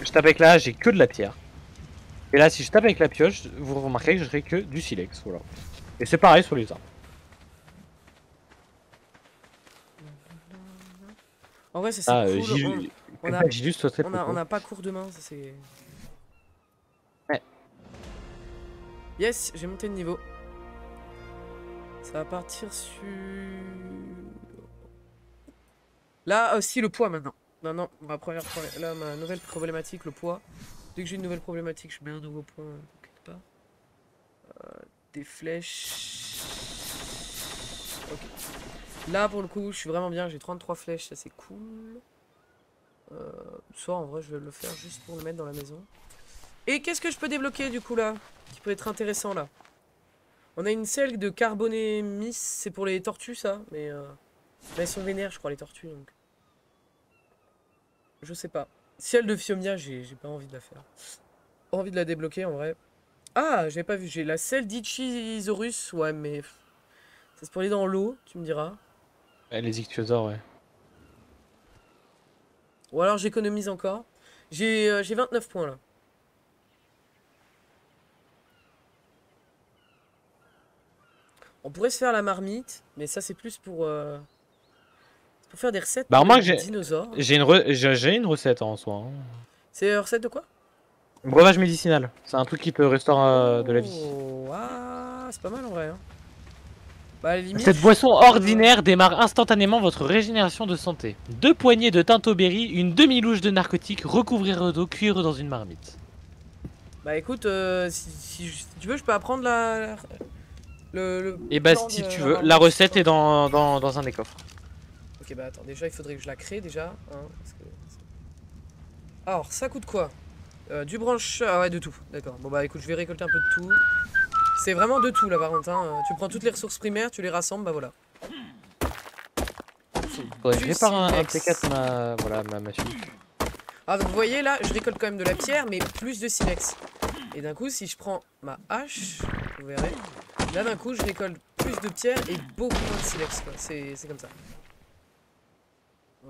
Speaker 2: je tape avec la hache, j'ai que de la pierre. Et là, si je tape avec la pioche, vous remarquerez que je n'aurai que du silex. Voilà. Et c'est pareil sur les armes.
Speaker 1: En vrai, c'est cool. On n'a pas cours de main, ça c'est.
Speaker 2: Ouais.
Speaker 1: Yes, j'ai monté de niveau. Ça va partir sur. Là aussi le poids maintenant. Non, ma nouvelle problématique, le poids. Dès que j'ai une nouvelle problématique, je mets un nouveau point. T'inquiète pas. Des flèches. Ok. Là pour le coup, je suis vraiment bien. J'ai 33 flèches, ça c'est cool. Soit en vrai, je vais le faire juste pour le mettre dans la maison. Et qu'est-ce que je peux débloquer du coup là? Qui peut être intéressant là? On a une selle de carbonémis, c'est pour les tortues ça, mais elles sont vénères je crois les tortues donc. Je sais pas. Ciel de Phiomia, j'ai pas envie de la faire. Envie de la débloquer en vrai. Ah, j'avais pas vu, j'ai la selle d'Ichthyosaurus, ouais mais... Ça se peut aller dans l'eau, tu me diras.
Speaker 2: Ouais, les ichthyosaures, ouais.
Speaker 1: Ou alors j'économise encore. J'ai 29 points là. On pourrait se faire la marmite, mais ça c'est plus pour faire des recettes
Speaker 2: bah,
Speaker 1: pour les dinosaures.
Speaker 2: J'ai une recette en soi. Hein.
Speaker 1: C'est une recette de quoi?
Speaker 2: Breuvage médicinal. C'est un truc qui peut restaurer de la vie.
Speaker 1: Ah, c'est pas mal en vrai. Hein. Bah, à la limite,
Speaker 2: cette boisson ordinaire démarre instantanément votre régénération de santé. 2 poignées de tintoberry, une demi-louche de narcotique, recouvrir d'eau, cuire dans une marmite.
Speaker 1: Bah écoute, si tu veux, je peux apprendre
Speaker 2: et bah si tu veux, la recette est dans un des coffres.
Speaker 1: Ok, bah attends, déjà il faudrait que je la crée déjà. Hein, alors, ça coûte quoi? Du branche... Ah ouais, de tout, d'accord. Bon bah écoute, je vais récolter un peu de tout. C'est vraiment de tout là par contre. Hein. Tu prends toutes les ressources primaires, tu les rassembles, bah voilà.
Speaker 2: Faudrait que je répare un T4 ma machine.
Speaker 1: Ah donc vous voyez là, je récolte quand même de la pierre, mais plus de silex. Et d'un coup, si je prends ma hache, vous verrez, là d'un coup, je récolte plus de pierre et beaucoup moins de silex. C'est comme ça.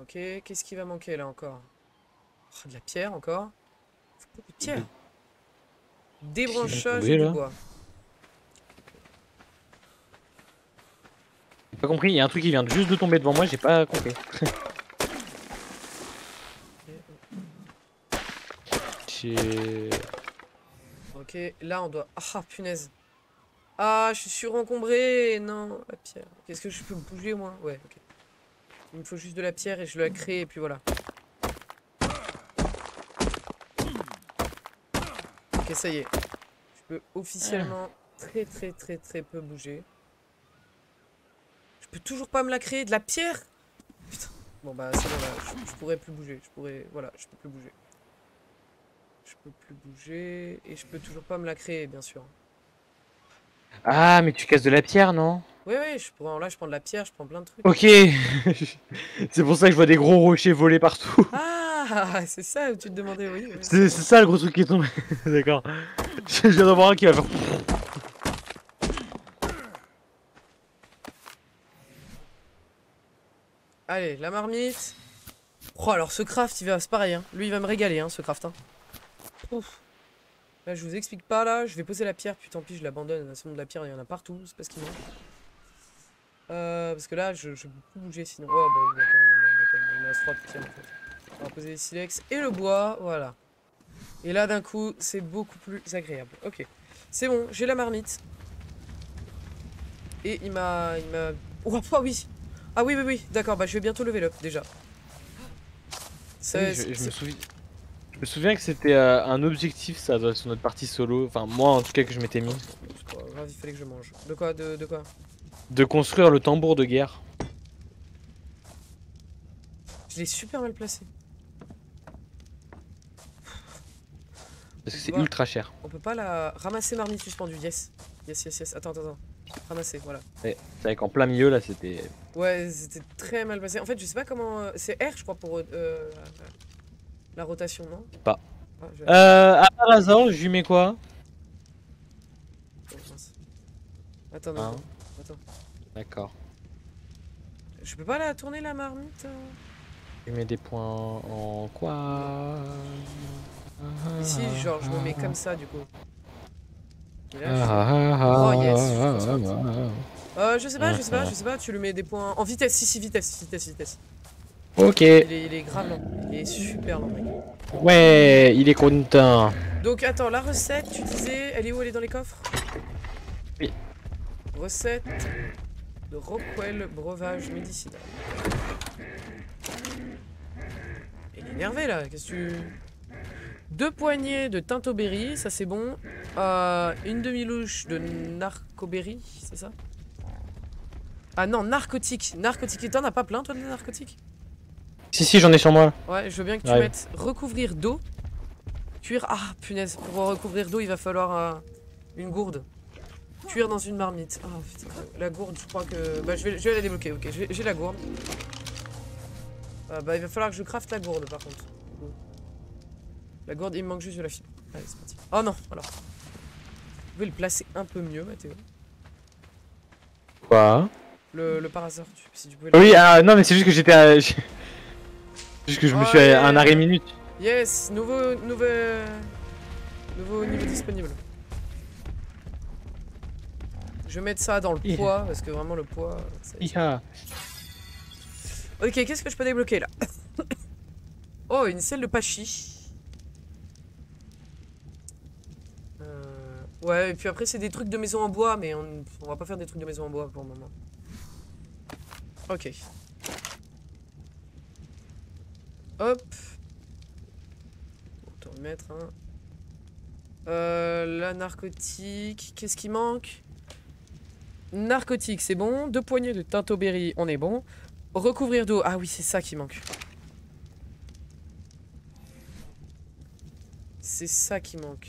Speaker 1: Ok, qu'est-ce qui va manquer là encore? Oh, de la pierre encore. Beaucoup de pierre. Débranchage et du bois.
Speaker 2: J'ai pas compris, il y a un truc qui vient juste de tomber devant moi, j'ai pas compris.
Speaker 1: Ok, là on doit... Ah, punaise. Ah, je suis surencombré. Non, la pierre. Qu'est-ce que je peux bouger moi? Ouais, ok. Il me faut juste de la pierre et je la crée et puis voilà. Ok, ça y est. Je peux officiellement très peu bouger. Je peux toujours pas me la créer de la pierre? Putain. Bon bah c'est bon là, je pourrais plus bouger. Voilà, je peux plus bouger. Je peux plus bouger et je peux toujours pas me la créer bien sûr.
Speaker 2: Ah mais tu casses de la pierre non?
Speaker 1: Oui, je prends de la pierre, je prends plein de trucs.
Speaker 2: Ok. C'est pour ça que je vois des gros rochers voler partout.
Speaker 1: Ah, c'est ça où tu te demandais, oui.
Speaker 2: C'est ça le gros truc qui est tombé. D'accord. Je viens d'en voir un qui va faire...
Speaker 1: Allez, la marmite. Oh, alors ce craft, c'est pareil. Hein. Lui, il va me régaler, hein, ce craft. Hein. Ouf. Là, je vous explique pas, là. Je vais poser la pierre, puis tant pis, je l'abandonne. C'est bon, de la pierre, il y en a partout. C'est pas ce qu'il manque. Parce que là, je peux plus bouger sinon. Oh, bah, d'accord. Il me reste 3 pierres, en fait. On va poser les silex et le bois. Voilà. Et là, d'un coup, c'est beaucoup plus agréable. Ok. C'est bon, j'ai la marmite. Et il m'a... Oh, oui. Ah oui. D'accord, bah je vais bientôt lever l'up, déjà.
Speaker 2: Je me souviens que c'était un objectif, ça, sur notre partie solo. Enfin, moi, en tout cas, que je m'étais mis.
Speaker 1: C'est pas grave, il fallait que je mange. De quoi de quoi?
Speaker 2: De construire le tambour de guerre.
Speaker 1: Je l'ai super mal placé.
Speaker 2: Parce que c'est ultra cher.
Speaker 1: On peut pas la... Ramasser marmite suspendue, yes. Yes. Attends. Ramasser, voilà.
Speaker 2: C'est vrai qu'en plein milieu, là, c'était...
Speaker 1: Ouais, c'était très mal placé. En fait, je sais pas comment... C'est R, je crois, pour la rotation, non?
Speaker 2: Pas. À part hasard, je lui mets quoi?
Speaker 1: Attends,
Speaker 2: Hein?
Speaker 1: non. Attends.
Speaker 2: D'accord.
Speaker 1: Je peux pas la tourner la marmite?
Speaker 2: Tu mets des points en quoi?
Speaker 1: Ici, genre, je me mets comme ça du coup. Et là, je fais... Oh yes, je transforme. Je sais pas, tu lui mets des points en vitesse, si, vitesse.
Speaker 2: Ok.
Speaker 1: Il est grave lent, il est super lent, mec.
Speaker 2: Ouais, il est content.
Speaker 1: Donc attends, la recette, tu disais, elle est où? Elle est dans les coffres?
Speaker 2: Oui.
Speaker 1: Recette de Rockwell breuvage médicinal. Il est énervé là, qu'est-ce que tu... 2 poignées de tintoberry, ça c'est bon. Une demi-louche de narcoberry, c'est ça? Ah non, narcotique. Narcotique, t'en as pas plein toi de narcotiques?
Speaker 2: Si, j'en ai sur moi.
Speaker 1: Ouais, je veux bien que tu mettes recouvrir d'eau. Cuire... Ah, punaise, pour recouvrir d'eau, il va falloir une gourde. Cuire dans une marmite. Oh putain, la gourde, je crois que... Bah, je vais la débloquer, ok, j'ai la gourde. Bah, il va falloir que je crafte la gourde, par contre. La gourde, il me manque juste de la fibre. Allez, c'est parti. Oh non, alors. Vous pouvez le placer un peu mieux, Mathéo.
Speaker 2: Quoi?
Speaker 1: Le parasol, si tu pouvais...
Speaker 2: Oui, non, mais c'est juste que j'étais à... Juste que je me suis à un arrêt minute.
Speaker 1: Yes, nouveau niveau disponible. Je vais mettre ça dans le poids, parce que vraiment le poids... Ok, qu'est-ce que je peux débloquer là? Oh, une selle de pachi. Ouais, et puis après c'est des trucs de maison en bois, mais on va pas faire des trucs de maison en bois pour le moment. Ok. Hop. On va te remettre, hein. La narcotique, qu'est-ce qui manque? Narcotique, c'est bon. 2 poignées de tintoberry, on est bon. Recouvrir d'eau, ah oui, c'est ça qui manque. C'est ça qui manque.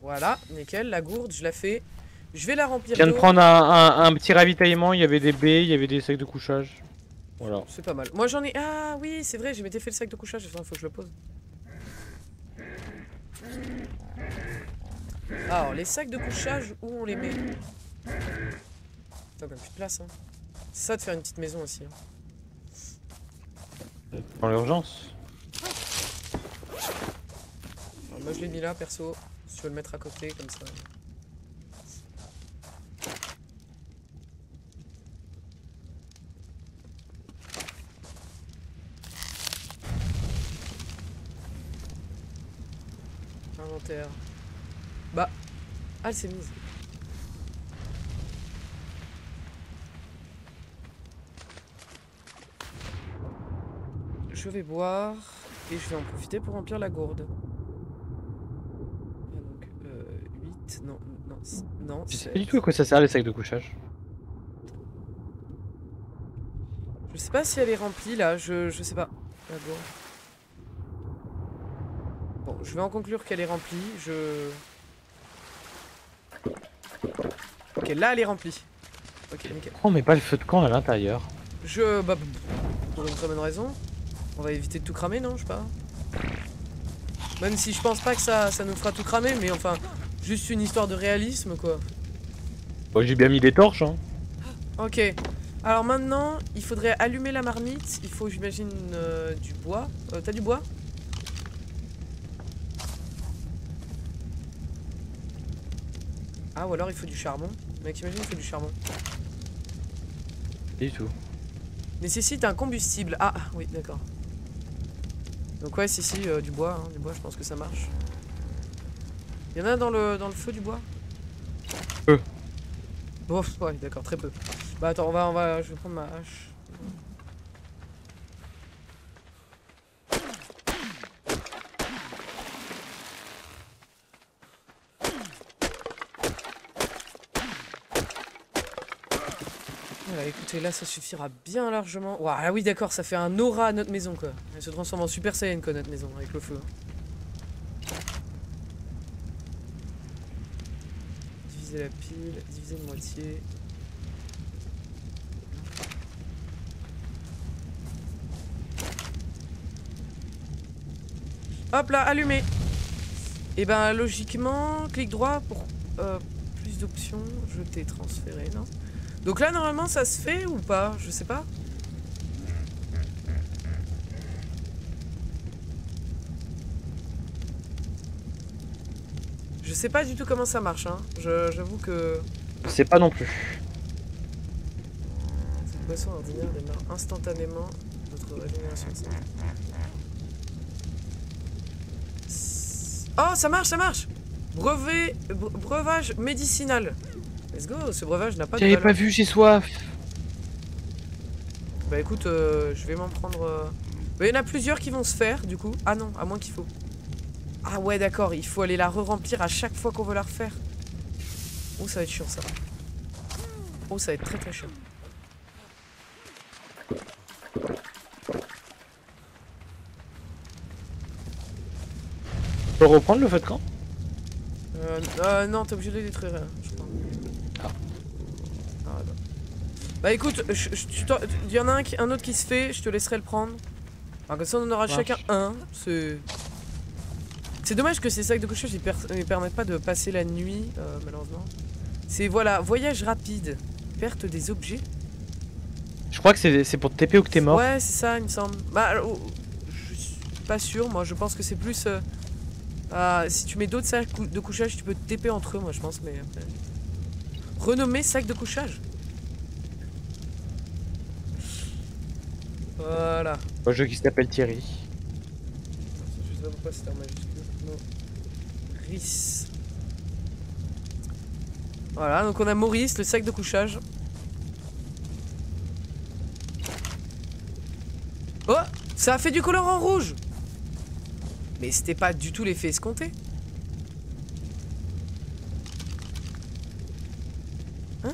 Speaker 1: Voilà, nickel, la gourde, je la fais. Je vais la remplir d'eau.
Speaker 2: Je viens de prendre un petit ravitaillement, il y avait des baies, il y avait des sacs de couchage. Voilà.
Speaker 1: C'est pas mal. Moi j'en ai... Ah oui, c'est vrai, j'ai m'étais fait le sac de couchage, il faut que je le pose. Alors, les sacs de couchage, où on les met? T'as quand même plus de place, hein. C'est ça de faire une petite maison aussi. Hein.
Speaker 2: Dans l'urgence.
Speaker 1: Moi je l'ai mis là, perso. Si tu veux le mettre à côté, comme ça. Inventaire. Bah. Ah, elle s'est mise. Je vais boire. Et je vais en profiter pour remplir la gourde. Ah, donc, 8. Non.
Speaker 2: Je sais pas du tout à quoi ça sert les sacs de couchage.
Speaker 1: Je sais pas si elle est remplie là, je sais pas. La gourde. Bon, je vais en conclure qu'elle est remplie. Ok, là elle est remplie. Ok, nickel.
Speaker 2: Oh, mais pas le feu de camp à l'intérieur.
Speaker 1: Bah, pour une très bonne raison. On va éviter de tout cramer, non? Je sais pas. Même si je pense pas que ça nous fera tout cramer, mais enfin, juste une histoire de réalisme, quoi.
Speaker 2: Bon, j'ai bien mis des torches, hein.
Speaker 1: Ok. Alors maintenant, il faudrait allumer la marmite. Il faut, j'imagine, du bois. T'as du bois? Ah, ou alors il faut du charbon. Mec, imagine, il faut du charbon.
Speaker 2: Du tout.
Speaker 1: Nécessite un combustible. Ah, oui, d'accord. Donc ouais, si, du bois, hein, du bois, je pense que ça marche. Il y en a dans le feu du bois?
Speaker 2: Peu.
Speaker 1: Bon, ouais, d'accord, très peu. Bah attends, je vais prendre ma hache. Voilà, écoutez, là ça suffira bien largement. Ouah, ah oui, d'accord, ça fait un aura à notre maison, quoi. Elle se transforme en Super Saiyan, quoi, notre maison, avec le feu. Diviser la pile, diviser de moitié. Hop là, allumé. Et ben logiquement, clic droit pour plus d'options, jeter, transférer, non? Donc là, normalement, ça se fait ou pas? Je sais pas. Je sais pas du tout comment ça marche, hein. J'avoue que...
Speaker 2: Je sais pas non plus.
Speaker 1: Cette boisson ordinaire démarre instantanément notre régénération de santé. Oh, ça marche, ça marche! Breuvage médicinal. Let's go, ce breuvage n'a pas de
Speaker 2: J'avais
Speaker 1: valeur.
Speaker 2: pas vu, j'ai soif.
Speaker 1: Bah écoute, je vais m'en prendre... Il y en a plusieurs qui vont se faire, du coup. Ah non, à moins qu'il faut... Ah ouais, d'accord, il faut aller la re-remplir à chaque fois qu'on veut la refaire. Oh, ça va être chiant, ça. Oh, ça va être très très chiant.
Speaker 2: Tu peux reprendre le feu de camp?
Speaker 1: Non, t'es obligé de les détruire, je crois.
Speaker 2: Ah.
Speaker 1: Ah, non. Bah écoute, il y en a un autre qui se fait, je te laisserai le prendre. Alors comme ça on en aura chacun un. C'est dommage que ces sacs de couchage ils permettent pas de passer la nuit, malheureusement. C'est voilà, voyage rapide, perte des objets.
Speaker 2: Je crois que c'est pour te TP ou que t'es mort.
Speaker 1: Ouais, c'est ça, il me semble. Bah, je suis pas sûr, moi je pense que c'est plus... si tu mets d'autres sacs de couchage, tu peux te TP entre eux, moi je pense, mais après... Renommer sac de couchage. Voilà.
Speaker 2: Un jeu qui s'appelle Thierry.
Speaker 1: Je sais pas pourquoi c'était en majuscule. Maurice. Voilà, donc on a Maurice, le sac de couchage. Oh, ça a fait du colorant rouge. Mais c'était pas du tout l'effet escompté. Hein?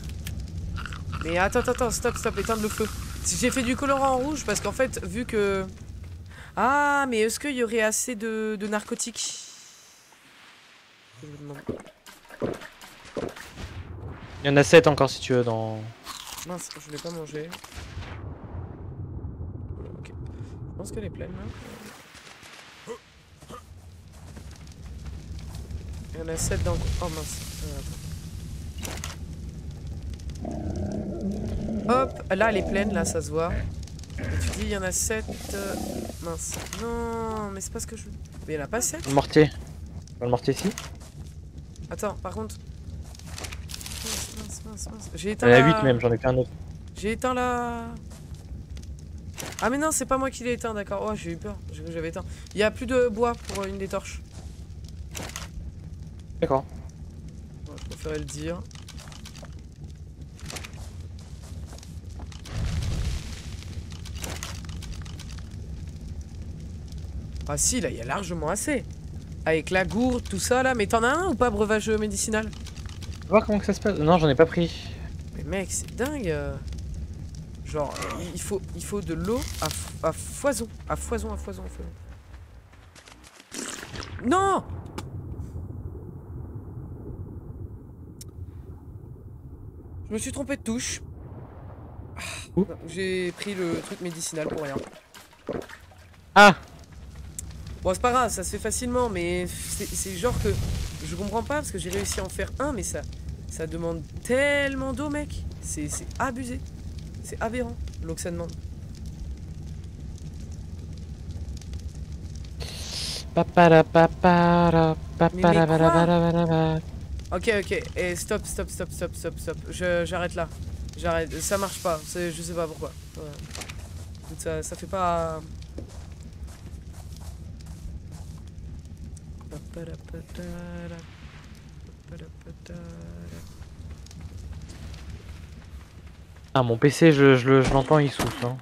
Speaker 1: Mais attends, stop, éteindre le feu. J'ai fait du colorant rouge parce qu'en fait, vu que... Ah, mais est-ce qu'il y aurait assez de narcotiques? Je me demande.
Speaker 2: Il y en a 7 encore si tu veux dans...
Speaker 1: Mince, je l'ai pas mangé. Ok. Je pense qu'elle est pleine là. Il y en a 7 dans... Oh mince. Hop, là elle est pleine, là ça se voit. Et tu dis il y en a 7. Mince. Non, mais c'est pas ce que je... Mais il y en a pas 7.
Speaker 2: Le mortier. Le mortier ici.
Speaker 1: Attends, par contre... Mince. J'ai éteint
Speaker 2: Il y en a
Speaker 1: la...
Speaker 2: 8 même, j'en ai fait un autre.
Speaker 1: J'ai éteint la... Ah mais non, c'est pas moi qui l'ai éteint, d'accord. Oh, j'ai eu peur, j'avais éteint. Il y a plus de bois pour une des torches.
Speaker 2: D'accord.
Speaker 1: Ouais, je préférais le dire. Ah si, là, il y a largement assez. Avec la gourde, tout ça, là. Mais t'en as un ou pas, breuvage médicinal?
Speaker 2: Voir comment que ça se passe. Non, j'en ai pas pris. Mais
Speaker 1: mec, c'est dingue. Genre, il faut de l'eau à foison. À foison. Non! Je me suis trompé de touche. J'ai pris le truc médicinal pour rien.
Speaker 2: Ah!
Speaker 1: Bon, c'est pas grave, ça se fait facilement, mais c'est genre que je comprends pas parce que j'ai réussi à en faire un, mais ça demande tellement d'eau, mec. C'est abusé. C'est aberrant, l'eau que ça demande. Ok, et stop. J'arrête là. J'arrête, ça marche pas, je sais pas pourquoi. Ouais. Ça fait pas...
Speaker 2: Ah, mon PC, je l'entends, il souffle. Hein.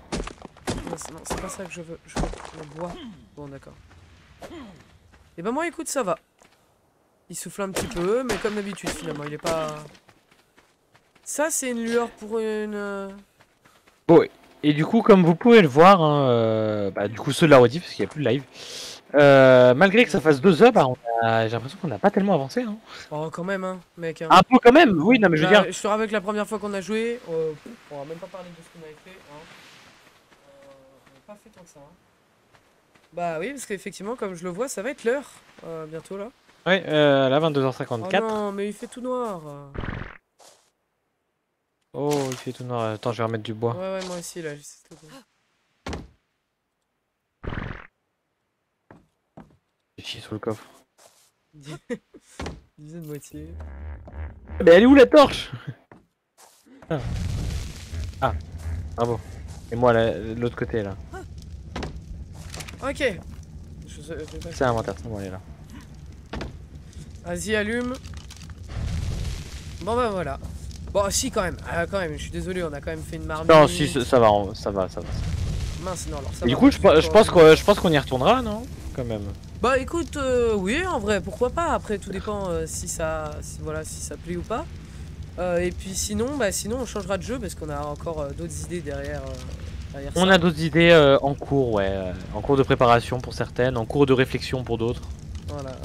Speaker 1: Non, c'est pas ça que je veux. Je veux le bois. Bon, d'accord. Et ben moi, écoute, ça va. Il souffle un petit peu, mais comme d'habitude, finalement, il est pas... Ça, c'est une lueur pour une...
Speaker 2: Bon, et du coup, comme vous pouvez le voir, hein, du coup, ceux de la rediff, parce qu'il n'y a plus de live, malgré que ça fasse 2 heures, j'ai l'impression qu'on n'a pas tellement avancé. Hein.
Speaker 1: Oh, quand même, hein, mec. Hein.
Speaker 2: Un peu quand même, oui, non, mais je veux dire...
Speaker 1: Je te rappelle que la première fois qu'on a joué, on va même pas parler de ce qu'on avait fait. Hein. On n'a pas fait tant que ça. Hein. Bah oui, parce qu'effectivement, comme je le vois, ça va être l'heure, bientôt là.
Speaker 2: Ouais, là, 22h54.
Speaker 1: Oh non, mais il fait tout noir.
Speaker 2: Oh, il fait tout noir. Attends, je vais remettre du bois.
Speaker 1: Ouais, moi aussi, là.
Speaker 2: J'ai chié sous le coffre.
Speaker 1: Disais de moitié.
Speaker 2: Mais elle est où la torche? Ah, bravo. Et moi, l'autre côté, là.
Speaker 1: Ok.
Speaker 2: C'est l'inventaire, c'est bon, elle est là.
Speaker 1: Vas-y, allume. Bon bah voilà. Bon si quand même, je suis désolé, on a quand même fait une marmite.
Speaker 2: Non, si, ça va.
Speaker 1: Mince, non alors ça
Speaker 2: Et du
Speaker 1: va,
Speaker 2: coup, je pense qu'on y retournera, non? Quand même.
Speaker 1: Bah écoute, oui en vrai, pourquoi pas. Après tout dépend si ça plaît ou pas. Et puis sinon, on changera de jeu parce qu'on a encore d'autres idées derrière ça.
Speaker 2: On a d'autres idées en cours, ouais. En cours de préparation pour certaines, en cours de réflexion pour d'autres.
Speaker 1: Voilà,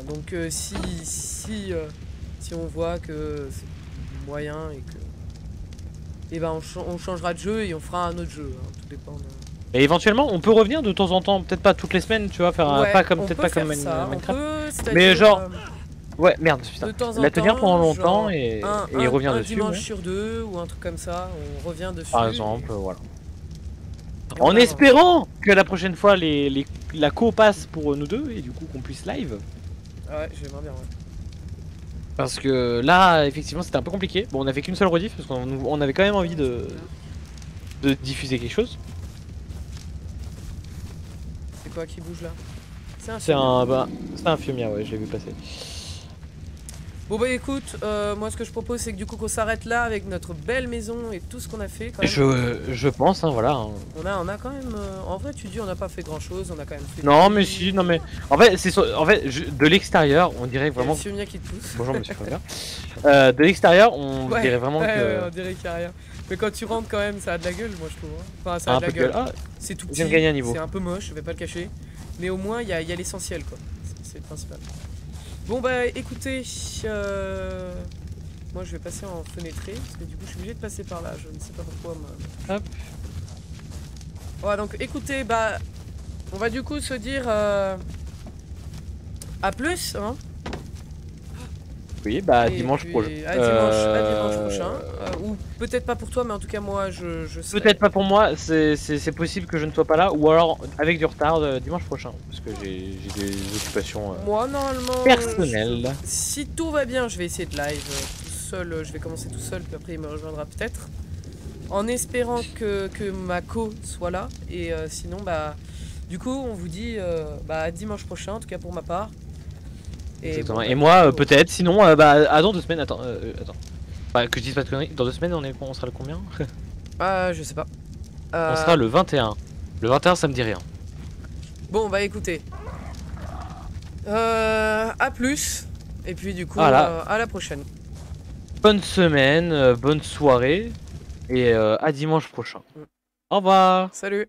Speaker 1: donc si on voit que c'est moyen et que... Et ben on changera de jeu et on fera un autre jeu, hein, tout dépend de...
Speaker 2: Et éventuellement, on peut revenir de temps en temps, peut-être pas toutes les semaines, tu vois, faire un pas comme
Speaker 1: Minecraft.
Speaker 2: Mais genre, ouais, merde, putain.
Speaker 1: De temps en
Speaker 2: La tenir
Speaker 1: temps,
Speaker 2: pendant longtemps
Speaker 1: genre
Speaker 2: et
Speaker 1: un
Speaker 2: revient dessus.
Speaker 1: Dimanche sur deux ou un truc comme ça, on revient dessus.
Speaker 2: Par exemple, voilà.
Speaker 1: Et
Speaker 2: En espérant que la prochaine fois la co passe pour nous deux et du coup qu'on puisse live.
Speaker 1: Ouais, j'aimerais bien, ouais.
Speaker 2: Parce que là, effectivement, c'était un peu compliqué. Bon, on a fait qu'une seule rediff parce qu'on avait quand même envie de diffuser quelque chose.
Speaker 1: C'est quoi qui bouge là?
Speaker 2: C'est un Fiumia, ouais, je l'ai vu passer.
Speaker 1: Bon bah écoute, moi ce que je propose c'est que du coup qu'on s'arrête là avec notre belle maison et tout ce qu'on a fait quand même.
Speaker 2: Je pense, hein, voilà. Hein.
Speaker 1: On a quand même, en vrai tu dis on n'a pas fait grand chose, on a quand même fait...
Speaker 2: Non mais si, non mais... En fait, de l'extérieur, on dirait vraiment...
Speaker 1: Il y a le Fiumia qui te pousse.
Speaker 2: Bonjour monsieur Fiumia. De l'extérieur, on dirait vraiment que...
Speaker 1: Ouais, on dirait qu'il n'y a rien. Mais quand tu rentres quand même, ça a de la gueule moi je trouve. Hein. Enfin ça a de la gueule. C'est tout petit,
Speaker 2: gagner un niveau.
Speaker 1: C'est un peu moche, je vais pas le cacher. Mais au moins il y a l'essentiel quoi, c'est le principal. Bon bah écoutez, moi je vais passer en fenêtré parce que du coup je suis obligé de passer par là, je ne sais pas pourquoi.
Speaker 2: Hop.
Speaker 1: Ouais donc écoutez, bah on va du coup se dire à plus hein.
Speaker 2: Oui bah dimanche prochain.
Speaker 1: À dimanche prochain. Ou peut-être pas pour toi mais en tout cas moi je serai...
Speaker 2: Peut-être pas pour moi, c'est possible que je ne sois pas là ou alors avec du retard dimanche prochain parce que j'ai des occupations
Speaker 1: moi normalement
Speaker 2: personnelles.
Speaker 1: Si tout va bien je vais essayer de live tout seul, je vais commencer tout seul puis après il me rejoindra peut-être. En espérant que ma co soit là et sinon bah du coup on vous dit à dimanche prochain en tout cas pour ma part. Et, bon,
Speaker 2: et moi peut-être, sinon bah dans 2 semaines, attends. Bah, que je dise pas de conneries, dans 2 semaines on sera le combien?
Speaker 1: Je sais pas.
Speaker 2: On sera le 21. Le 21 ça me dit rien.
Speaker 1: Bon bah écoutez. À plus. Et puis du coup
Speaker 2: voilà.
Speaker 1: à la prochaine.
Speaker 2: Bonne semaine, bonne soirée et à dimanche prochain. Au revoir.
Speaker 1: Salut.